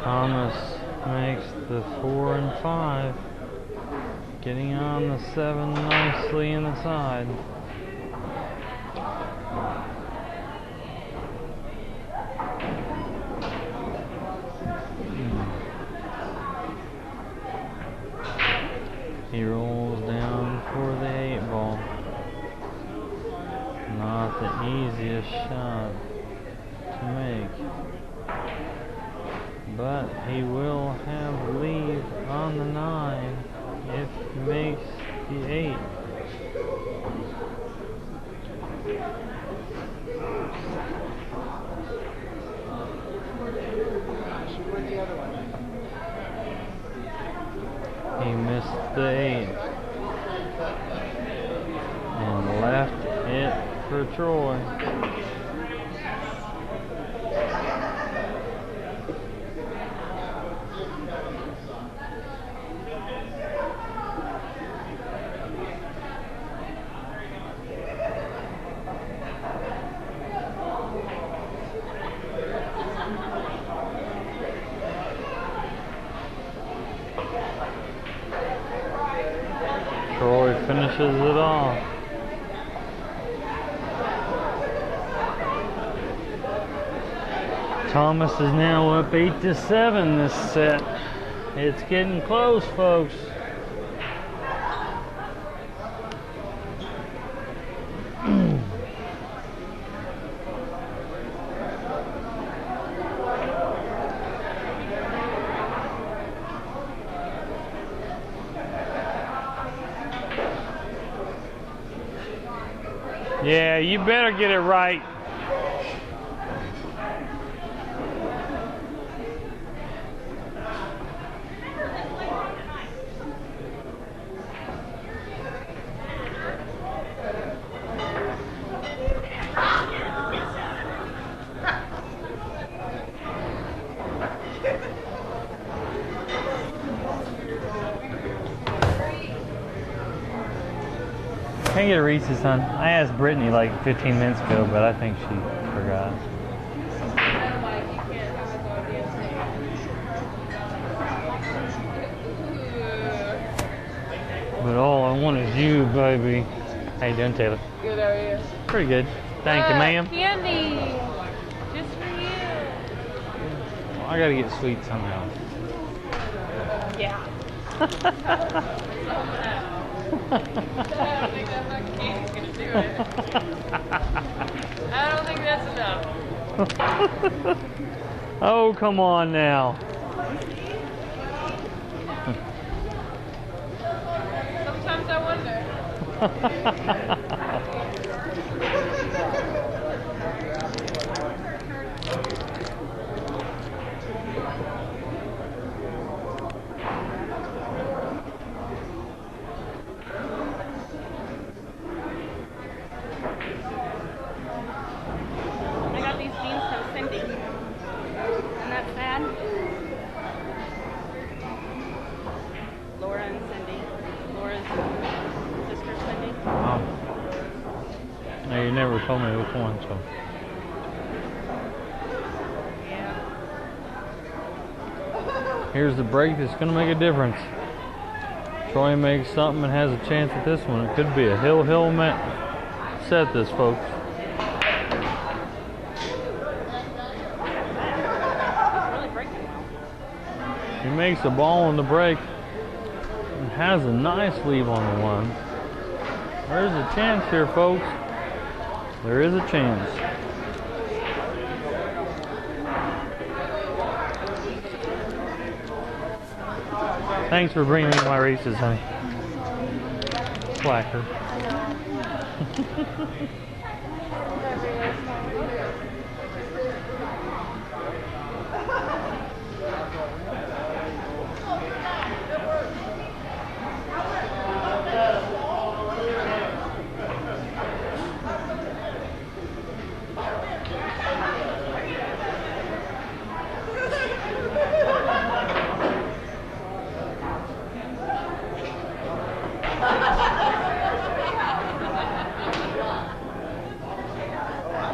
Thomas makes the 4 and 5, getting on the 7 nicely in the side. He rolls down for the 8 ball. Not the easiest shot to make, but he will have lead on the 9 if he makes the 8. She went the other way. He missed the 8 and left it for Troy. Troy finishes it off. Thomas is now up 8-7 this set. It's getting close, folks. Yeah, you better get it right. Can I get a Reese's, son? I asked Brittany like 15 minutes ago, but I think she forgot. But all I want is you, baby. How you doing, Taylor? Good, how are you? Pretty good. Thank you, ma'am. Candy! Just for you. I gotta get sweet somehow. Yeah. I don't think that fucking candy's gonna do it. I don't think that's enough. Oh, come on now. Sometimes I wonder. I got these beans from Cindy. Isn't that sad? Laura and Cindy. Laura's sister Cindy. Oh. No, you never told me which one, so. Yeah. Here's the break that's gonna make a difference. Troy makes something and has a chance at this one. It could be a hill set this, folks. Really breaking well. He makes a ball on the break and has a nice leave on the 1. There's a chance here, folks. There is a chance. Thanks for bringing me my Reese's, honey. Slacker.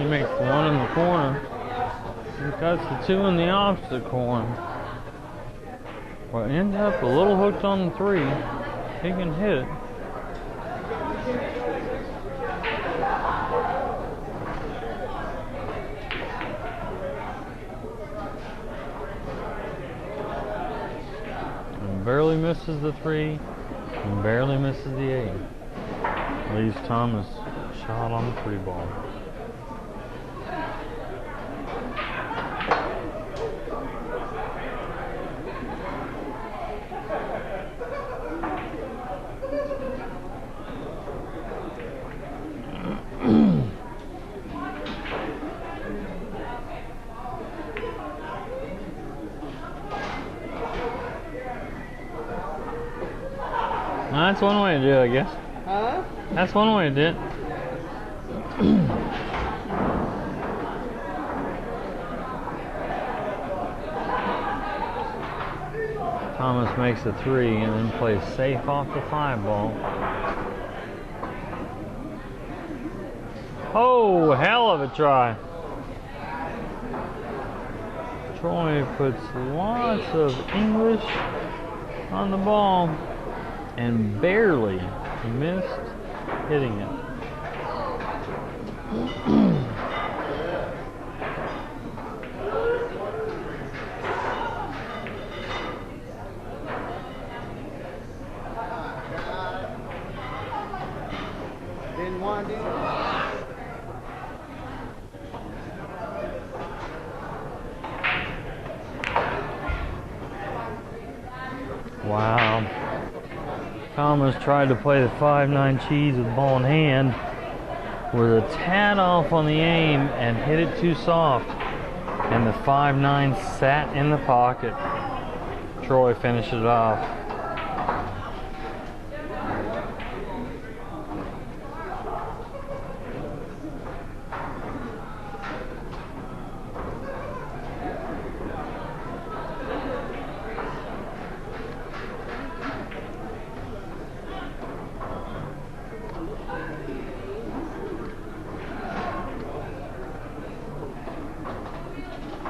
He makes the one in the corner. He cuts the two in the opposite corner. Well, ends up a little hooked on the 3. He can hit it. And barely misses the 3. And barely misses the 8. Leaves Thomas shot on the 3 ball. That's one way to do it, I guess. Huh? That's one way to do it. Thomas makes a 3 and then plays safe off the 5 ball. Oh, hell of a try. Troy puts lots of English on the ball and barely missed hitting it. Didn't want to do it. Wow. Thomas tried to play the 5-9 cheese with ball in hand with a tad off on the aim and hit it too soft. And the 5-9 sat in the pocket. Troy finishes it off.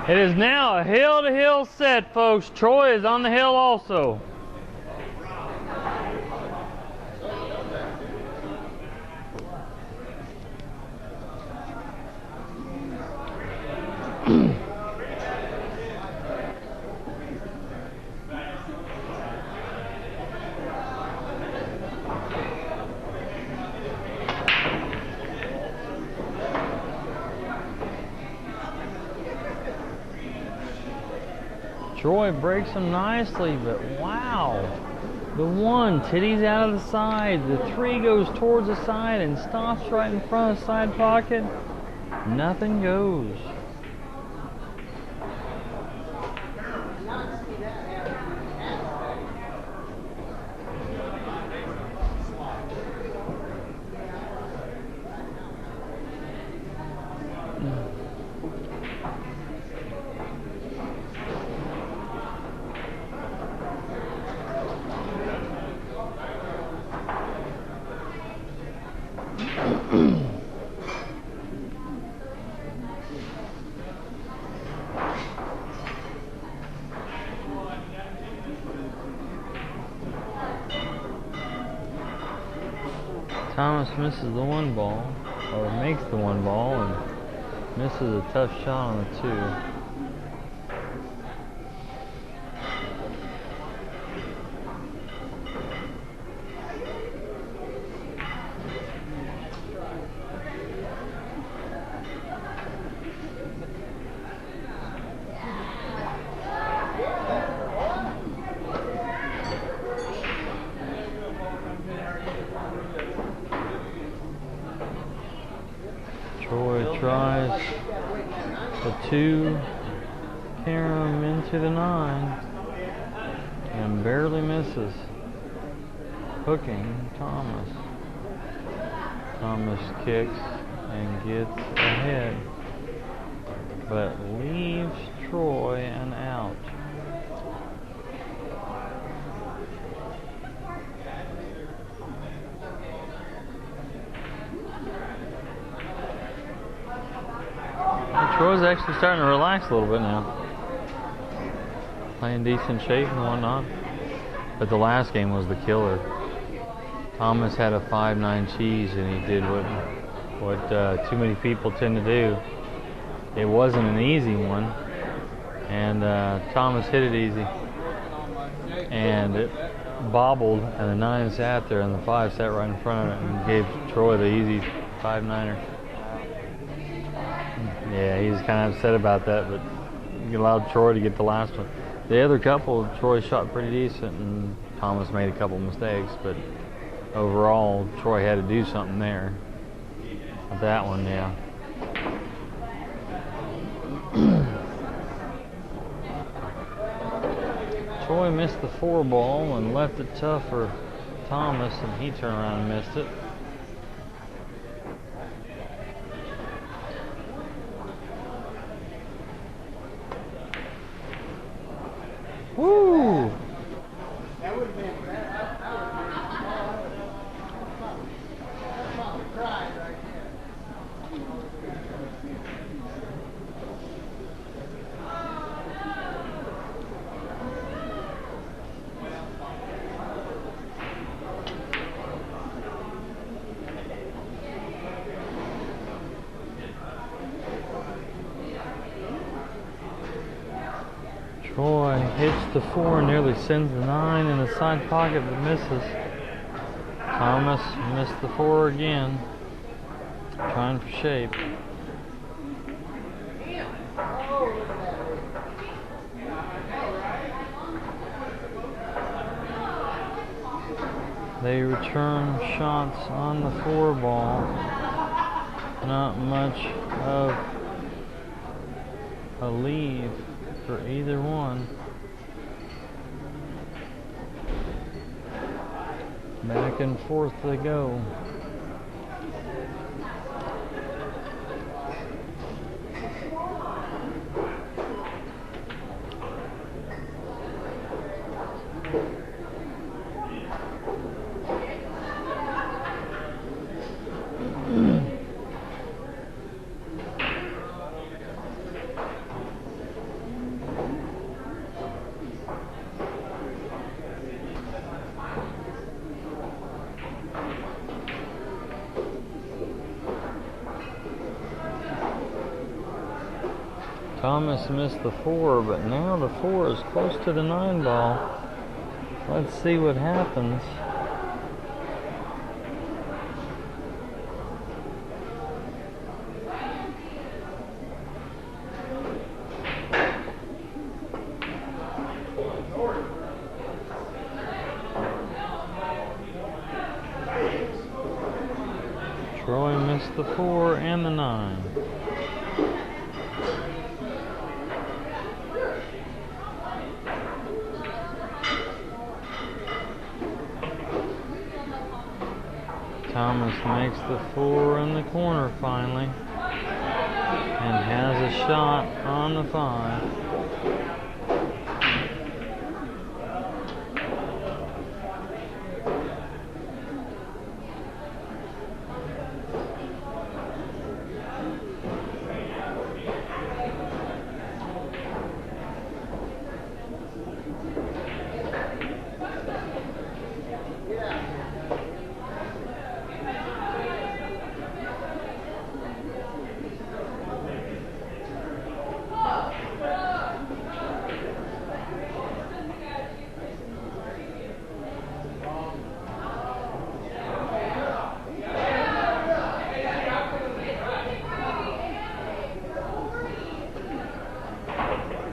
It is now a hill-to-hill set, folks. Troy is on the hill also. Troy breaks him nicely, but wow. The 1 titties out of the side. The 3 goes towards the side and stops right in front of the side pocket. Nothing goes. Thomas misses the 1 ball, or makes the 1 ball, and misses a tough shot on the 2. Troy tries the 2, carry him into the 9, and barely misses. Hooking Thomas. Thomas kicks and gets ahead, but leaves Troy an out. Troy's actually starting to relax a little bit now. Playing decent shape and whatnot. But the last game was the killer. Thomas had a 5.9 cheese and he did what too many people tend to do. It wasn't an easy one. And Thomas hit it easy. And it bobbled and the 9 sat there and the 5 sat right in front of it and gave Troy the easy 5.9er. Yeah, he was kind of upset about that, but he allowed Troy to get the last one. The other couple, Troy shot pretty decent and Thomas made a couple mistakes, but overall, Troy had to do something there. With that one, yeah. Troy missed the 4 ball and left it tough for Thomas, and he turned around and missed it. Woo! That would have been Frye right there. Troy hits the 4, nearly sends the 9 in the side pocket, but misses. Thomas missed the 4 again, trying for shape. They return shots on the 4 ball. Not much of a lead for either one. Back and forth they go. Thomas missed the 4, but now the 4 is close to the 9 ball. Let's see what happens. Troy missed the 4 and the 9. Thomas makes the 4 in the corner finally and has a shot on the 5.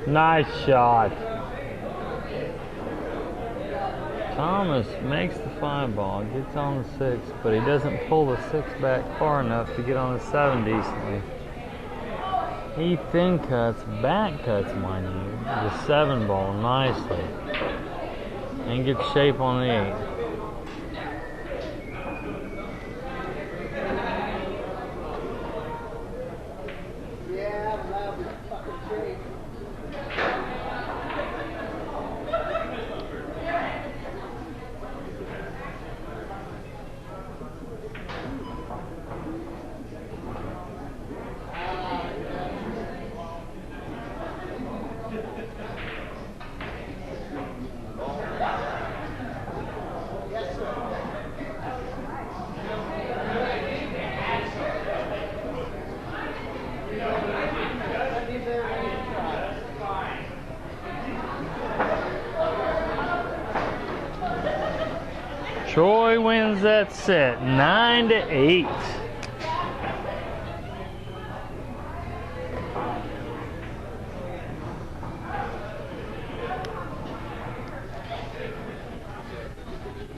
Nice shot. Thomas makes the 5 ball, gets on the 6, but he doesn't pull the 6 back far enough to get on the 7 decently. He thin cuts, back cuts, mind you, the 7 ball nicely, and gets shape on the 8. Troy wins that set 9-8.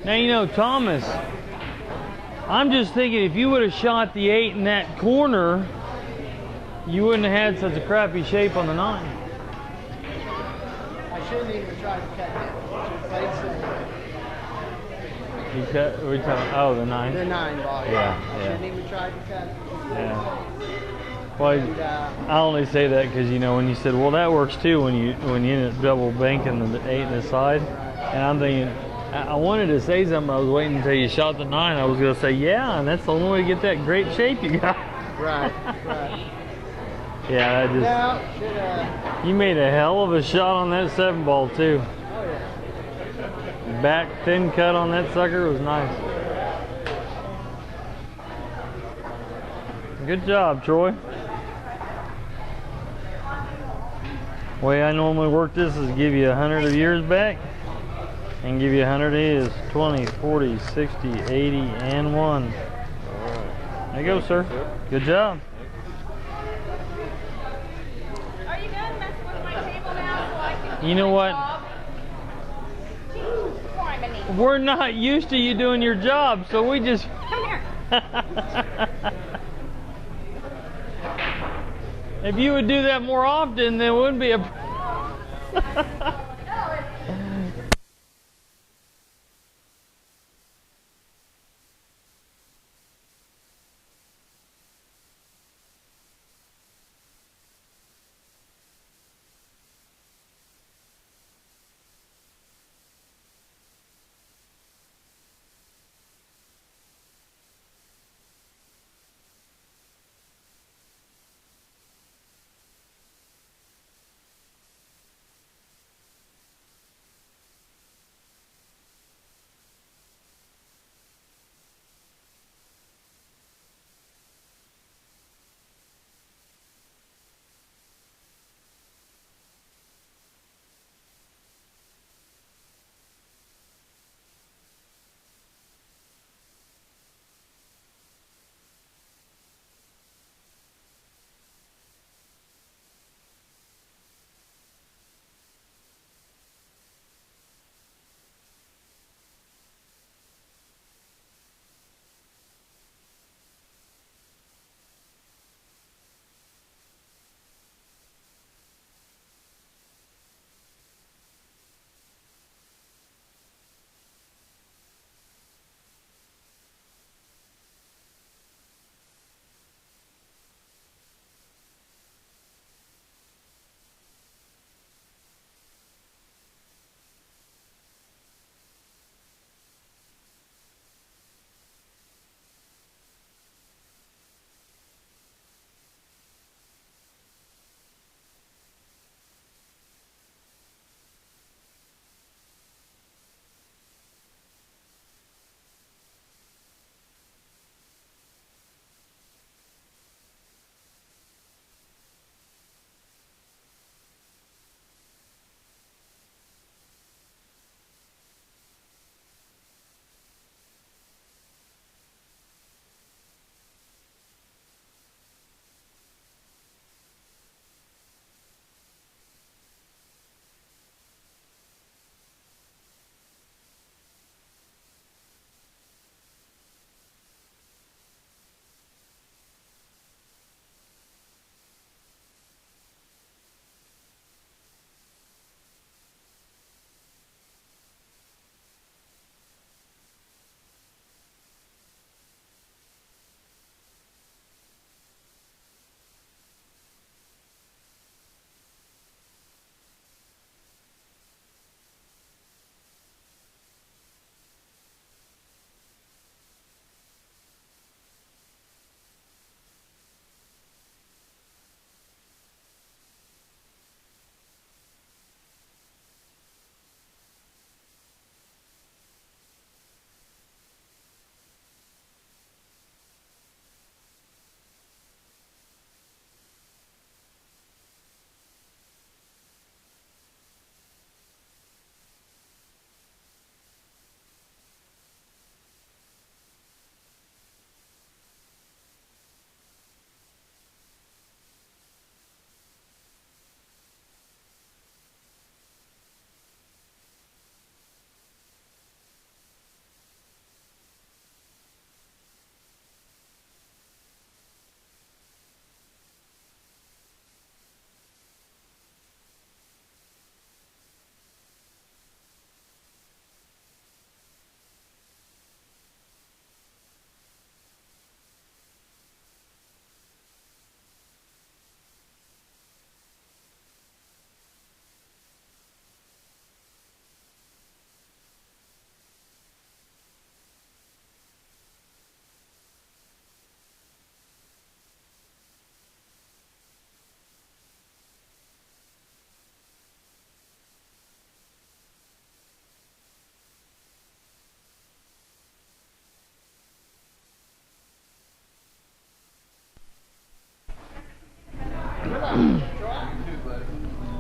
Now, you know, Thomas, I'm just thinking if you would have shot the 8 in that corner, you wouldn't have had such a crappy shape on the 9. I shouldn't even try to cut that. Should play safe. You cut, what are you talking about? Oh, the 9? The 9 ball. Yeah, I yeah. shouldn't even try to cut it. Yeah. Well, And, I only say that because, you know, when you said, well, that works too when you end up double banking the 8 in the side. And I'm thinking, I wanted to say something. I was waiting until you shot the 9. I was going to say, yeah, and that's the only way to get that great shape you got. right, right. Yeah, I just... Now, should You made a hell of a shot on that 7 ball too. oh yeah. Back thin cut on that sucker was nice. Good job, Troy. Way I normally work this is give you 100 of yours back and give you 100 of his. 20, 40, 60, 80, and 1. There you go, sir. Good job. Are you done messing with my table now so I can do You know my what? job? Jeez, criminy. We're not used to you doing your job, so we just... Come here. If you would do that more often, there wouldn't be a...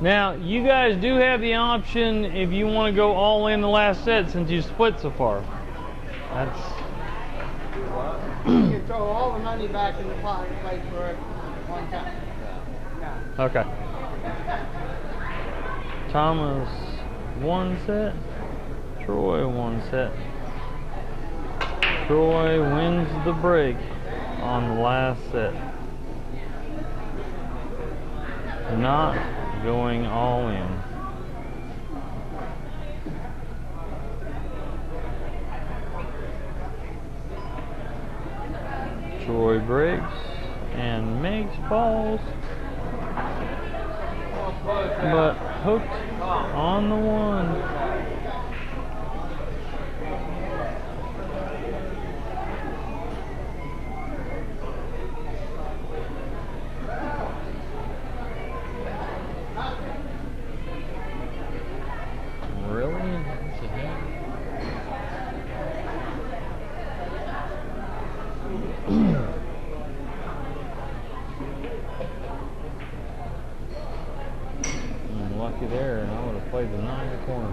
Now, you guys do have the option if you want to go all in the last set since you split so far. That's You can throw all the money back in the pot and play for it one time. Yeah. okay. Thomas 1 set, Troy 1 set. Troy wins the break on the last set. Not going all in. Troy breaks and makes balls, but hooked on the 1. Lucky there, and I would have played the 9 in the corner.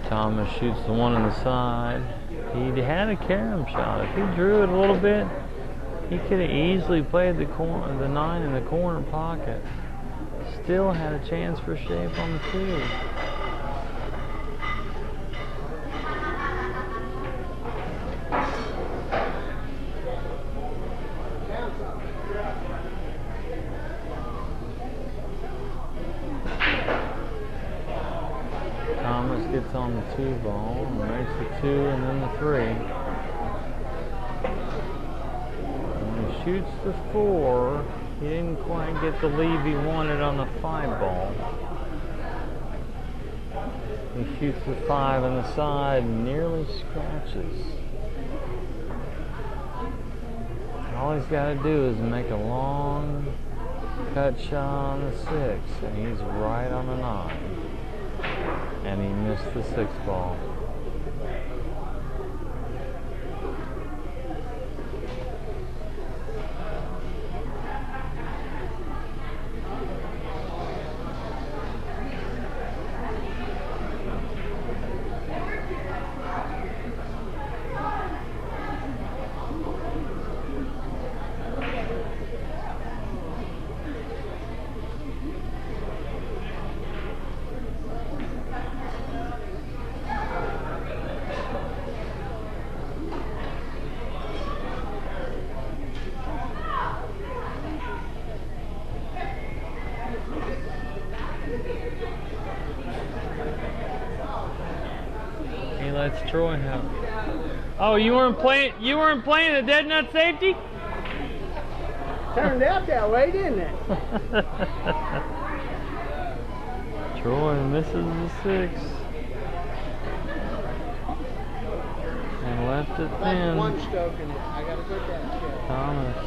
Thomas shoots the 1 on the side. He had a carom shot. If he drew it a little bit, he could have easily played the 9 in the corner pocket. Still had a chance for shape on the 2. Thomas gets on the 2 ball and makes the 2 and then the 3. Shoots the 4. He didn't quite get the lead he wanted on the 5 ball. He shoots the 5 on the side and nearly scratches. All he's got to do is make a long cut shot on the 6, and he's right on the 9. And he missed the 6 ball. Let's Troy have. Oh, you weren't playing the dead nut safety? Turned out that way, didn't it? Troy misses the 6. And left it thin. One stroke in it. I gotta put that shit. Thomas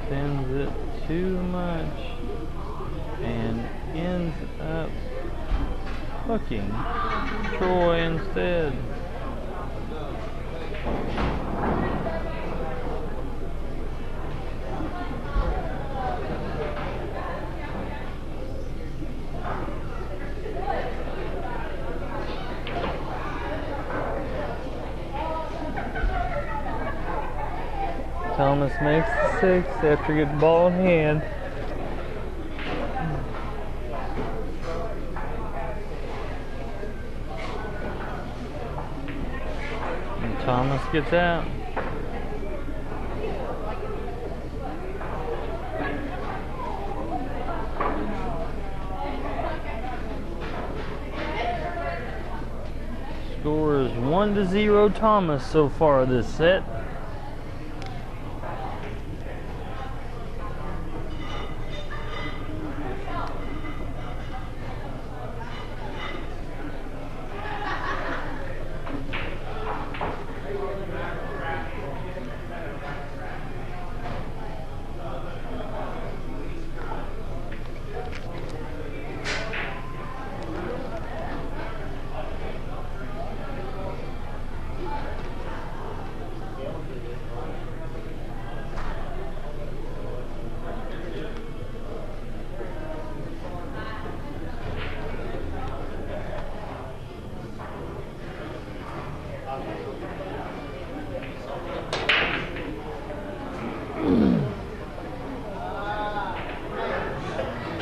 sends it too much and ends up hooking Troy instead. Thomas makes the 6 after getting the ball in hand. Thomas gets out. Score is 1-0 Thomas so far this set.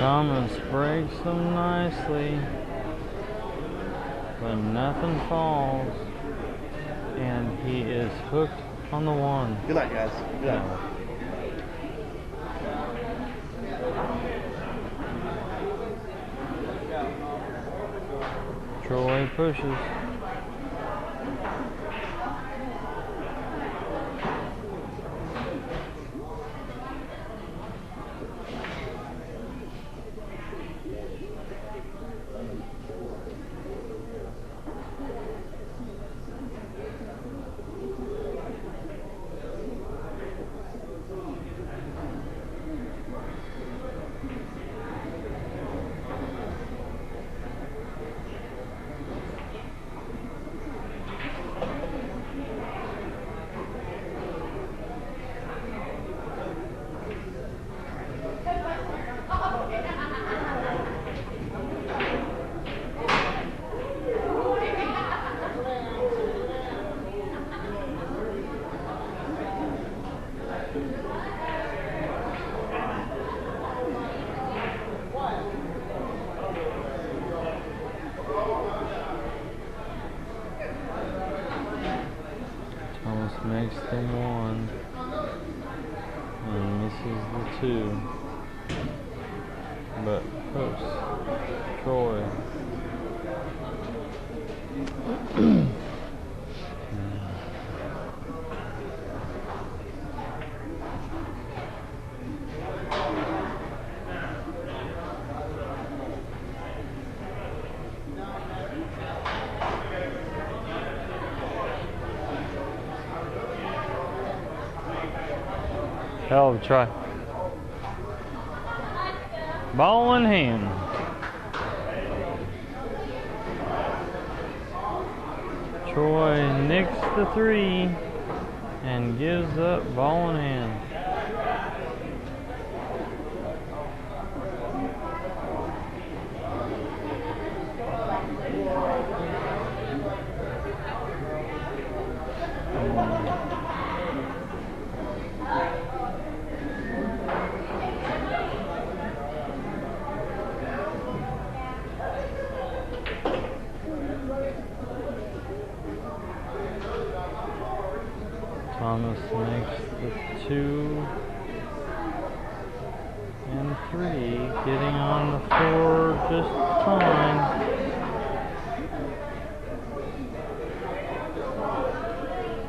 Thomas breaks them nicely, but nothing falls, and he is hooked on the one. Good luck, guys. Good luck. Troy pushes. Thomas makes the one and misses the two, but hooks Troy. Hell of a try. Ball in hand. Troy nicks the three and gives up ball in hand. Thomas makes the 2 and 3, getting on the 4 just fine.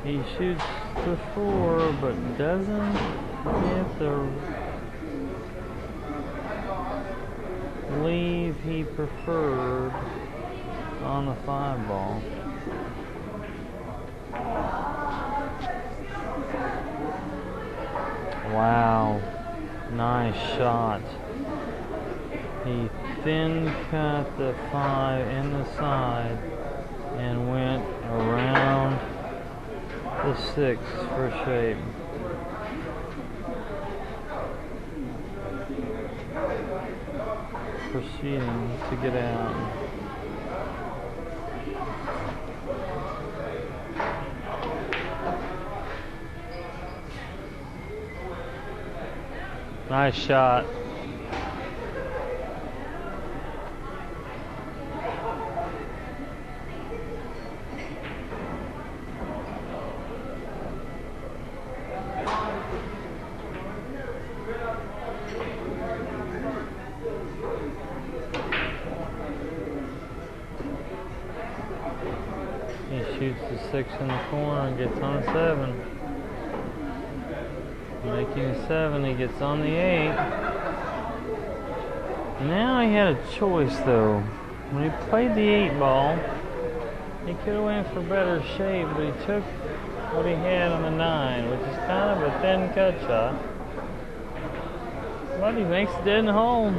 He shoots the 4 but doesn't get the leave he preferred on the 5 ball. Wow, nice shot. He thin cut the 5 in the side and went around the 6 for shape. Proceeding to get out. Nice shot. He shoots the 6 in the corner and gets on a 7. Making a 7, he gets on the 8. Now he had a choice though. When he played the 8 ball, he could have went for better shape, but he took what he had on the 9, which is kind of a thin cut shot. But he makes it dead in the hole.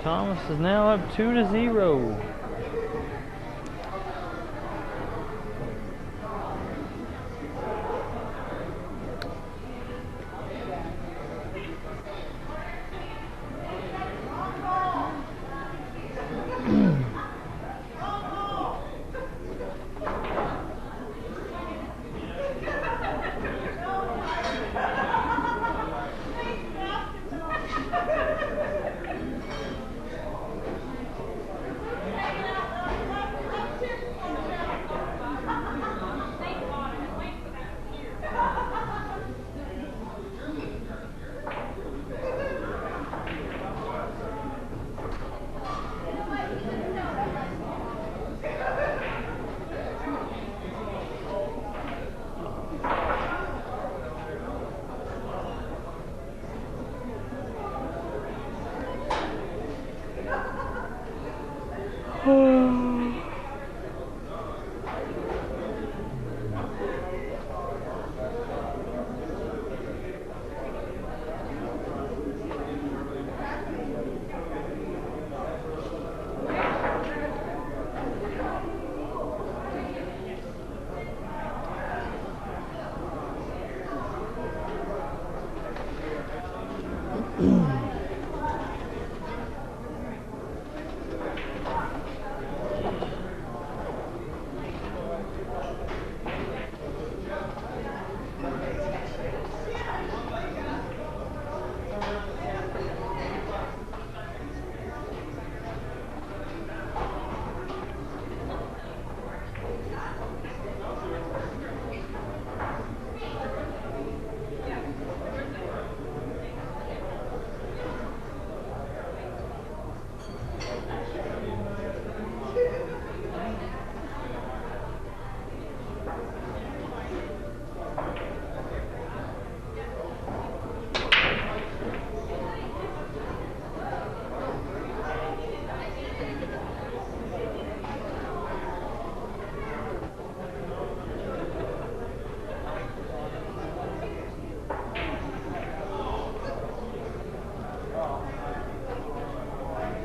Thomas is now up 2-0.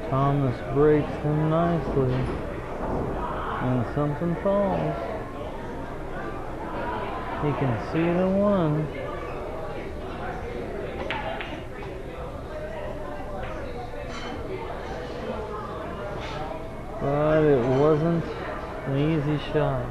Thomas breaks them nicely, and something falls. He can see the one. But it wasn't an easy shot.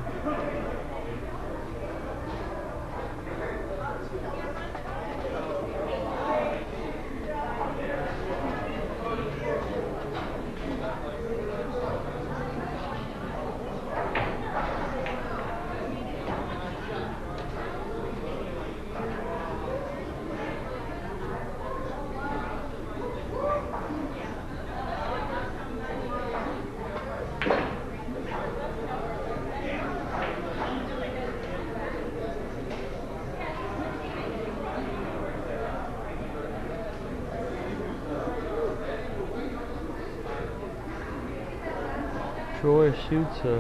Troy shoots a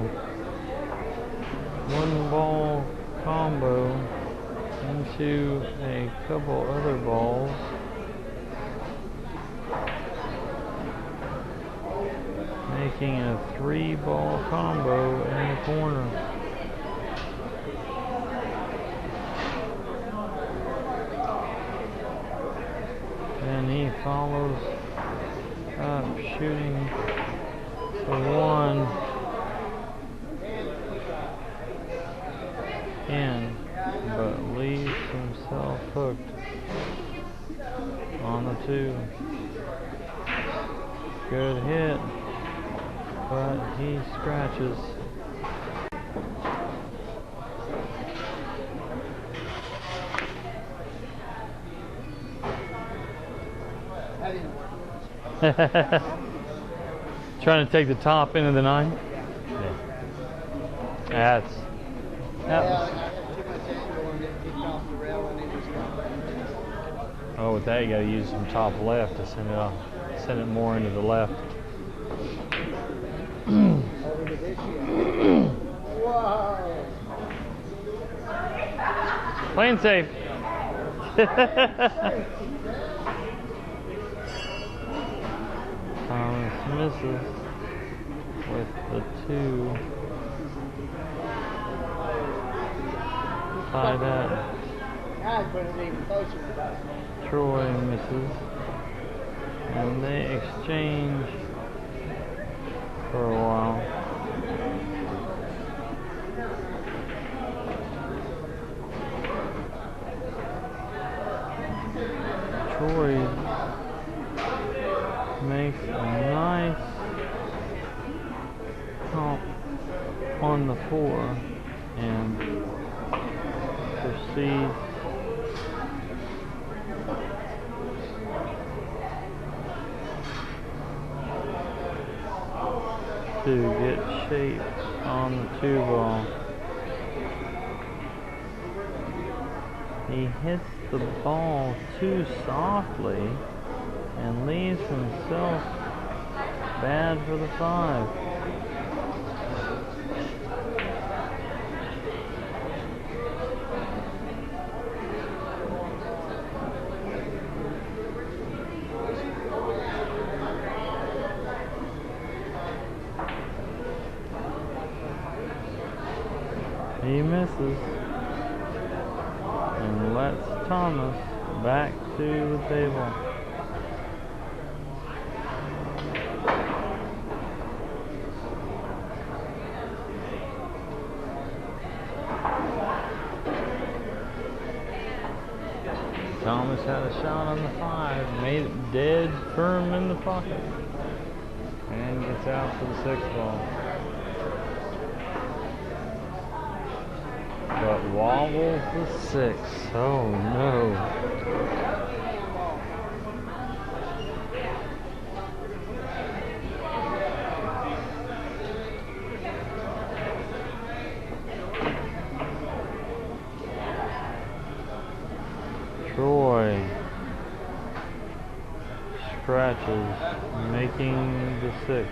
one-ball combo into a couple other balls. Making a 3-ball combo in the corner. And he follows up shooting one in, but leaves himself hooked on the 2. Good hit, but he scratches. Trying to take the top into the 9? Yeah. That was. Oh, with that you got to use some top left to send it off, send it more into the left. Playing safe. Thomas misses with the 2. Tied up. Troy misses. And they exchange for a while. Troy makes a nice hump on the 4 and proceeds to get shape on the 2 ball. He hits the ball too softly and leaves himself bad for the 5. He misses and lets Thomas back to the table. Thomas had a shot on the 5, made it dead firm in the pocket, and gets out for the 6 ball. But wobbles the 6. Oh no. Troy scratches, making the 6.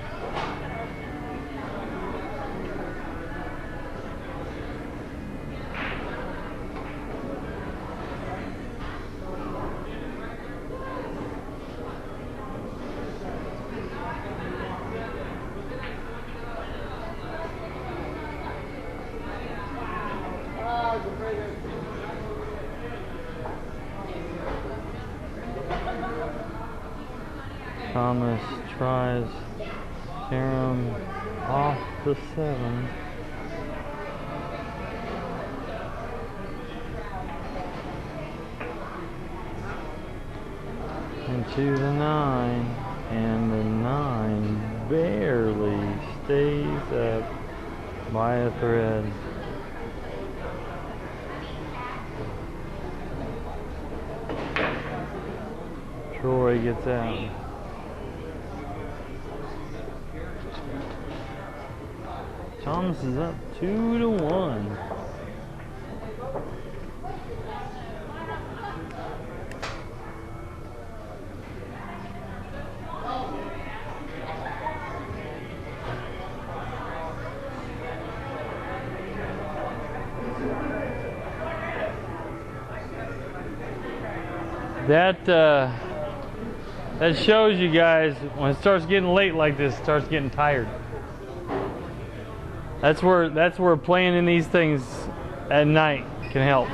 Thomas tries carom off the 7. Into the 9, and the 9 barely stays up by a thread. Troy gets out. Thomas is up 2-1. That shows you guys when it starts getting late like this, it starts getting tired. That's where playing in these things at night can help.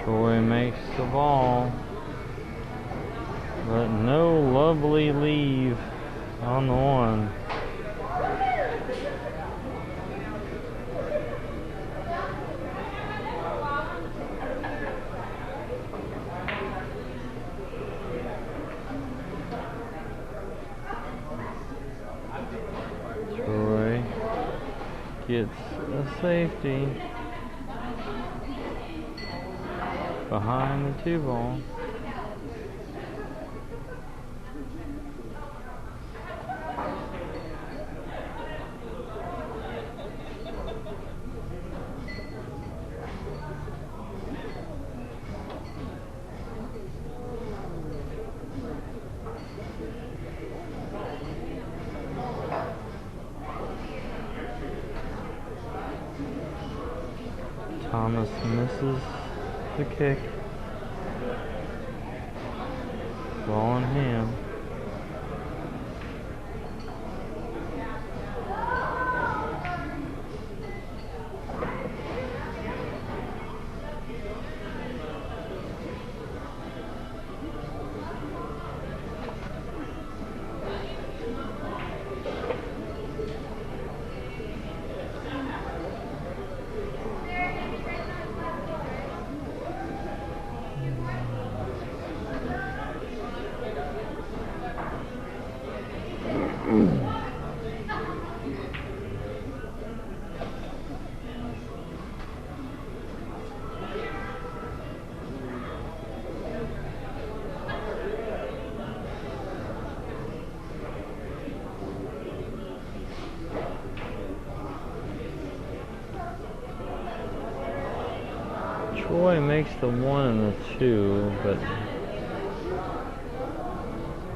Troy makes the ball, but no lovely leave on the 1. Troy gets a safety behind the 2 ball. Thomas misses the kick. Ball on him. Troy makes the 1 and the 2, but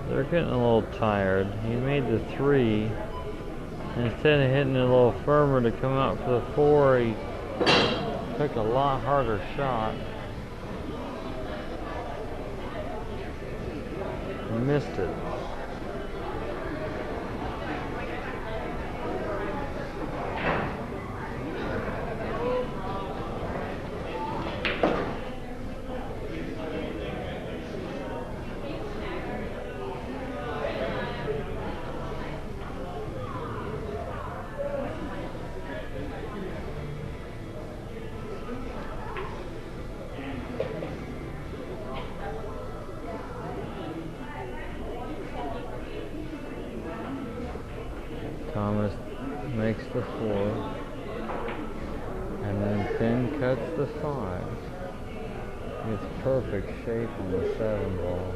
they're getting a little tired. He made the 3. And instead of hitting it a little firmer to come out for the 4, he took a lot harder shot. Missed it. Thomas makes the 4, and then Finn cuts the 5. It's perfect shape on the 7 ball.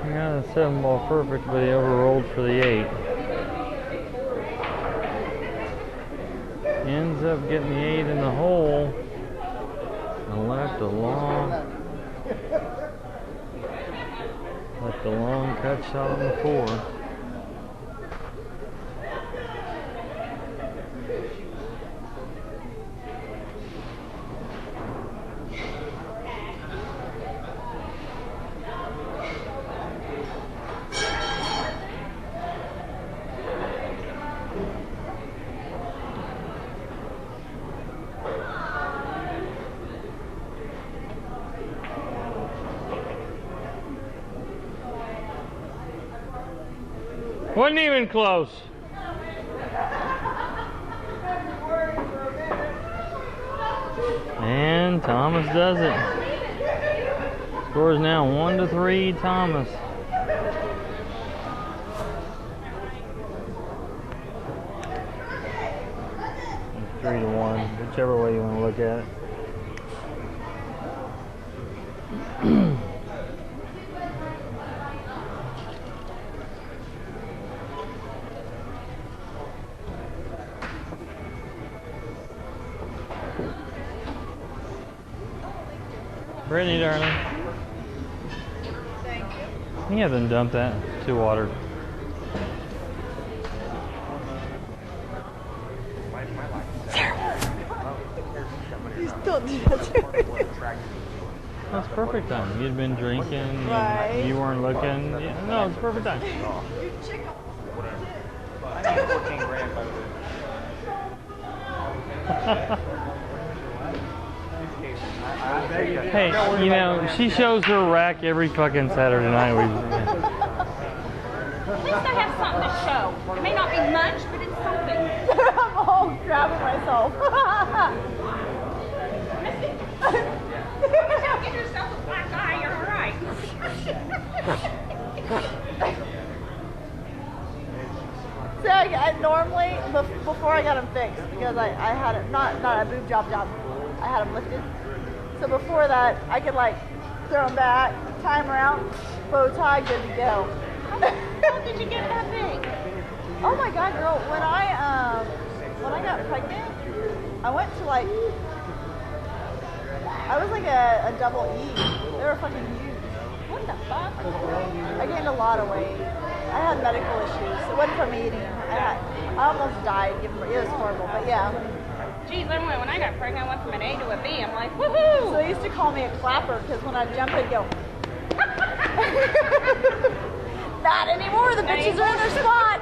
Yeah, the 7 ball perfect, but he overrolled for the 8. Ends up getting the 8 in the hole and left a long cut shot on the 4. Wasn't even close. And Thomas does it. Scores now 1-3 Thomas. And 3-1, whichever way you want to look at it. Brittany, darling. Thank you. Yeah, then dump that. Too watered. Please don't do that to me. That's perfect time. You'd been drinking. Right. You weren't looking. Yeah, no, it's perfect time. Hey, you know, she shows her rack every fucking Saturday night. At least I have something to show. It may not be much, but it's something. I'm all grabbing myself. Give yourself a black eye, you're all right. See, I normally, before I got them fixed, because I had it, not a boob job, I had them lifted. So before that, I could like throw them back, tie them around, bow tie, good to go. How did you get that big? Oh my God, girl, when I got pregnant, I went to like, I was like a double E. They were fucking huge. What the fuck? I gained a lot of weight. I had medical issues. It wasn't from eating. I almost died. It was horrible, but yeah. Geez, when I got pregnant, I went from an A to a B. I'm like, woohoo! So they used to call me a clapper because when I jump, I'd go. Not anymore. The bitches are in their spot.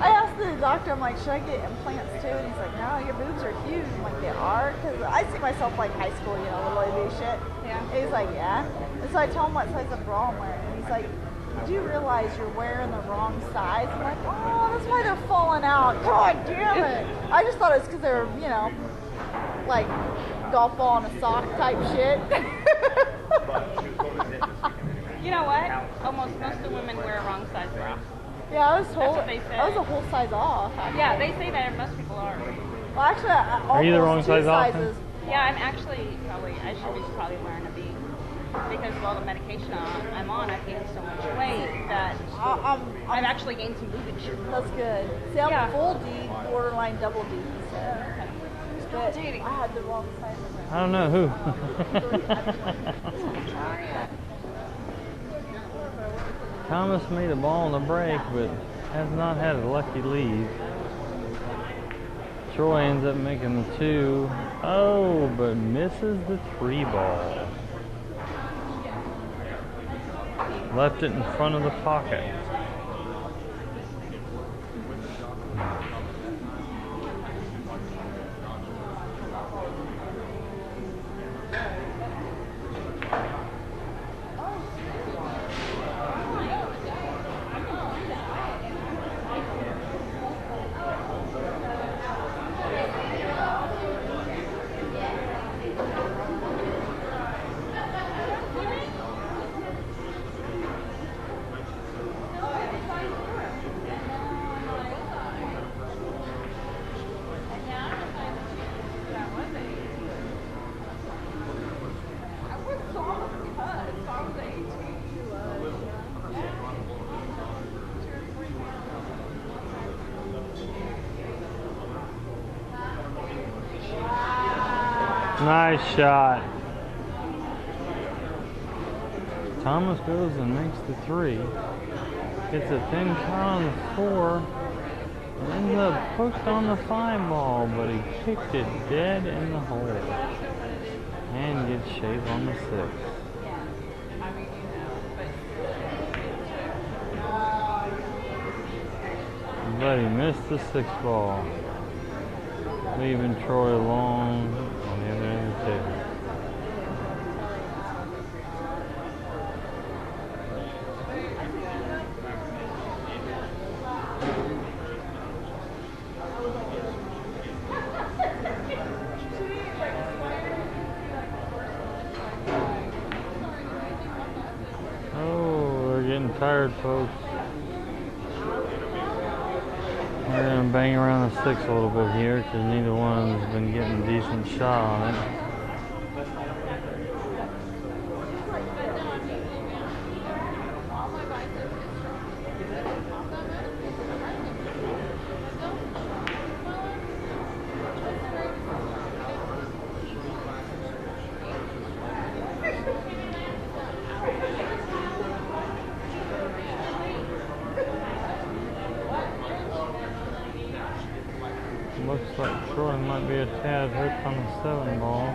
I asked the doctor, I'm like, should I get implants too? And he's like, no, your boobs are huge. I'm like, they are? Because I see myself like high school, you know, little baby shit. Yeah. And he's like, yeah. And so I tell him what size of bra I'm wearing. And he he's like, "Do you realize you're wearing the wrong size?" I'm like, "Oh, that's why they're falling out." God damn it! I just thought it was because they were, you know, like golf ball in a sock type shit. You know what? Almost most of the women wear a wrong size bra. Yeah, I was what they say. I was a whole size off. Actually. Yeah, they say that most people are. Well, actually, Are you the wrong almost size two off? sizes. Yeah, I'm actually I should be probably wearing a B. Because of all the medication I'm on, I've gained so much weight that I've actually gained some boobage. That's good. See, I'm Yeah. full D, borderline double D. So. But Dating. I had the wrong size. I don't know who. Thomas made a ball on the break, but has not had a lucky lead. Troy ends up making the 2. Oh, but misses the 3 ball. Left it in front of the pocket. Nice shot. Thomas goes and makes the 3. Gets a thin shot on the 4. Ends up hooked on the 5 ball, but he kicked it dead in the hole. And gets shape on the 6. But he missed the 6 ball, leaving Troy alone on the other end of the table. Oh, they're getting tired, folks. We're going to bang around the 6 a little bit here because neither one of them has been getting a decent shot on it. Looks like Troy might be a tad hooked on the 7 ball.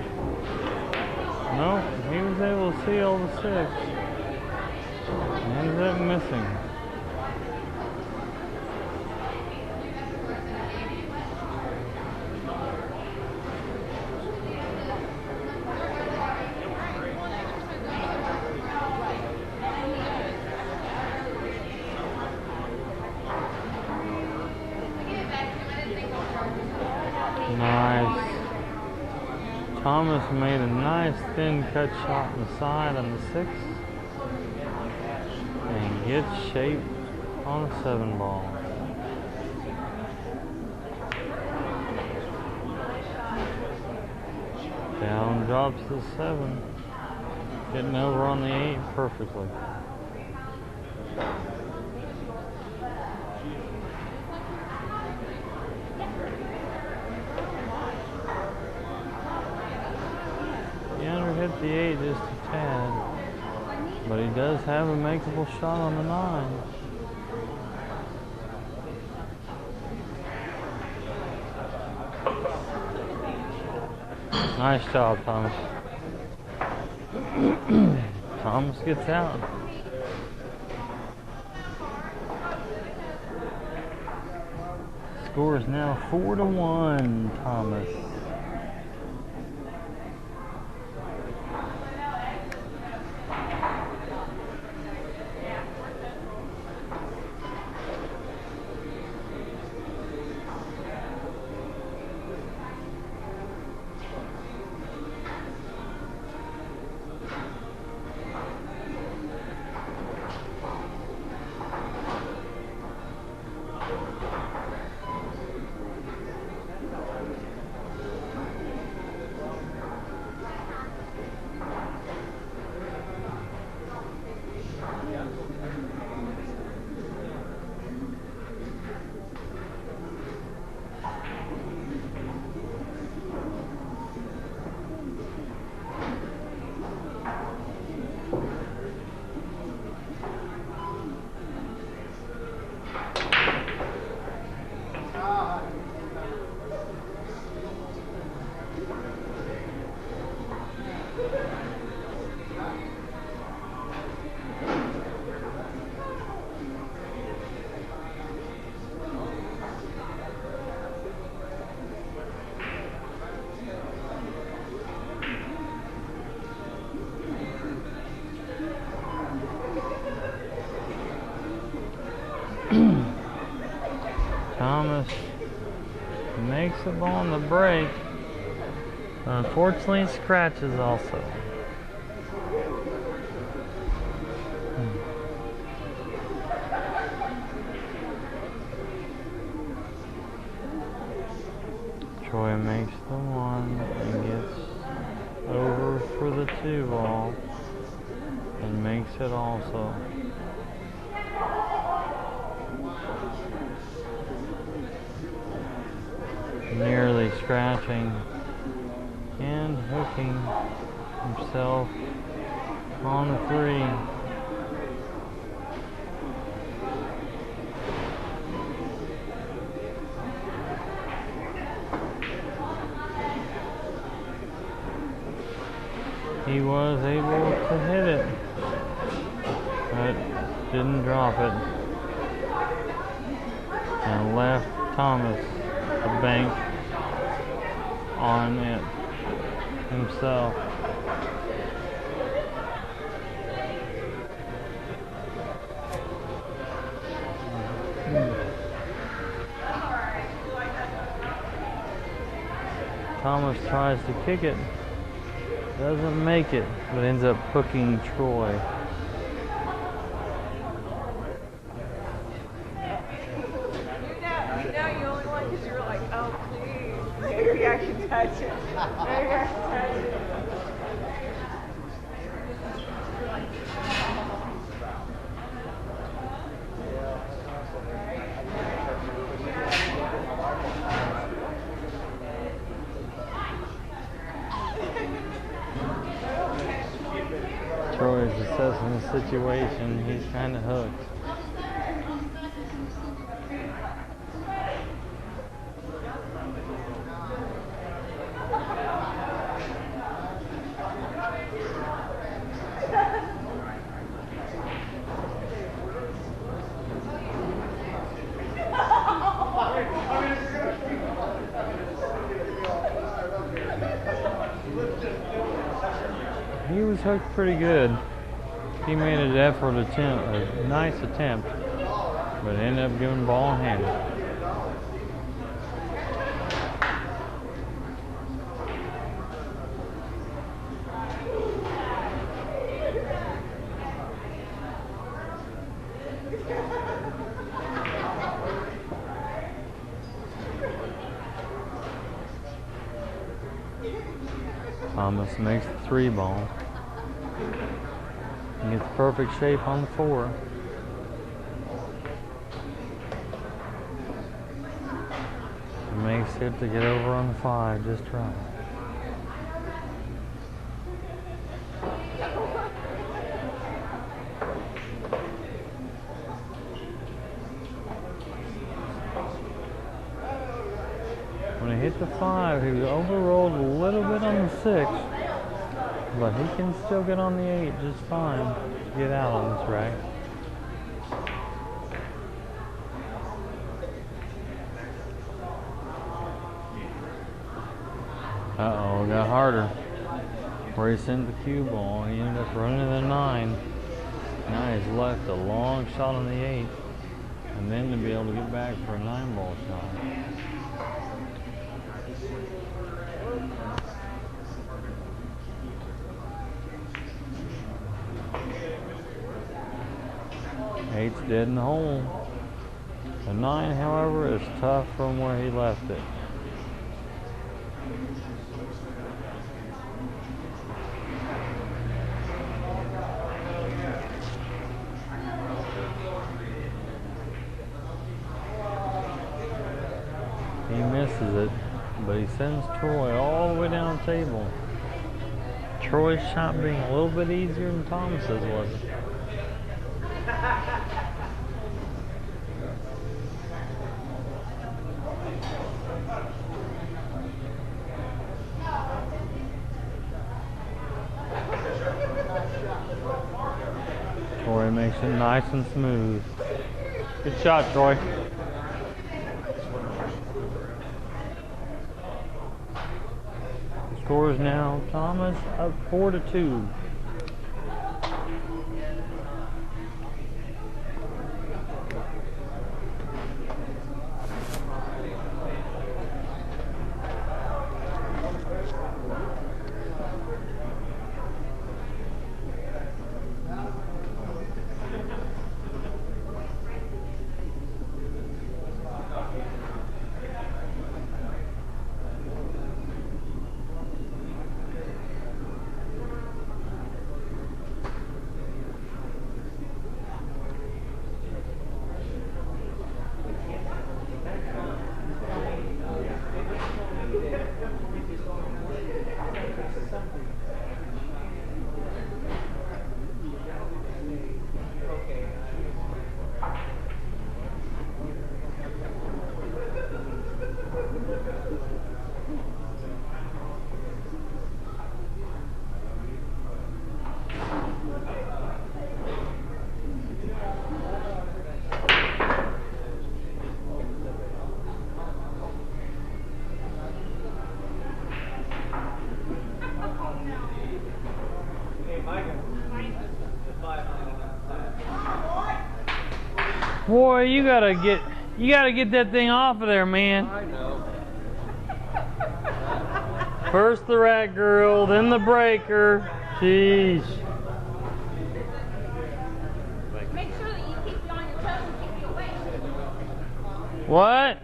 No, he was able to seal the 6. Ends up missing. Nice. Thomas made a nice thin cut shot on the side on the 6. And gets shape on the 7 ball. Down drops the 7. Getting over on the 8 perfectly. Hit the 8 just a tad, but he does have a makeable shot on the 9. Nice job, Thomas. Thomas gets out. Score is now 4-1, Thomas. Thomas makes a ball on the break. Unfortunately, scratches also. Troy makes the 1 and gets over for the 2 ball and makes it also. Nearly scratching and hooking himself on the 3. He was able to hit it, but didn't drop it, and left Thomas to bank on it himself. Thomas tries to kick it, doesn't make it, but ends up hooking Troy. Now you only won because you were like, oh please, maybe I can touch it. Maybe I can touch it. Troy's assessing the situation. He's kind of hooked. He was hooked pretty good. He made an a nice attempt, but ended up giving ball in hand. Thomas makes the 3 ball. He gets perfect shape on the 4. Makes it to get over on the 5 just right. When he hit the 5, he was overrolled a little bit on the 6, but he can still get on the 8 just fine to get out on this rack. Uh-oh, got harder. Where he sent the cue ball, he ended up running to the 9. Now he's left a long shot on the 8, and then to be able to get back for a 9 ball shot. Eight's dead in the hole. The 9, however, is tough from where he left it. He misses it, but he sends Troy all the way down the table. Troy's shot being a little bit easier than Thomas's was. Troy makes it nice and smooth. Good shot, Troy. The score is now Thomas up 4-2. Boy, you gotta get that thing off of there, man. I know. First the rat girl, then the breaker. Jeez. Make sure that you keep you on your toes and keep you awake. What?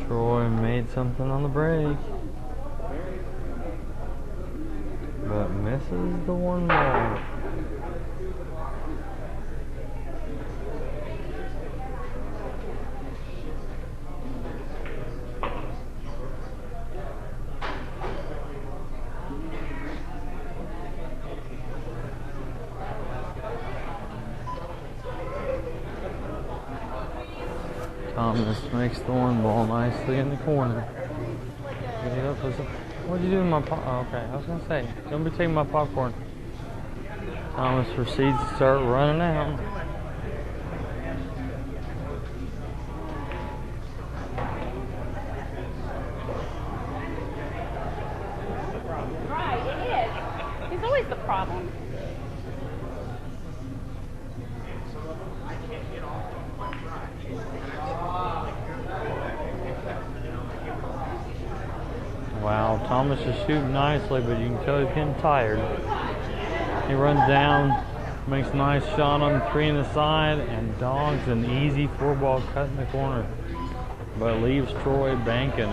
Troy made something on the break, but misses the one ball. Thomas makes the one ball nicely in the corner. Get it up, what'd you do in my oh, okay, I was gonna say, don't be taking my popcorn. Thomas proceeds to start running out. Right, it is. He's always the problem. Wow, Thomas is shooting nicely, but you can tell he's getting tired. He runs down, makes a nice shot on 3 in the side, and dogs an easy 4-ball cut in the corner, but leaves Troy banking.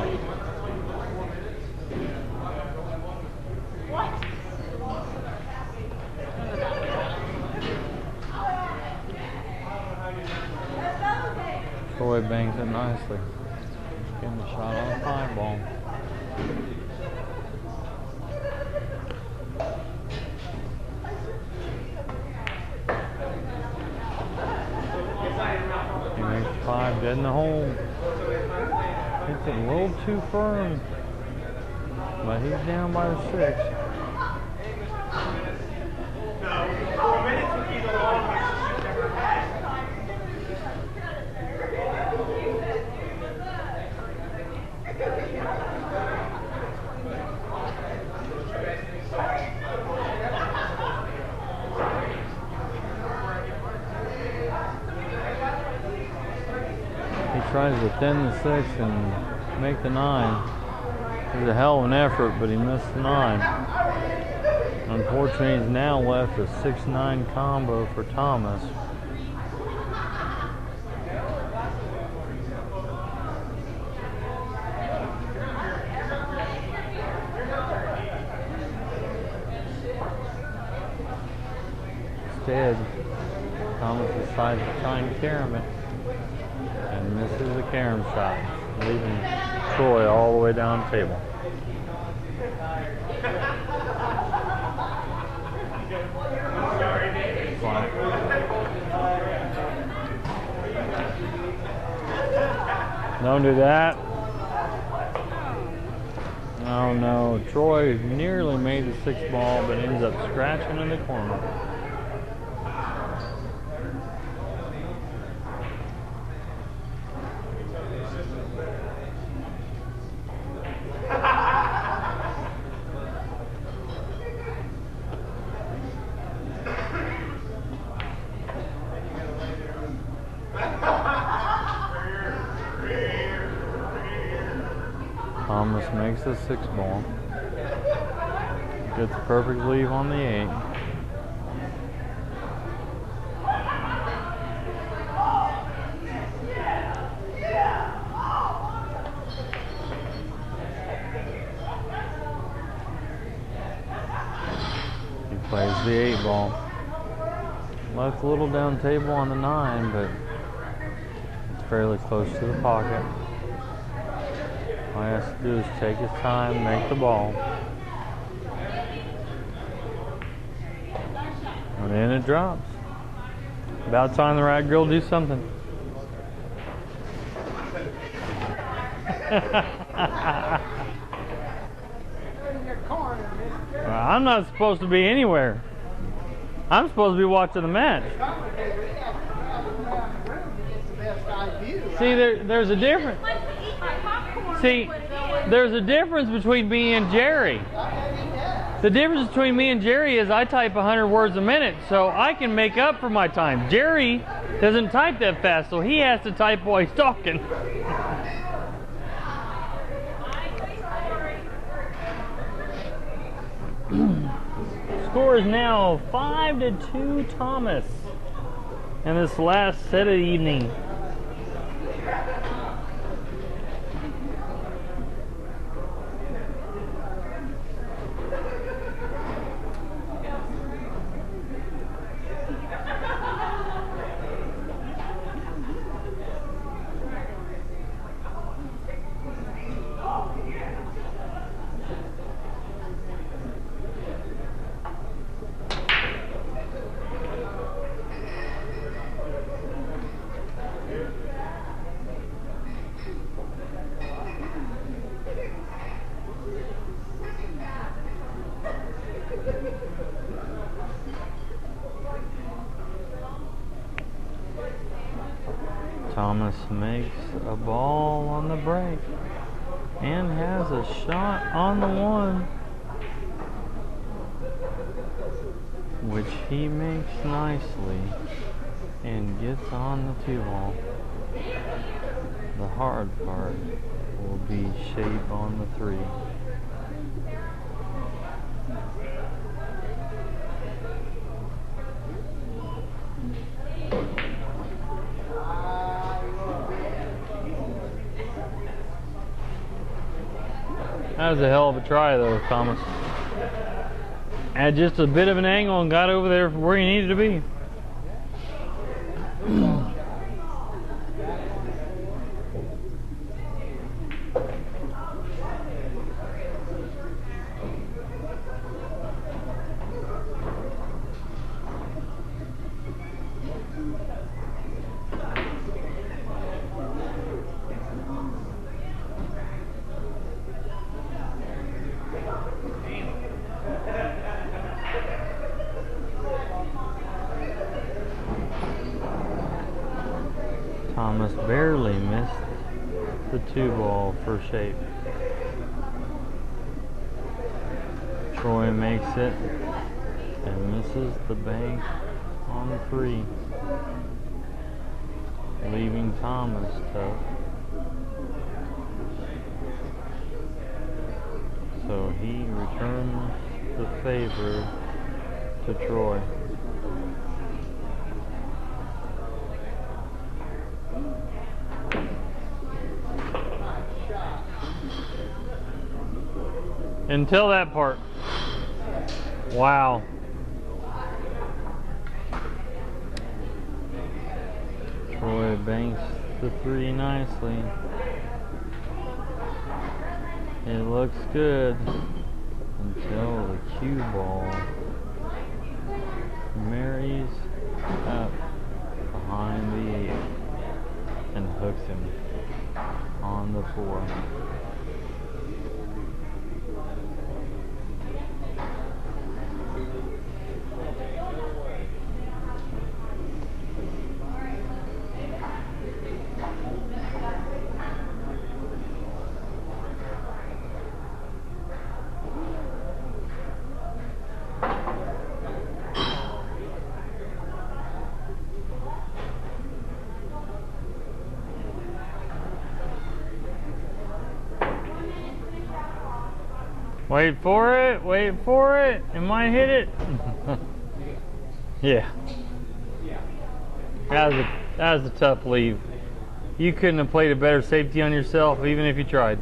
Troy bangs it nicely. Getting the shot on a 5-ball. He makes 5 dead in the hole. Hits it a little too firm, but he's down by the 6. Tries to thin the 6 and make the 9. It was a hell of an effort, but he missed the 9. Unfortunately, he's now left a 6-9 combo for Thomas. Instead, Thomas decides to try and carom it. And misses the carom shot, leaving Troy all the way down the table. Don't do that. Oh no, Troy nearly made the 6 ball, but ends up scratching in the corner. Thomas makes a 6 ball. Gets a perfect leave on the 8. He plays the 8 ball. Left a little down table on the 9, but it's fairly close to the pocket. All he has to do is take his time, make the ball. And then it drops. About time the rat girl do something. I'm not supposed to be anywhere. I'm supposed to be watching the match. See, there's a difference. See, there's a difference between me and Jerry. The difference between me and Jerry is I type 100 words a minute, so I can make up for my time. Jerry doesn't type that fast, so he has to type while he's talking. Score is now 5-2 Thomas in this last set of the evening. Thomas makes a ball on the break and has a shot on the one, which he makes nicely and gets on the 2-ball. The hard part will be shape on the 3. That was a hell of a try though, Thomas. Had just a bit of an angle and got over there where he needed to be. Thomas barely missed the 2-ball for shape. Troy makes it and misses the bank on the 3, leaving Thomas tough. So he returns the favor to Troy. Until that part. Wow. Troy banks the 3 nicely. It looks good until the cue ball marries up behind the 8 and hooks him on the 4. Wait for it, wait for it. It might hit it. Yeah. That was a tough leave. You couldn't have played a better safety on yourself, even if you tried.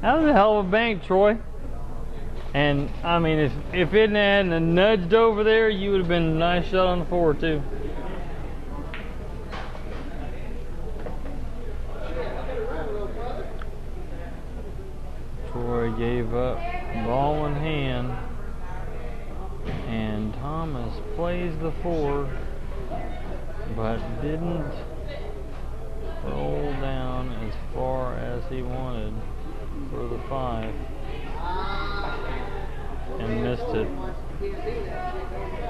That was a hell of a bank, Troy. And I mean, if it hadn't nudged over there, you would have been a nice shot on the 4 too. Troy gave up, ball in hand, and Thomas plays the 4, but didn't roll down as far as he wanted for the 5. and missed it. You can't do that shit, don't you?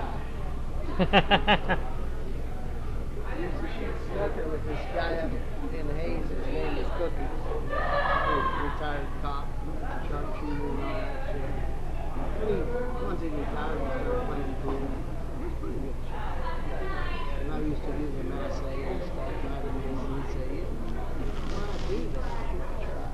I used to shoot sucker with this guy up in Hayes. His name is Cookie. Retired cop, sharpshooter, and all that shit. Once he retired, he started playing pool. He was pretty good shot. And I used to do the mass A and stuff. And I would say, why not do that? Try.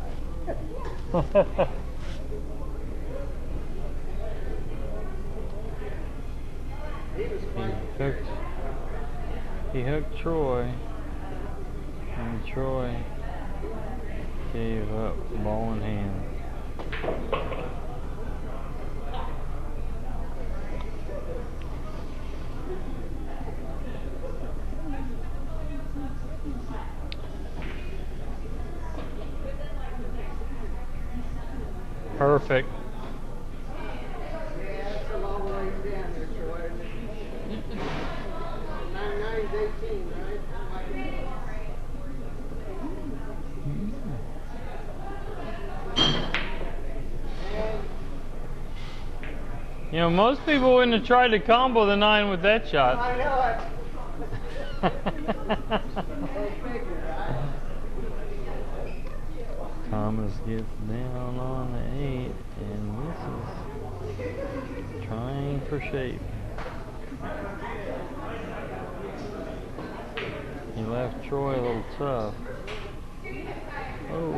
He hooked Troy, and Troy gave up, ball in hand. Perfect. Yeah, that's a long ways down there, Troy. 99's 18, right? You know, most people wouldn't have tried to combo the 9 with that shot. I know it. Thomas gets down on the 8 and misses. Trying for shape. He left Troy a little tough. Oh.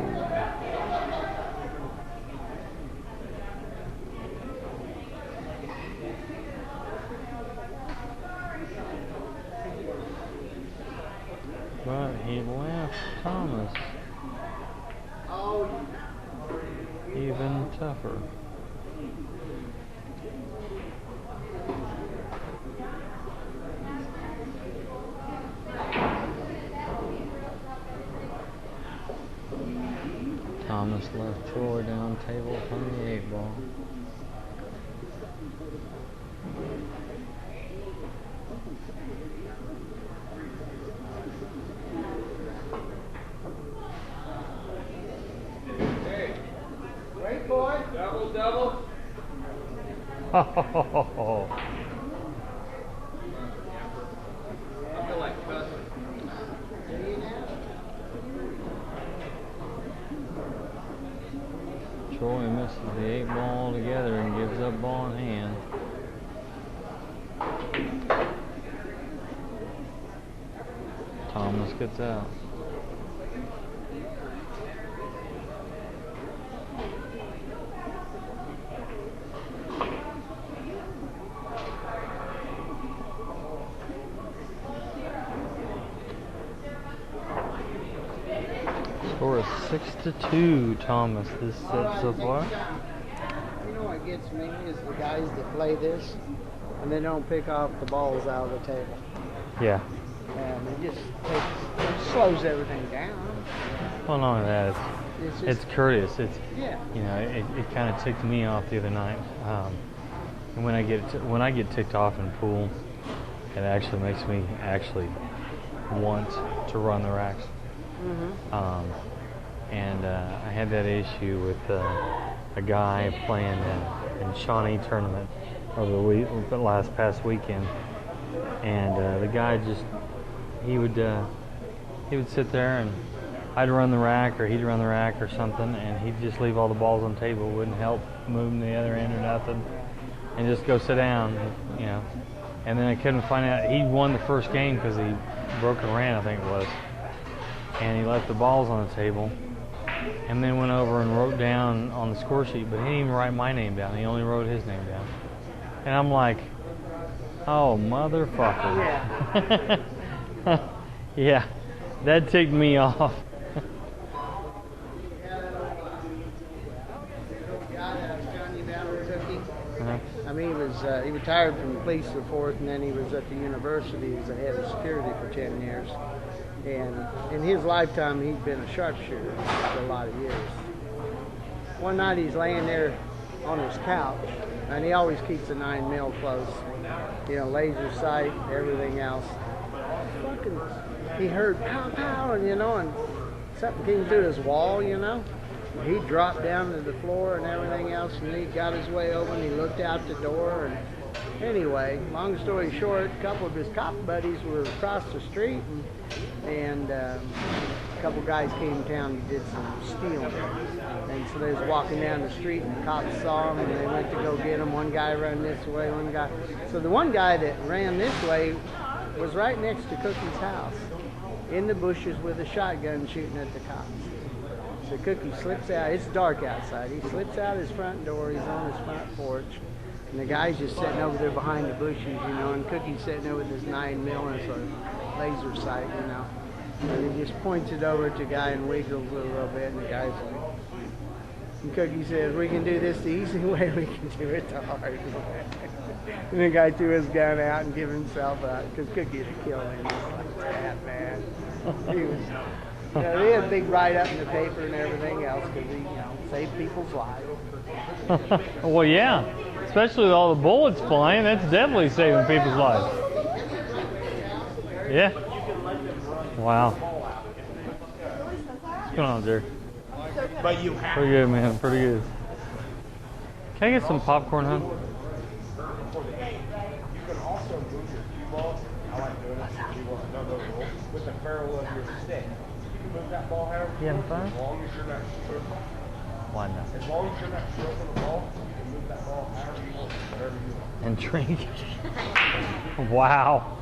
But he left Thomas even tougher. Thomas left Troy down table on the 8 ball. Great boy. Double, double. Oh. I feel like cussing. Troy misses the 8 ball altogether and gives up ball in hand. Thomas gets out. Score is 6-2, Thomas, this set so far. You know what gets me is the guys that play this and they don't pick off the balls out of the table. Yeah. And it slows everything down. Well, not only that, it's courteous. It's, yeah. You know, it kind of ticked me off the other night. And when I get ticked off in pool, it actually makes me want to run the racks. Mm-hmm. And I had that issue with a guy playing in Shawnee tournament over the past weekend, and the guy just he would sit there and I'd run the rack or he'd run the rack or something, and he'd just leave all the balls on the table, wouldn't help move them to the other end or nothing, and just go sit down, you know. And then I couldn't find out he won the first game because he broke a ran, I think it was. And he left the balls on the table and then went over and wrote down on the score sheet, but he didn't even write my name down. He only wrote his name down. And I'm like, oh, motherfucker. Yeah, yeah, that ticked me off. I mean, he retired from the police force, and then he was at the university as a head of security for 10 years. And in his lifetime, he'd been a sharpshooter for a lot of years. One night he's laying there on his couch, and he always keeps a 9mm close, you know, laser sight, everything else. Fucking, he heard pow pow, and you know, and something came through his wall, you know. He dropped down to the floor and everything else, and he got his way over and he looked out the door. And anyway, long story short, a couple of his cop buddies were across the street, and a couple guys came in town and did some stealing. And so they was walking down the street, and the cops saw them, and they went to go get them. One guy ran this way, one guy. So the one guy that ran this way was right next to Cookie's house, in the bushes with a shotgun shooting at the cops. So Cookie slips out. It's dark outside. He slips out his front door. He's on his front porch. And the guy's just sitting over there behind the bushes, you know, and Cookie's sitting there with his 9mm and sort of laser sight, you know. And he just points it over at the guy and wiggles it a little bit, and the guy's like, and Cookie says, we can do this the easy way, we can do it the hard way. And the guy threw his gun out and gave himself up, because Cookie had killed him. He was like that, man. He was, you know, they had a big write-up in the paper and everything else, because he, you know, saved people's lives. Well, yeah. Especially with all the bullets flying, that's definitely saving people's lives. Yeah. Wow. What's going on, Jerry? But you have Pretty good, man. Pretty good. Can I get some popcorn, huh? You can also move your cue ball. I like doing it. You want to know those rules with the barrel of your stick. You can move that ball however you want, as long as you're not stroking. Why not? As long as you're not stroking the ball, you can move that ball however you want, whatever you want. And drink. Wow.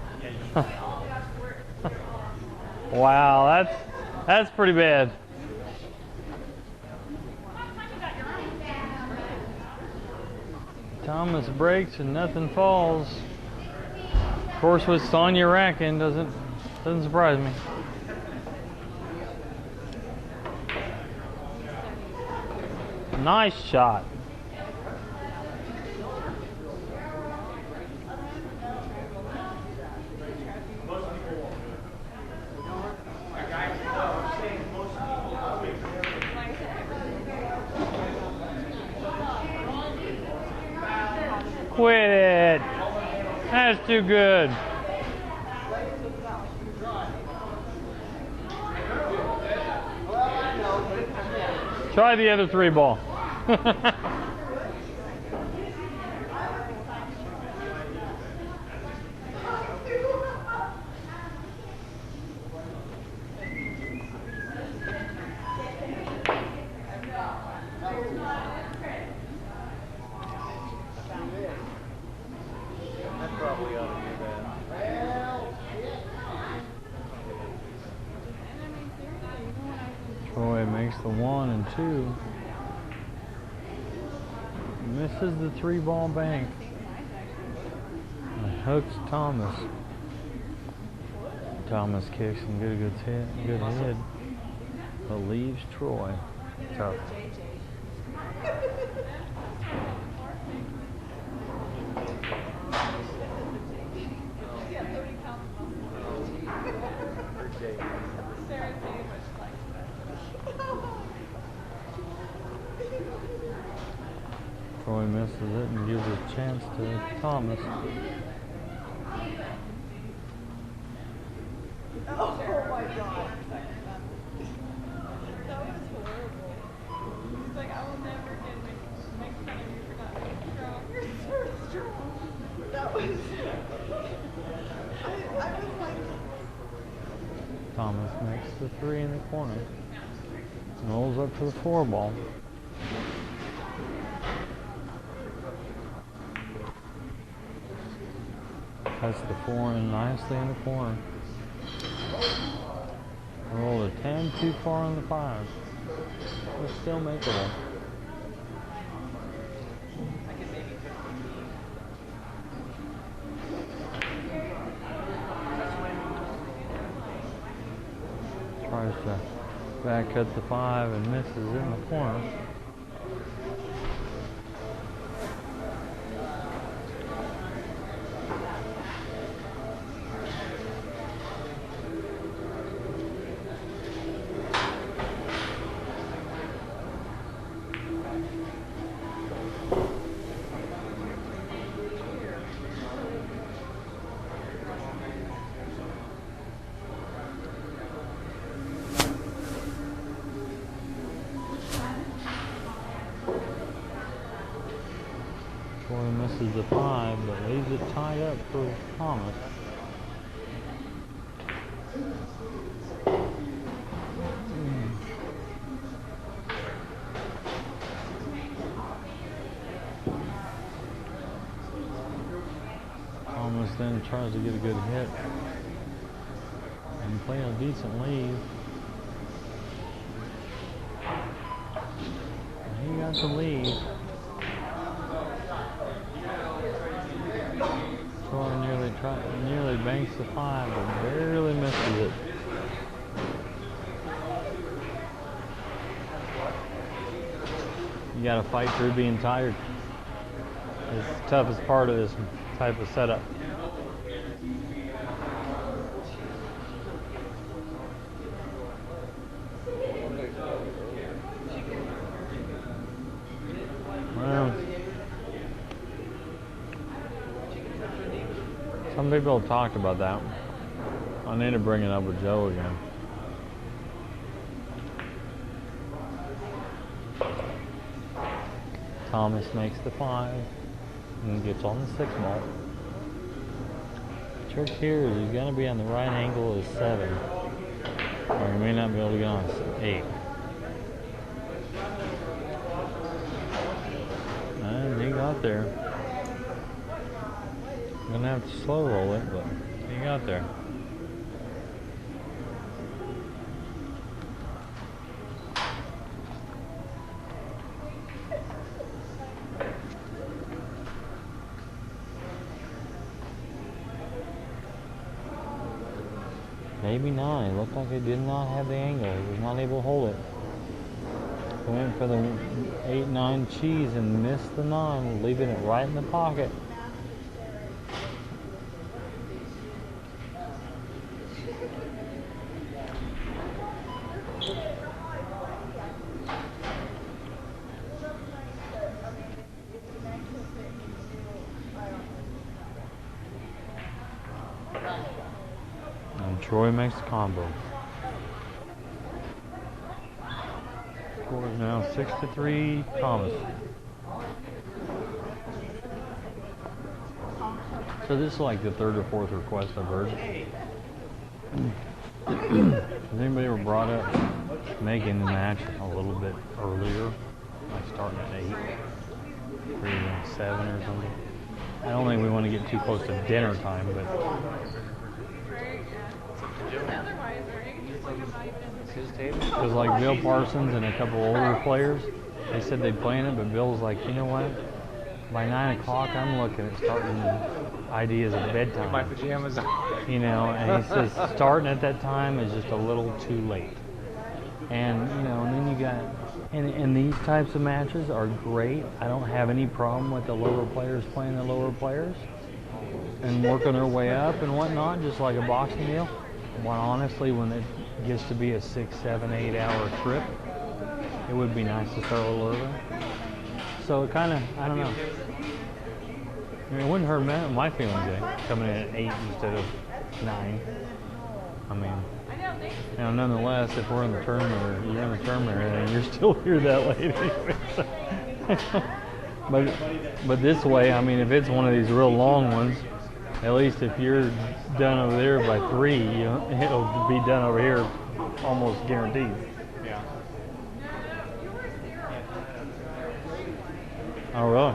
Wow, that's pretty bad. Thomas breaks and nothing falls. Of course, with Sonya racking doesn't surprise me. Nice shot. Quit it. That's too good. Try the other 3 ball. Frye makes the 1 and 2. Misses the 3 ball bank. And hooks Thomas. Thomas kicks and good hit. But leaves Troy. Tough. Frye misses it and gives a chance to Thomas. Oh my God. That was horrible. He's like, I will never again make fun of you for not being strong. You're so strong. That was. I was like. Thomas makes the 3 in the corner. Rolls up to the 4 ball. Cuts the 4 in nicely in the corner. Rolled a 10 too far on the 5. But still makeable. Tries to back cut the 5 and misses in the corner. misses the 5, but leaves it tied up for Thomas. Thomas then tries to get a good hit and play a decent lead. He got the lead. Troy nearly banks the 5, but barely misses it. You gotta fight through being tired. It's the toughest part of this type of setup. Well, some people have talked about that. I need to bring it up with Joe again. Thomas makes the 5 and gets on the 6 ball. The trick here is he's going to be on the right angle of 7, or he may not be able to get on 8. And he got there. I'm going to have to slow roll it, but he got there. Maybe 9. Looked like it did not have the angle. He was not able to hold it. He went for the 8-9 cheese and missed the 9, leaving it right in the pocket. Troy makes the combo. Score is now 6-3, Thomas. So this is like the 3rd or 4th request I've heard. Has anybody ever brought up making the match a little bit earlier, like starting at 8, or even 7 or something? I don't think we want to get too close to dinner time, but it was like Bill Parsons and a couple older players. They said they'd play in it, but Bill's like, you know what? By 9 o'clock, I'm looking at starting ideas of bedtime. My pajamas on. You know, and he says starting at that time is just a little too late. And you know, and then you got, and these types of matches are great. I don't have any problem with the lower players playing the lower players and working their way up and whatnot, just like a boxing deal. But honestly, when it gets to be a 6, 7, 8 hour trip, it would be nice to start a little early. So it kind of, I don't know. I mean, it wouldn't hurt my feelings, coming in at 8 instead of 9. I mean, you know, nonetheless, if we're in the tournament or you're in the tournament and you're still here that late anyway. But this way, I mean, if it's one of these real long ones, at least if you're done over there by 3, it'll be done over here almost guaranteed. Yeah. Oh, really?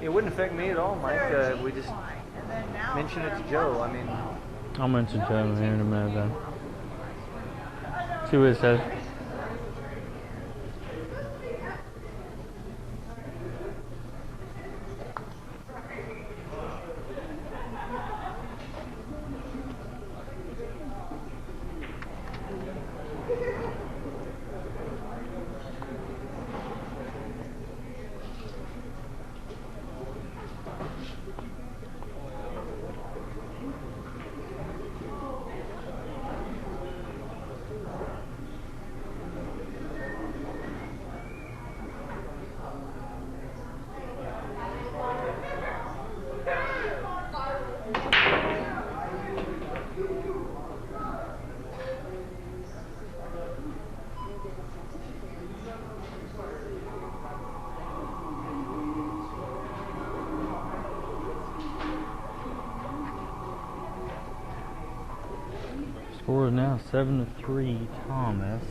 It wouldn't affect me at all, Mike. We just mention it to Joe. I mean, I'll mention to him here in a minute then. See what it says. Score is now 7-3, Thomas.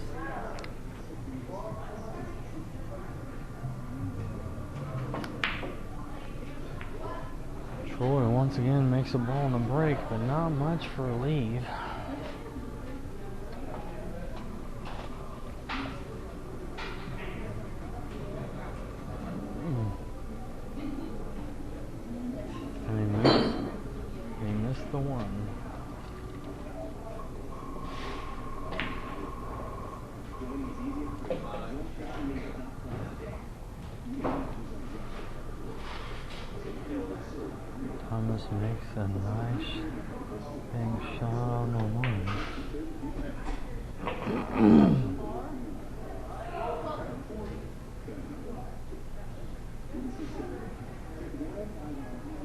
Troy once again makes a ball on the break, but not much for a lead. And he missed the one. Thomas makes a nice big shot on the one.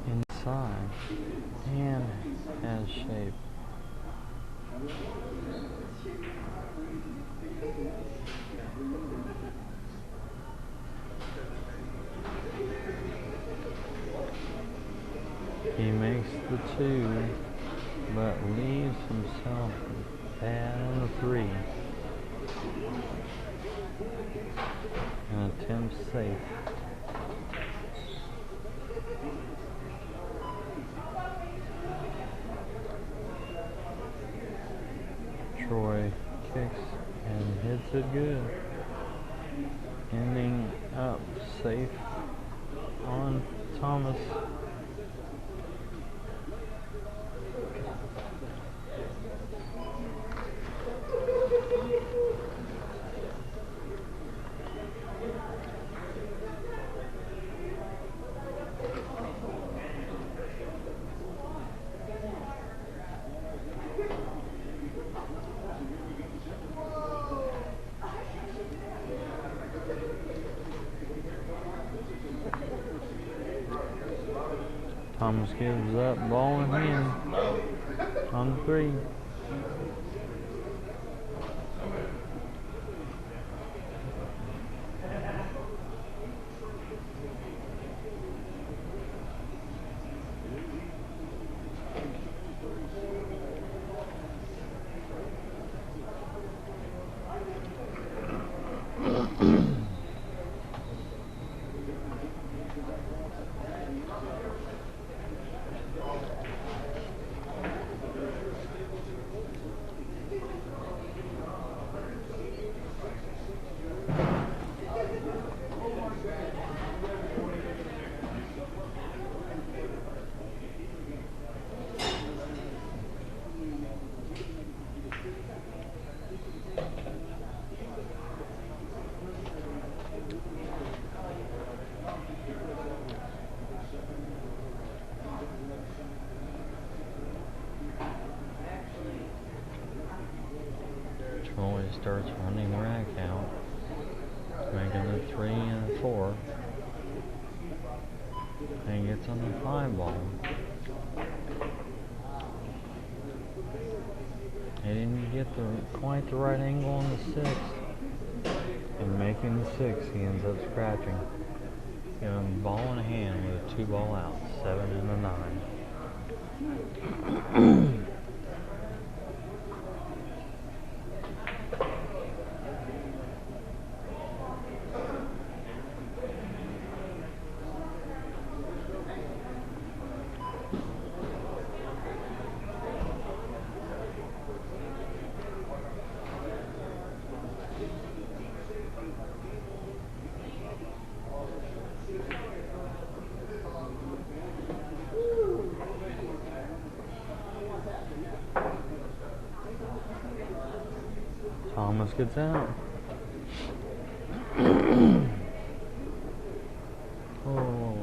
Inside and has shape. He makes the two, but leaves himself bad on the three. And attempts safe. Troy kicks and hits it good. Ending up safe on Thomas. Thomas gives up, ball in hand on the three. Troy starts running rack out, making a 3 and a 4, and gets on the 5 ball. He didn't get quite the right angle on the 6, and making the 6, he ends up scratching. Giving him ball in hand with a 2 ball out, 7 and a 9. Thomas gets out. Oh.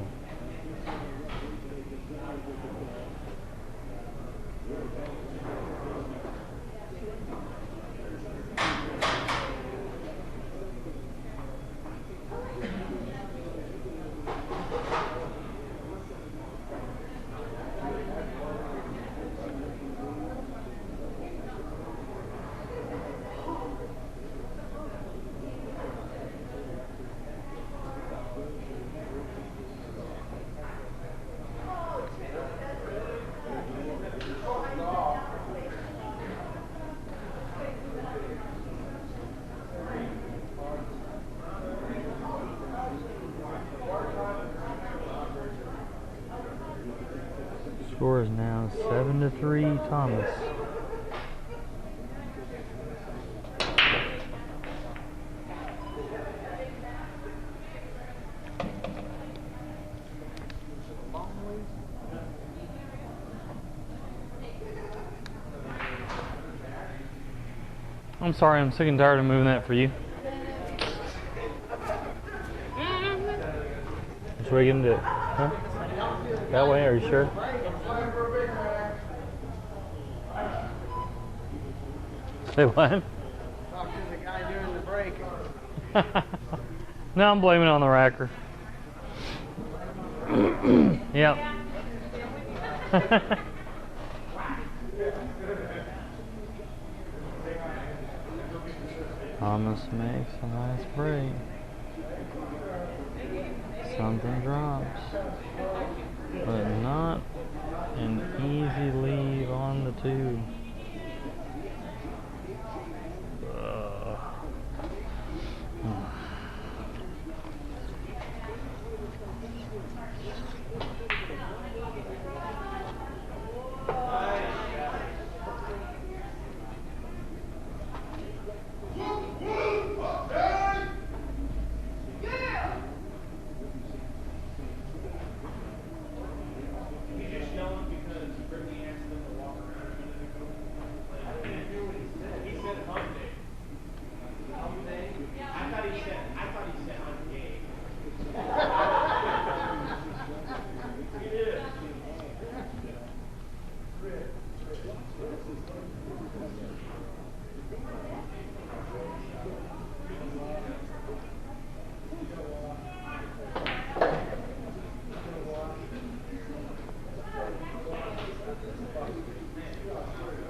Score is now 7-3 Thomas. I'm sorry, I'm sick and tired of moving that for you. Which way are you gonna do it? Huh? That way, are you sure? Say what? Talk to the guy doing the break. No, I'm blaming it on the racker. Yep. Thomas makes a nice break. Something drops, but not an easy leave on the tube.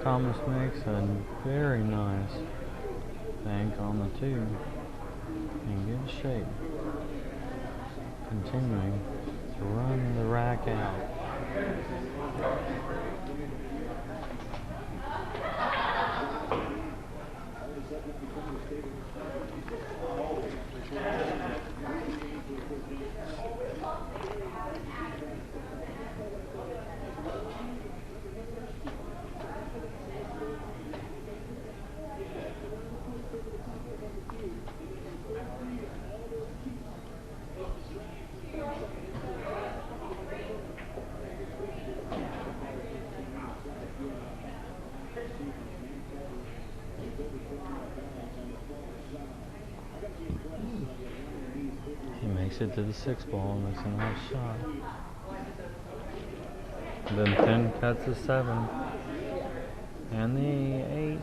Thomas makes a very nice bank on the tube in good shape, continuing to run the rack out. He makes it to the 6 ball, makes a nice shot. Then 10 cuts the 7. And the 8.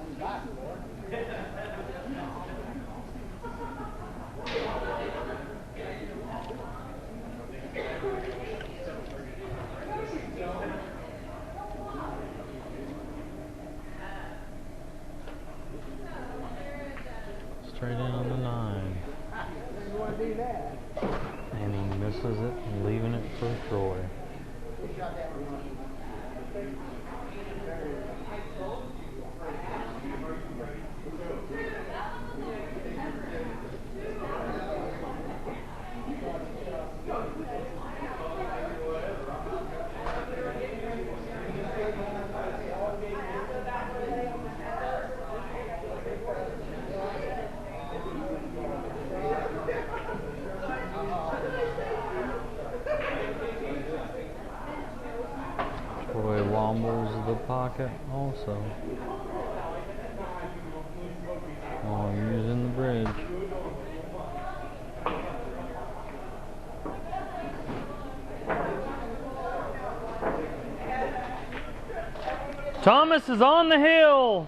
Straight in on the 9. And he misses it, leaving it for Troy. Troy wobbles the pocket also while using the bridge. Thomas is on the hill.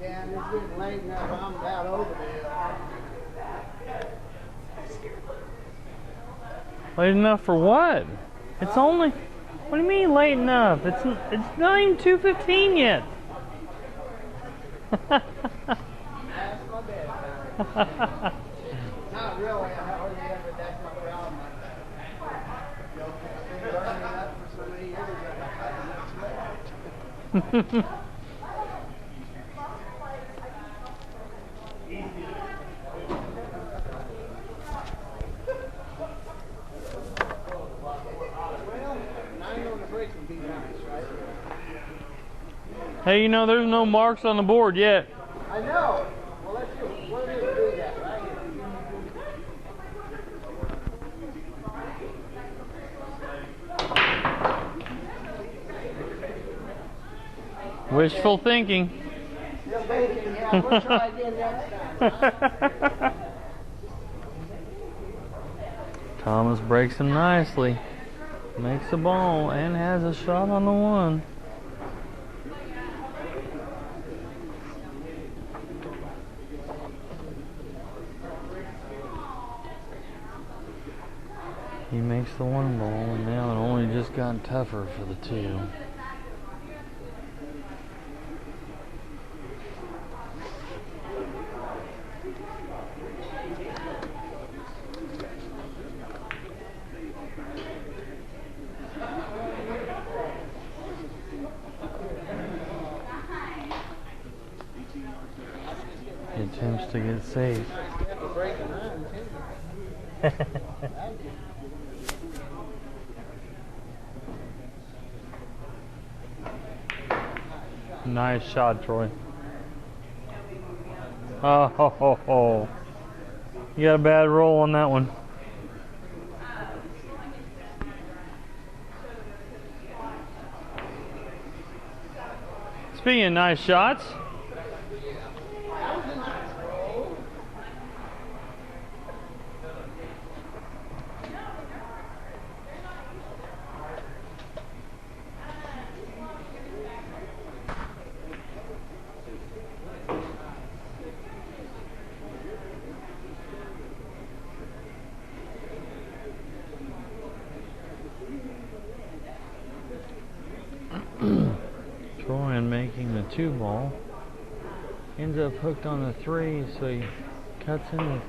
Yeah, and it's getting late enough. I'm about over there. Late enough for what? It's only. What do you mean late enough? It's not even 2:15 yet. That's my bad. Not really. I hardly ever. That's my problem. I've been learning that for so many years. Well, 9:09 break would be nice, right? Hey, you know, there's no marks on the board yet. I know. Well, let's do it. One of you do that, right? Wishful thinking. Still thinking, yeah, we'll try again next time. Thomas breaks him nicely. Makes the ball and has a shot on the one. He makes the one ball, and now it only just got tougher for the two. He attempts to get safe. Nice shot, Troy. Oh, ho, ho, ho. You got a bad roll on that one. Speaking of nice shots, Troy making the 2 ball ends up hooked on the 3, so he cuts in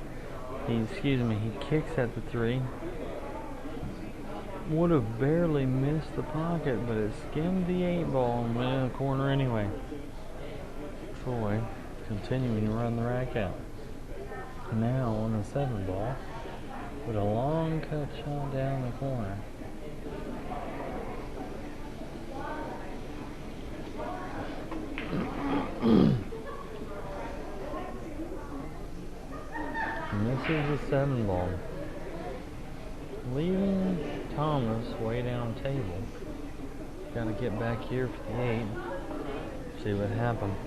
he kicks at the 3. Would have barely missed the pocket, but it skimmed the 8 ball and went in the corner anyway. Troy continuing to run the rack out. Now on the 7 ball with a long cut shot down the corner. And this is the 7 ball. Leaving Thomas way down table. Got to get back here for the 8. See what happens.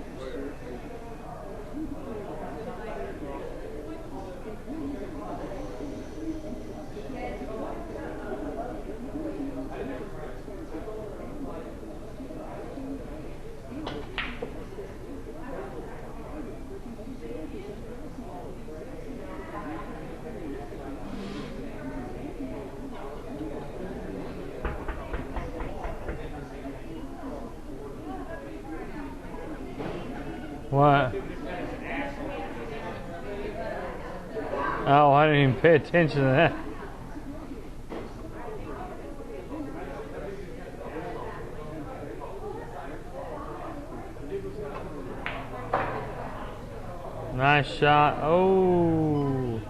What? Oh, I didn't even pay attention to that. Nice shot. Oh.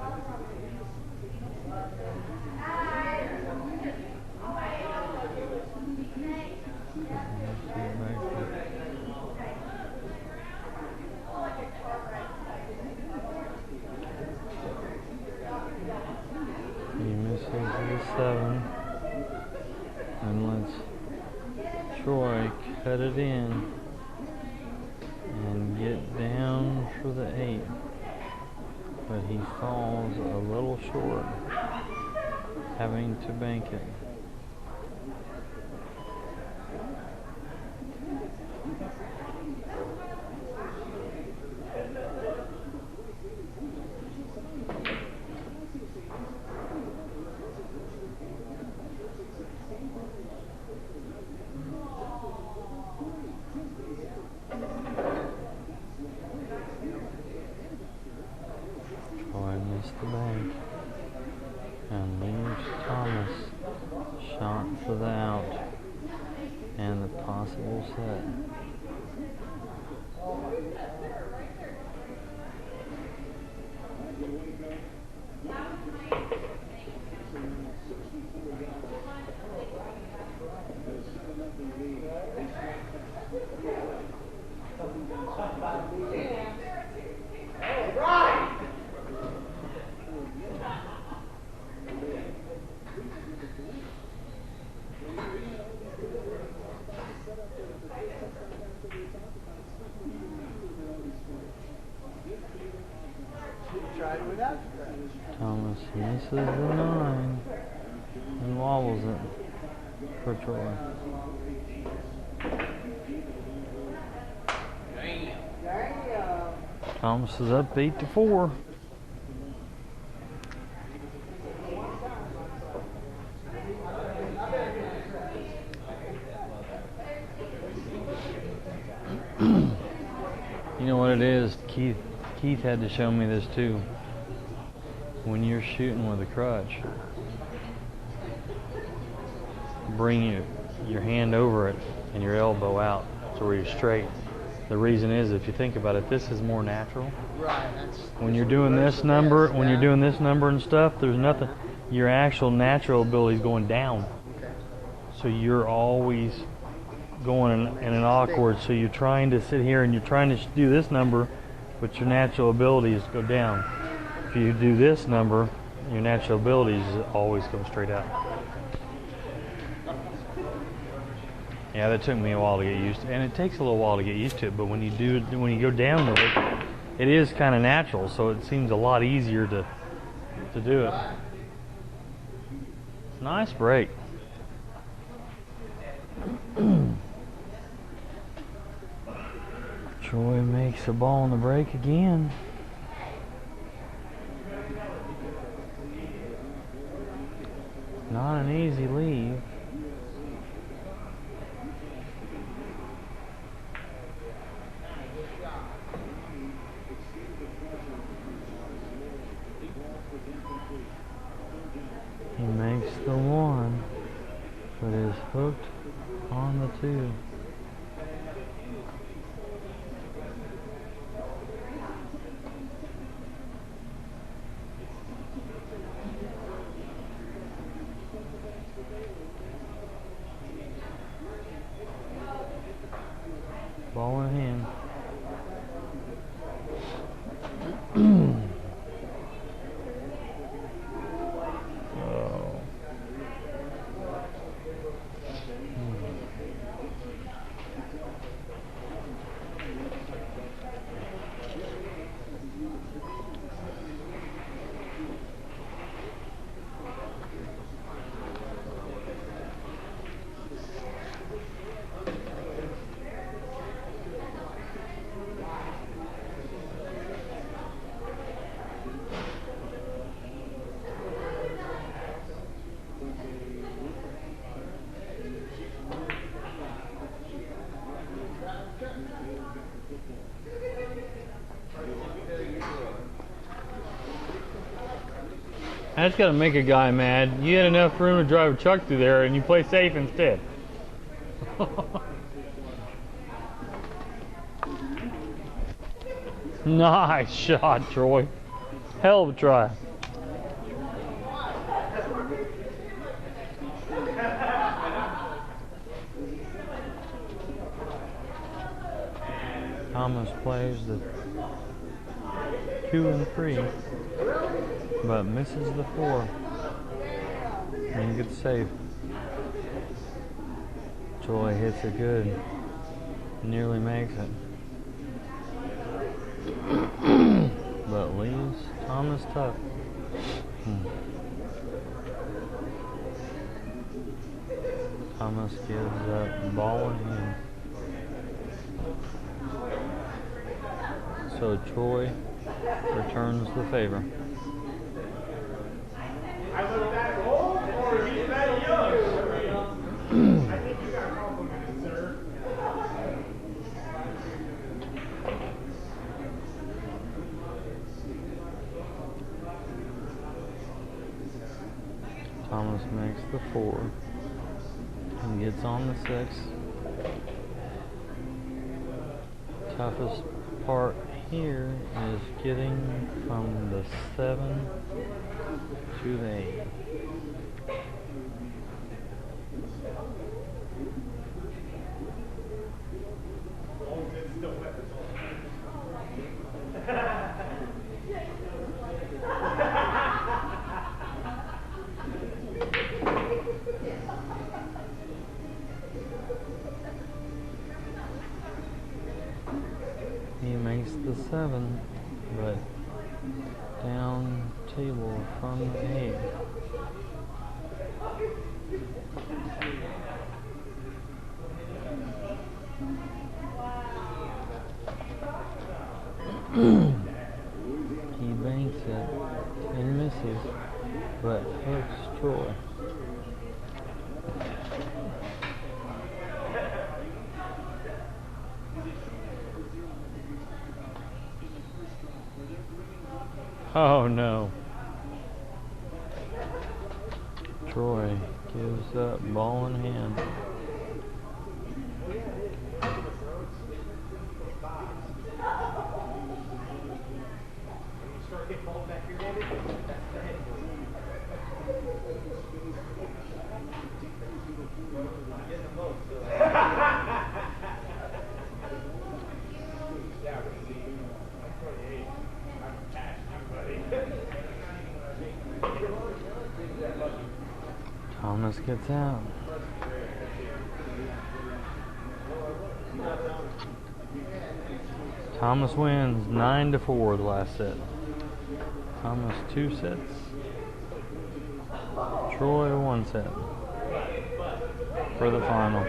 He misses the 7 and lets Troy cut it in and get down for the 8, but he falls a little short, having to bank it. The bank and leaves Thomas shot for the out and the possible set. Thomas misses the 9 and wobbles it for Troy. Thomas is up 8-4. You know what it is? Keith had to show me this too. When you're shooting with a crutch, bring your hand over it and your elbow out so where you're straight. The reason is, if you think about it, this is more natural. Right. When you're doing this number, and stuff, there's nothing. Your actual natural ability is going down. Okay. So you're always going in an awkward. So you're trying to sit here and you're trying to do this number, but your natural abilities go down. If you do this number, your natural abilities always go straight out. Yeah, that took me a while to get used to, and it takes a little while to get used to it. But when you go down with it, it is kind of natural, so it seems a lot easier to do it. Nice break. Troy makes a ball on the break again. Not an easy leave. He makes the 1, but is hooked on the 2. Ball in hand. That's got to make a guy mad. You had enough room to drive a truck through there and you play safe instead. Nice shot, Troy. Hell of a try. Thomas plays the 2 and 3, but misses the 4 and gets safe. Troy hits it good, nearly makes it, but leaves Thomas tough. Thomas gives up ball in hand. So Troy returns the favor. I look that old or he's that young? I think you got complimented, sir. Thomas makes the 4 and gets on the 6. Toughest part here is getting from the 7 to the 8. He makes the 7, but down table from the 8. He banks it and misses, but hooks Troy. Oh no. Troy gives up, ball in hand. Thomas gets out. Thomas wins 9-4 the last set. Thomas 2 sets. Troy 1 set for the final.